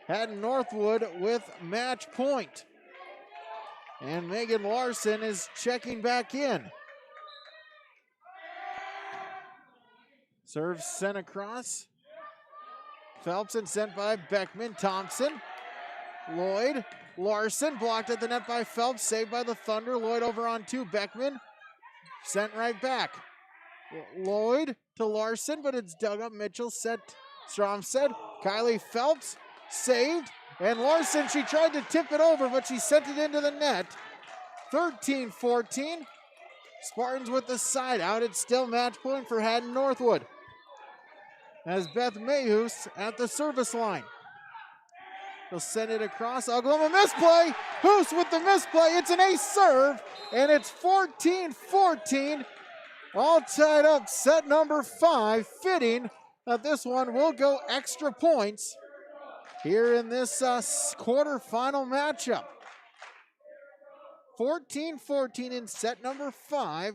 Hatton-Northwood with match point. And Megan Larson is checking back in. Serve sent across. Phelps and sent by Beckman. Thompson. Lloyd. Larson blocked at the net by Phelps. Saved by the Thunder. Lloyd over on 2. Beckman sent right back. Lloyd to Larson, but it's dug up. Mitchell set. Stromstead. Kylie Phelps saved. And Larson, she tried to tip it over, but she sent it into the net. 13-14. Spartans with the side out. It's still match point for Hatton-Northwood. As Beth Mayhus at the service line. They'll send it across. Oklahoma misplay. Hoos with the misplay. It's an ace serve, and it's 14-14. All tied up. Set number 5. Fitting that this one will go extra points here in this quarterfinal matchup. 14-14 in set number 5.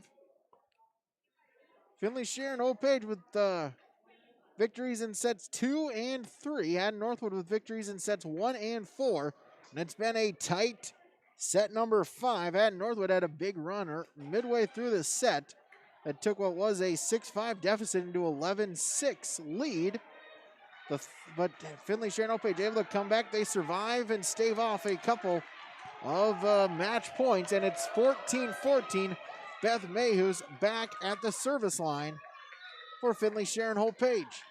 Finley-Sharon-Hope-Page with victories in sets 2 and 3. Hatton-Northwood with victories in sets 1 and 4. And it's been a tight set number 5. Hatton-Northwood had a big runner midway through the set that took what was a 6-5 deficit into 11-6 lead. But Finley-Sharon-Hope-Page able to come back. They survive and stave off a couple of match points, and it's 14-14. Beth Mayhew's back at the service line for Finley-Sharon-Hope-Page.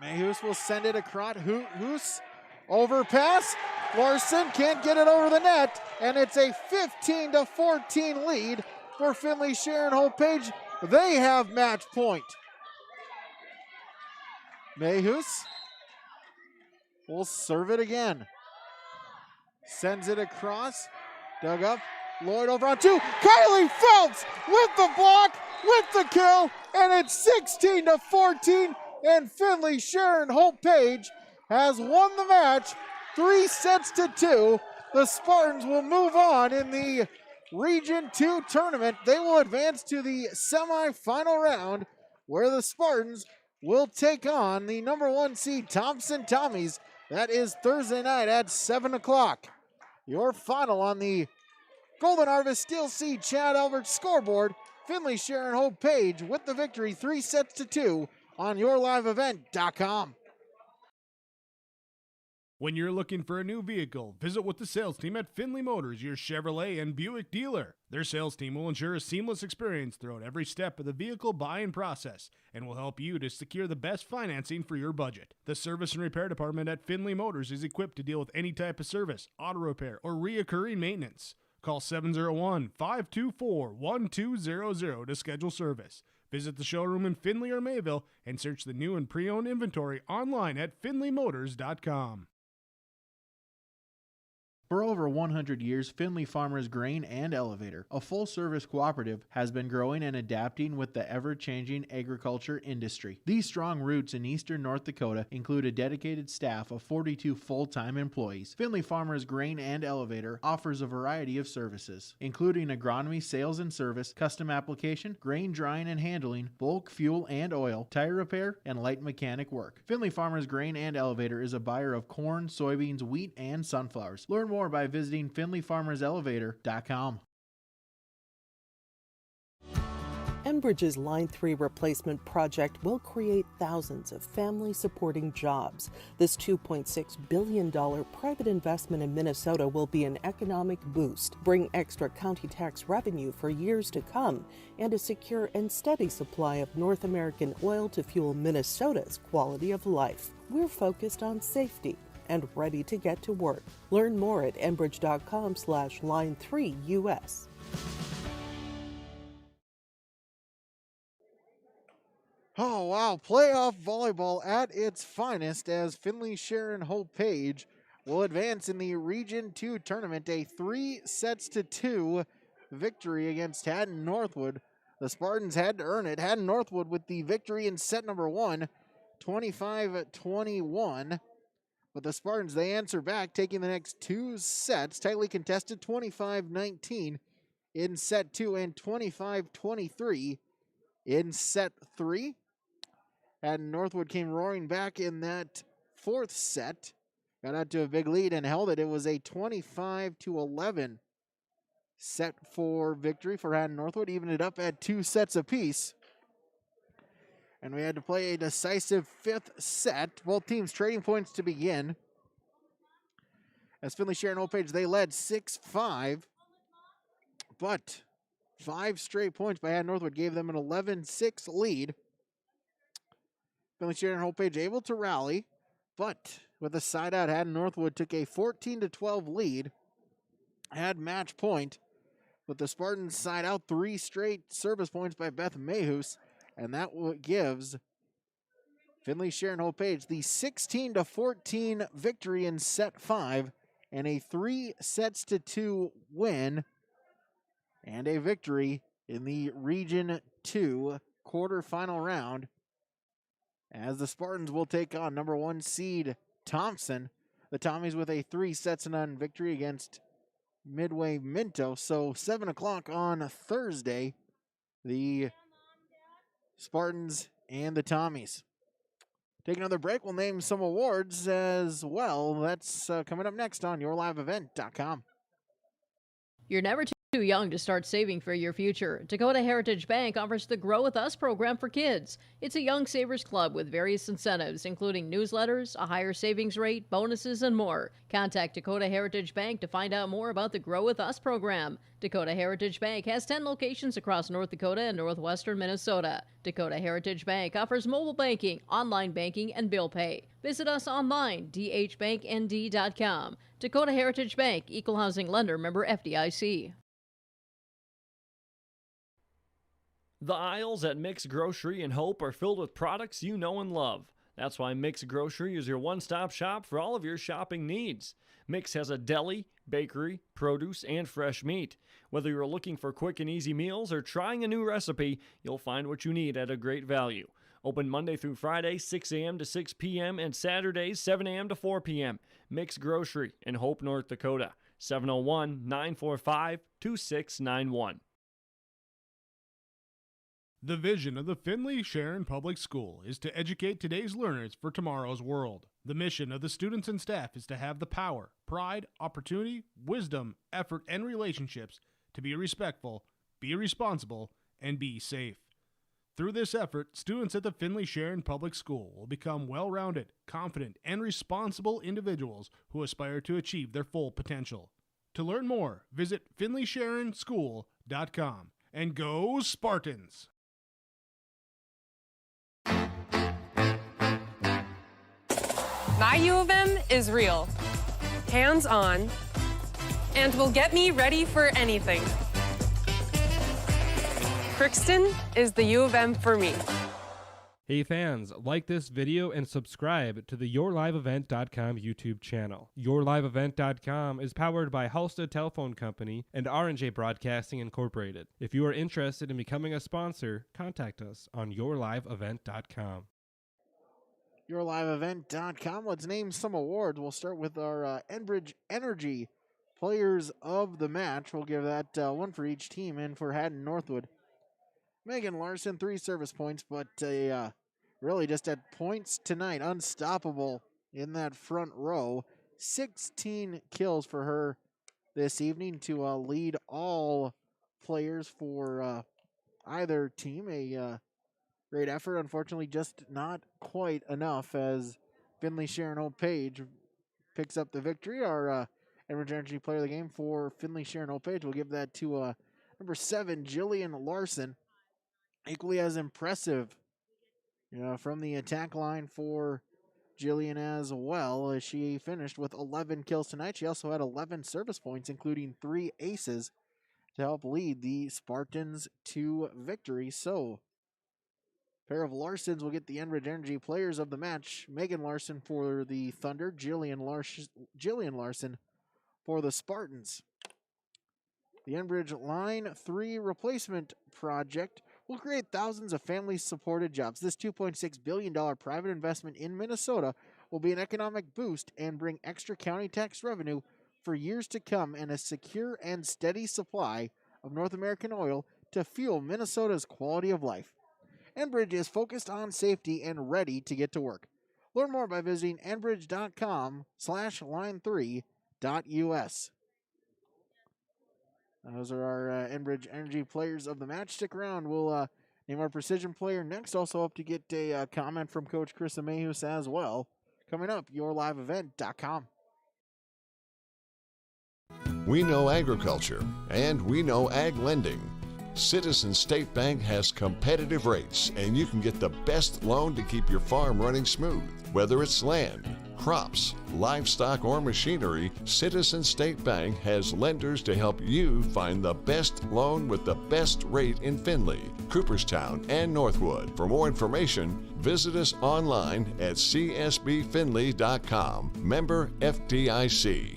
Mayhew's will send it across. Hoos overpass. Larson can't get it over the net, and it's a 15-14 lead for Finley-Sharon-Hope-Page. They have match point. Mayhew's will serve it again. Sends it across. Dug up. Lloyd over on 2. Kylie Phelps with the block, with the kill, and it's 16-14. And Finley-Sharon-Hope-Page has won the match 3-2. The Spartans will move on in the Region 2 tournament. They will advance to the semifinal round, where the Spartans will take on the number 1 seed Thompson Tommies. That is Thursday night at 7 o'clock. Your final on the Golden Harvest Steel Sea Chad Albert scoreboard. Finley-Sharon-Hope-Page with the victory 3-2 on yourliveevent.com. When you're looking for a new vehicle, visit with the sales team at Finley Motors, your Chevrolet and Buick dealer. Their sales team will ensure a seamless experience throughout every step of the vehicle buying process and will help you to secure the best financing for your budget. The service and repair department at Finley Motors is equipped to deal with any type of service, auto repair, or reoccurring maintenance. Call 701-524-1200 to schedule service. Visit the showroom in Finley or Mayville and search the new and pre-owned inventory online at finleymotors.com. For over 100 years, Finley Farmers Grain and Elevator, a full-service cooperative, has been growing and adapting with the ever-changing agriculture industry. These strong roots in eastern North Dakota include a dedicated staff of 42 full-time employees. Finley Farmers Grain and Elevator offers a variety of services, including agronomy, sales and service, custom application, grain drying and handling, bulk fuel and oil, tire repair, and light mechanic work. Finley Farmers Grain and Elevator is a buyer of corn, soybeans, wheat, and sunflowers. Learn more by visiting finleyfarmerselevator.com. Enbridge's Line 3 replacement project will create thousands of family-supporting jobs. This $2.6 billion private investment in Minnesota will be an economic boost, bring extra county tax revenue for years to come, and a secure and steady supply of North American oil to fuel Minnesota's quality of life. We're focused on safety and ready to get to work. Learn more at enbridge.com/line3US. Oh, wow. Playoff volleyball at its finest as Finley-Sharon-Hope-Page will advance in the Region 2 tournament. A 3-2 victory against Hatton-Northwood. The Spartans had to earn it. Hatton-Northwood with the victory in set number 1, 25-21. But the Spartans, they answer back, taking the next 2 sets. Tightly contested, 25-19 in set 2 and 25-23 in set 3. And Northwood came roaring back in that 4th set. Got out to a big lead and held it. It was a 25-11 set for victory for Hatton-Northwood. Even it up at 2 sets apiece. And we had to play a decisive 5th set. Both teams trading points to begin. As Finley-Sharon-Hope-Page, they led 6-5. But 5 straight points by Hatton-Northwood gave them an 11-6 lead. Finley-Sharon-Hope-Page able to rally. But with a side out, Hatton-Northwood took a 14-12 lead. had match point, with the Spartans side out 3 straight service points by Beth Mayhus, and that gives Finley-Sharon-Hope-Page the 16-14 victory in set 5 and a 3-2 win and a victory in the Region 2 quarterfinal round, as the Spartans will take on number 1 seed Thompson. The Tommies with a 3-0 victory against Midway Minto. So 7 o'clock on Thursday, the Spartans and the Tommies. Take another break. We'll name some awards as well. That's coming up next on YourLiveEvent.com. You're never too young to start saving for your future. Dakota Heritage Bank offers the Grow With Us program for kids. It's a young savers club with various incentives, including newsletters, a higher savings rate, bonuses, and more. Contact Dakota Heritage Bank to find out more about the Grow With Us program. Dakota Heritage Bank has 10 locations across North Dakota and northwestern Minnesota. Dakota Heritage Bank offers mobile banking, online banking, and bill pay. Visit us online, dhbanknd.com. Dakota Heritage Bank, Equal Housing Lender, member FDIC. The aisles at Mix Grocery and Hope are filled with products you know and love. That's why Mix Grocery is your one-stop shop for all of your shopping needs. Mix has a deli, bakery, produce, and fresh meat. Whether you're looking for quick and easy meals or trying a new recipe, you'll find what you need at a great value. Open Monday through Friday, 6 a.m. to 6 p.m. and Saturdays, 7 a.m. to 4 p.m. Mix Grocery in Hope, North Dakota. 701-945-2691. The vision of the Finley-Sharon Public School is to educate today's learners for tomorrow's world. The mission of the students and staff is to have the power, pride, opportunity, wisdom, effort, and relationships to be respectful, be responsible, and be safe. Through this effort, students at the Finley-Sharon Public School will become well-rounded, confident, and responsible individuals who aspire to achieve their full potential. To learn more, visit finleysharonschool.com. And go Spartans! My U of M is real, hands-on, and will get me ready for anything. Crookston is the U of M for me. Hey fans, like this video and subscribe to the YourLiveEvent.com YouTube channel. YourLiveEvent.com is powered by Halstead Telephone Company and R&J Broadcasting Incorporated. If you are interested in becoming a sponsor, contact us on YourLiveEvent.com. YourLiveEvent.com. Let's name some awards. We'll start with our Enbridge Energy Players of the Match. We'll give that one for each team, and for Hatton-Northwood, Megan Larson, 3 service points, but really just at points tonight. Unstoppable in that front row. 16 kills for her this evening to lead all players for either team. A great effort. Unfortunately, just not quite enough as Finley-Sharon-Hope-Page picks up the victory. Our Enbridge Energy Player of the Game for Finley-Sharon-Hope-Page. We'll give that to number 7, Jillian Larson. Equally as impressive, from the attack line for Jillian as well, as she finished with 11 kills tonight. She also had 11 service points, including 3 aces, to help lead the Spartans to victory. So, a pair of Larsons will get the Enbridge Energy Players of the Match. Megan Larson for the Thunder, Jillian Larson for the Spartans. The Enbridge Line 3 replacement project will create thousands of family-supported jobs. This $2.6 billion private investment in Minnesota will be an economic boost and bring extra county tax revenue for years to come and a secure and steady supply of North American oil to fuel Minnesota's quality of life. Enbridge is focused on safety and ready to get to work. Learn more by visiting enbridge.com/line3.us. Those are our Enbridge Energy Players of the Match. Stick around. We'll name our Precision Player next. Also hope to get a comment from Coach Chris Amehus as well. Coming up, YourLiveEvent.com. We know agriculture, and we know ag lending. Citizen State Bank has competitive rates, and you can get the best loan to keep your farm running smooth. Whether it's land, crops, livestock, or machinery, Citizen State Bank has lenders to help you find the best loan with the best rate in Finley, Cooperstown, and Northwood. For more information, visit us online at csbfinley.com. Member FDIC.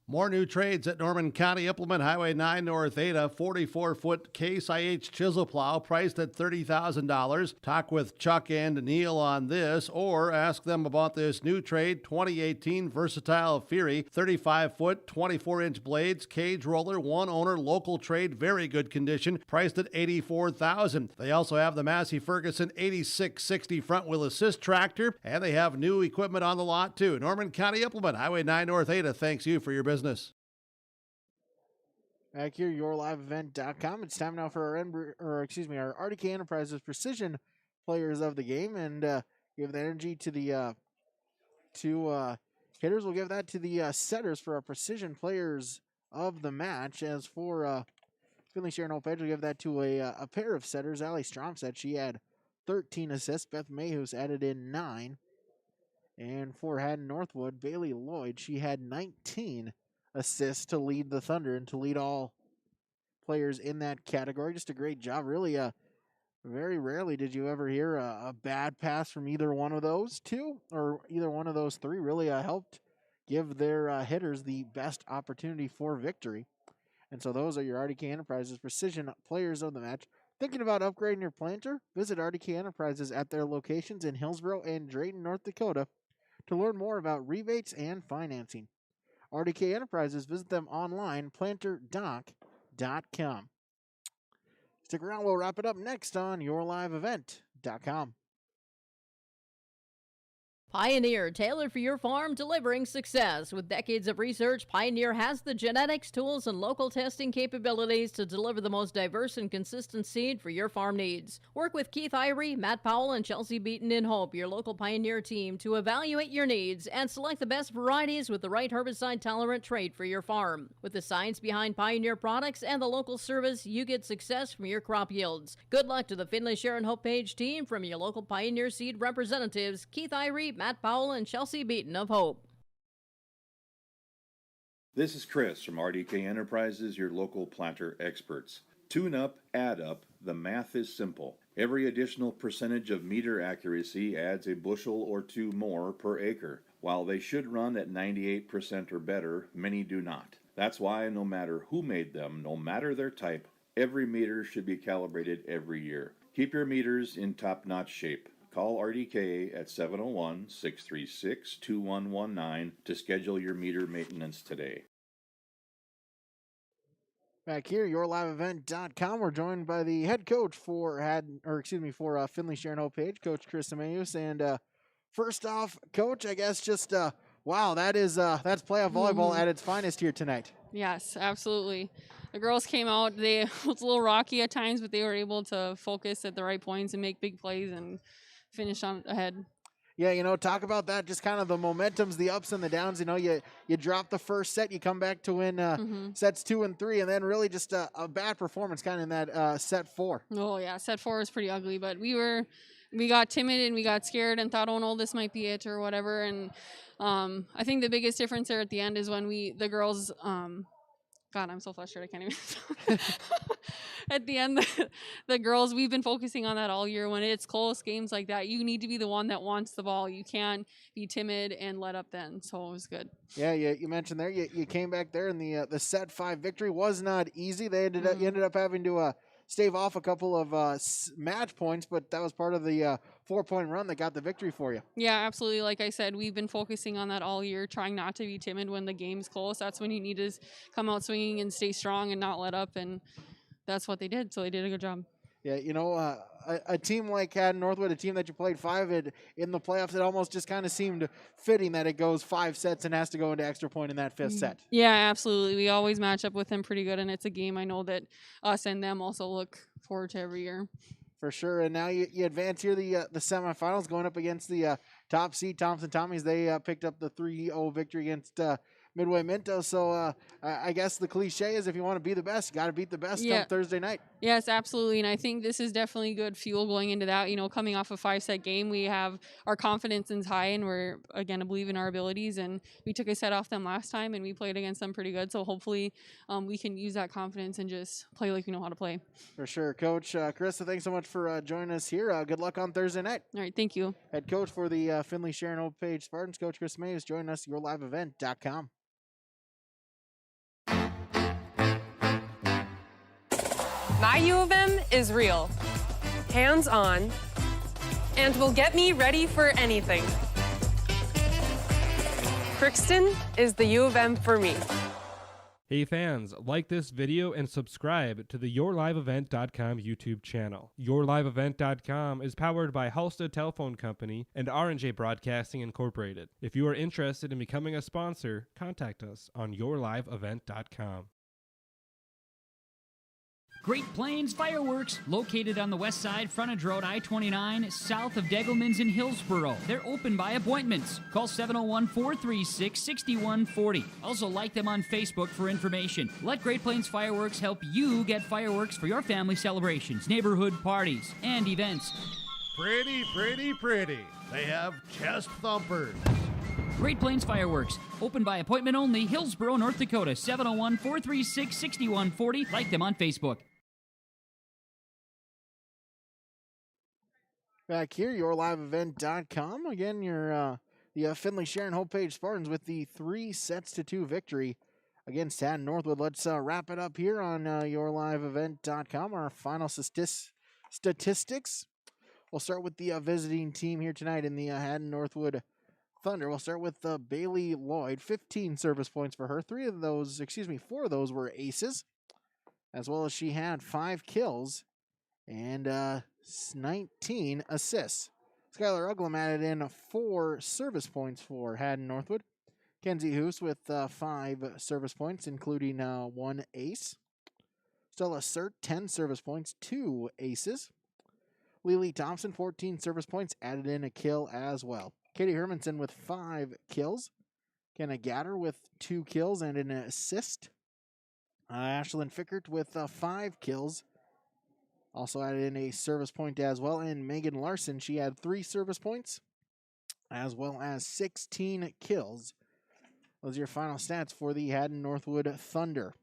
More new trades at Norman County. Implement Highway 9 North Ada 44-foot Case IH chisel plow priced at $30,000. Talk with Chuck and Neil on this, or ask them about this new trade 2018 Versatile Fury 35-foot 24-inch blades, cage roller, one owner, local trade, very good condition, priced at $84,000. They also have the Massey Ferguson 8660 front wheel assist tractor, and they have new equipment on the lot too. Norman County Implement Highway 9 North Ada thanks you for your business. Back here, yourliveevent.com. It's time now for our RDK Enterprises Precision Players of the Game, and give the energy to the two hitters. We'll give that to the setters for our Precision Players of the Match. As for Finley-Sharon-Hope-Page, we'll give that to a pair of setters. Allie Stromstedt, she had 13 assists. Beth Mayhus added in 9. And for Hatton-Northwood, Bailey Lloyd, she had 19 assists to lead the Thunder and to lead all players in that category. Just a great job. Really, very rarely did you ever hear a bad pass from either one of those two or either one of those three. Really helped give their hitters the best opportunity for victory. And so those are your RDK Enterprises Precision Players of the Match. Thinking about upgrading your planter? Visit RDK Enterprises at their locations in Hillsboro and Drayton, North Dakota to learn more about rebates and financing. RDK Enterprises, visit them online, planterdoc.com. Stick around, we'll wrap it up next on yourliveevent.com. Pioneer, tailored for your farm, delivering success. With decades of research, Pioneer has the genetics, tools, and local testing capabilities to deliver the most diverse and consistent seed for your farm needs. Work with Keith Irie, Matt Powell, and Chelsea Beaton in Hope, your local Pioneer team, to evaluate your needs and select the best varieties with the right herbicide-tolerant trait for your farm. With the science behind Pioneer products and the local service, you get success from your crop yields. Good luck to the Finley-Sharon-Hope-Page team from your local Pioneer seed representatives, Keith Irie, Matt Powell, and Chelsea Beaton of Hope. This is Chris from RDK Enterprises, your local planter experts. Tune up, add up, the math is simple. Every additional percentage of meter accuracy adds a bushel or two more per acre. While they should run at 98% or better, many do not. That's why no matter who made them, no matter their type, every meter should be calibrated every year. Keep your meters in top-notch shape. Call RDK at 701-636-2119 to schedule your meter maintenance today. Back here, yourliveevent.com. We're joined by the head coach for Finley-Sharon-Hope-Page, Coach Chris Amayus. And first off, Coach, I guess just wow, that's playoff volleyball at its finest here tonight. Yes, absolutely. The girls came out. It was a little rocky at times, but they were able to focus at the right points and make big plays and finish on ahead. Yeah, talk about that, just kind of the momentums, the ups and the downs. You drop the first set, you come back to win sets 2 and 3, and then really just a bad performance kind of in that set 4. Oh, yeah, set 4 was pretty ugly, but we got timid and we got scared and thought, oh, no, this might be it or whatever. And I think the biggest difference there at the end is when the girls God, I'm so frustrated. I can't even. At the end, the girls, we've been focusing on that all year. When it's close games like that, you need to be the one that wants the ball. You can't be timid and let up then. So it was good. Yeah, you mentioned there, you came back there, and the set 5 victory was not easy. You ended up having to stave off a couple of match points, but that was part of the 4-point run that got the victory for you. Yeah, absolutely. Like I said, we've been focusing on that all year, trying not to be timid when the game's close. That's when you need to come out swinging and stay strong and not let up, and that's what they did. So they did a good job. Yeah, a team like Hatton-Northwood, a team that you played 5 in the playoffs, it almost just kind of seemed fitting that it goes 5 sets and has to go into extra point in that 5th set. Yeah, absolutely. We always match up with them pretty good, and it's a game I know that us and them also look forward to every year. For sure. And now you advance here, the semifinals, going up against the top seed Thompson Tommies. They picked up the 3-0 victory against Midway Minto. So I guess the cliche is if you want to be the best, you got to beat the best come Thursday night. Yes, absolutely. And I think this is definitely good fuel going into that. You know, coming off a 5-set game, we have our confidence is high and we're, again, I believe in our abilities. And we took a set off them last time and we played against them pretty good. So hopefully we can use that confidence and just play like we know how to play. For sure. Coach Carissa, thanks so much for joining us here. Good luck on Thursday night. All right, thank you. Head coach for the Finley-Sharon-Hope-Page Spartans, Coach Chris May, is joining us, yourliveevent.com. My U of M is real, hands-on, and will get me ready for anything. Crookston is the U of M for me. Hey fans, like this video and subscribe to the YourLiveEvent.com YouTube channel. YourLiveEvent.com is powered by Halstead Telephone Company and R&J Broadcasting Incorporated. If you are interested in becoming a sponsor, contact us on YourLiveEvent.com. Great Plains Fireworks, located on the west side, frontage road I-29, south of Degelman's in Hillsboro. They're open by appointments. Call 701-436-6140. Also like them on Facebook for information. Let Great Plains Fireworks help you get fireworks for your family celebrations, neighborhood parties, and events. Pretty, pretty, pretty. They have chest thumpers. Great Plains Fireworks, open by appointment only, Hillsboro, North Dakota, 701-436-6140. Like them on Facebook. Back here, yourliveevent.com. Again, the Finley-Sharon-Hope-Page Spartans with the 3-2 victory against Hatton-Northwood. Let's wrap it up here on yourliveevent.com. Our final statistics. We'll start with the visiting team here tonight in the Hatton-Northwood Thunder. We'll start with Bailey Lloyd, 15 service points for her. 4 of those were aces, as well as she had 5 kills and 19 assists. Skylar Uglum added in 4 service points for Hatton-Northwood. Kenzie Hoos with 5 service points, including 1 ace. Stella Sert, 10 service points, 2 aces. Lily Thompson, 14 service points, added in a kill as well. Katie Hermanson with 5 kills. Kenna Gatter with 2 kills and an assist. Ashlyn Fickert with 5 kills. Also added in a service point as well. And Megan Larson, she had 3 service points, as well as 16 kills. Those are your final stats for the Hatton-Northwood Thunder.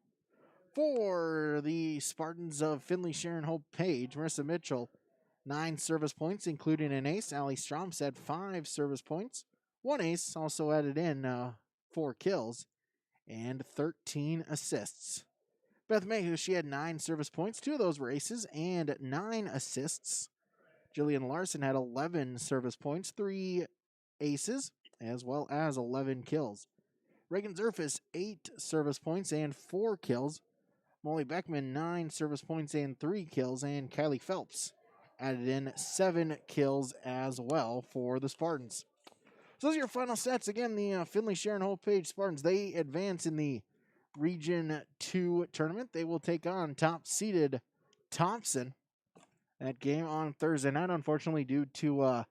For the Spartans of Finley-Sharon-Hope-Page, Marissa Mitchell, 9 service points, including an ace. Allie Strom had 5 service points. 1 ace, also added in 4 kills, and 13 assists. Beth Mayhew, she had 9 service points. 2 of those were aces and 9 assists. Jillian Larson had 11 service points, 3 aces, as well as 11 kills. Reagan Zerfus, 8 service points and 4 kills. Molly Beckman, 9 service points and 3 kills. And Kylie Phelps added in 7 kills as well for the Spartans. So those are your final stats. Again, the Finley-Sharon-Hope-Page Spartans, they advance in the Region 2 tournament. They will take on top-seeded Thompson. That game on Thursday night, unfortunately, due to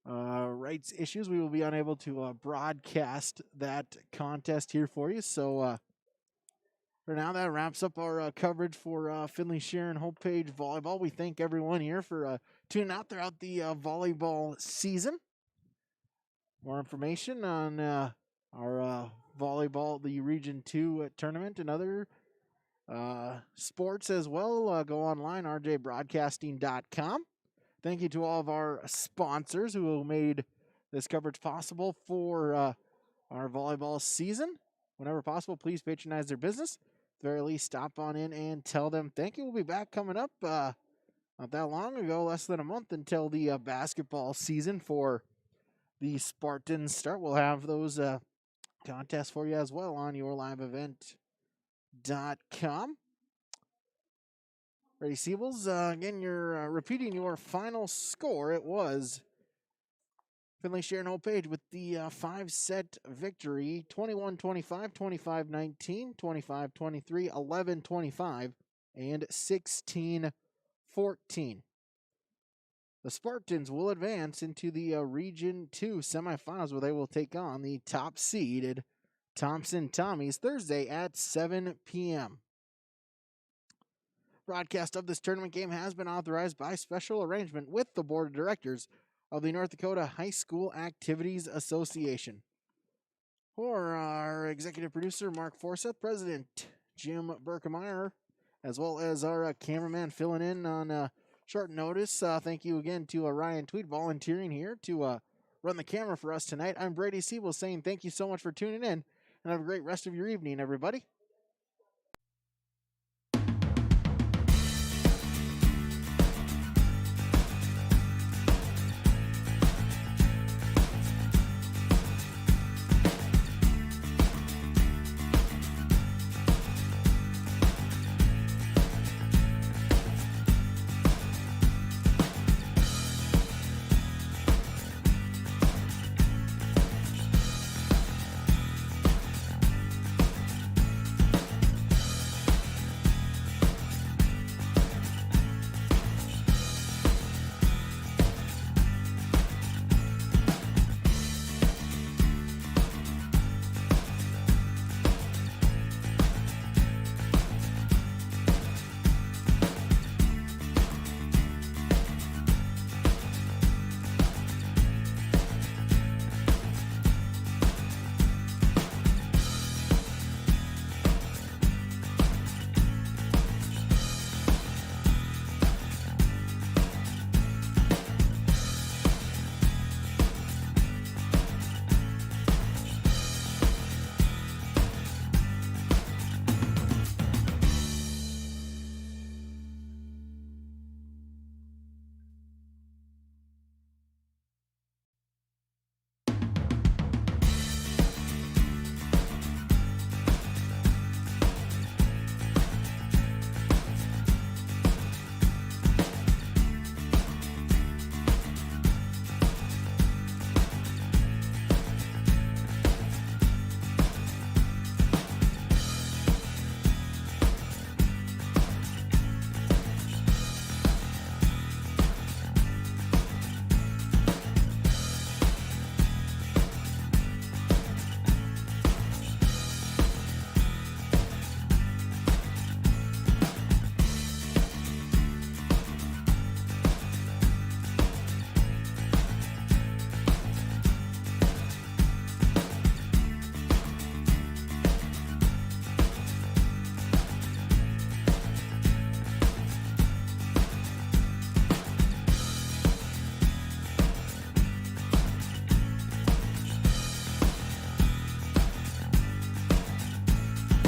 rights issues, we will be unable to broadcast that contest here for you. So for now, that wraps up our coverage for Finley-Sharon-Hope-Page volleyball. We thank everyone here for tuning out throughout the volleyball season. More information on our volleyball, the Region 2 tournament, and other sports as well. Go online, rjbroadcasting.com. Thank you to all of our sponsors who made this coverage possible for our volleyball season. Whenever possible, please patronize their business. At the very least, stop on in and tell them thank you. We'll be back coming up not that long ago, less than a month until the basketball season for the Spartans start. We'll have those contests for you as well on yourliveevent.com. Ready, Siebels? Again, you're repeating your final score. It was Finley-Sharon-Hope-Page with the 5-set victory, 21-25, 25-19, 25-23, 11-25, and 16-14. The Spartans will advance into the Region 2 semifinals where they will take on the top-seeded Thompson Tommies Thursday at 7 p.m. Broadcast of this tournament game has been authorized by special arrangement with the Board of Directors of the North Dakota High School Activities Association. For our executive producer, Mark Forseth, President Jim Berkemeyer, as well as our cameraman filling in on short notice, thank you again to Ryan Tweed volunteering here to run the camera for us tonight. I'm Brady Siebel saying thank you so much for tuning in, and have a great rest of your evening, everybody.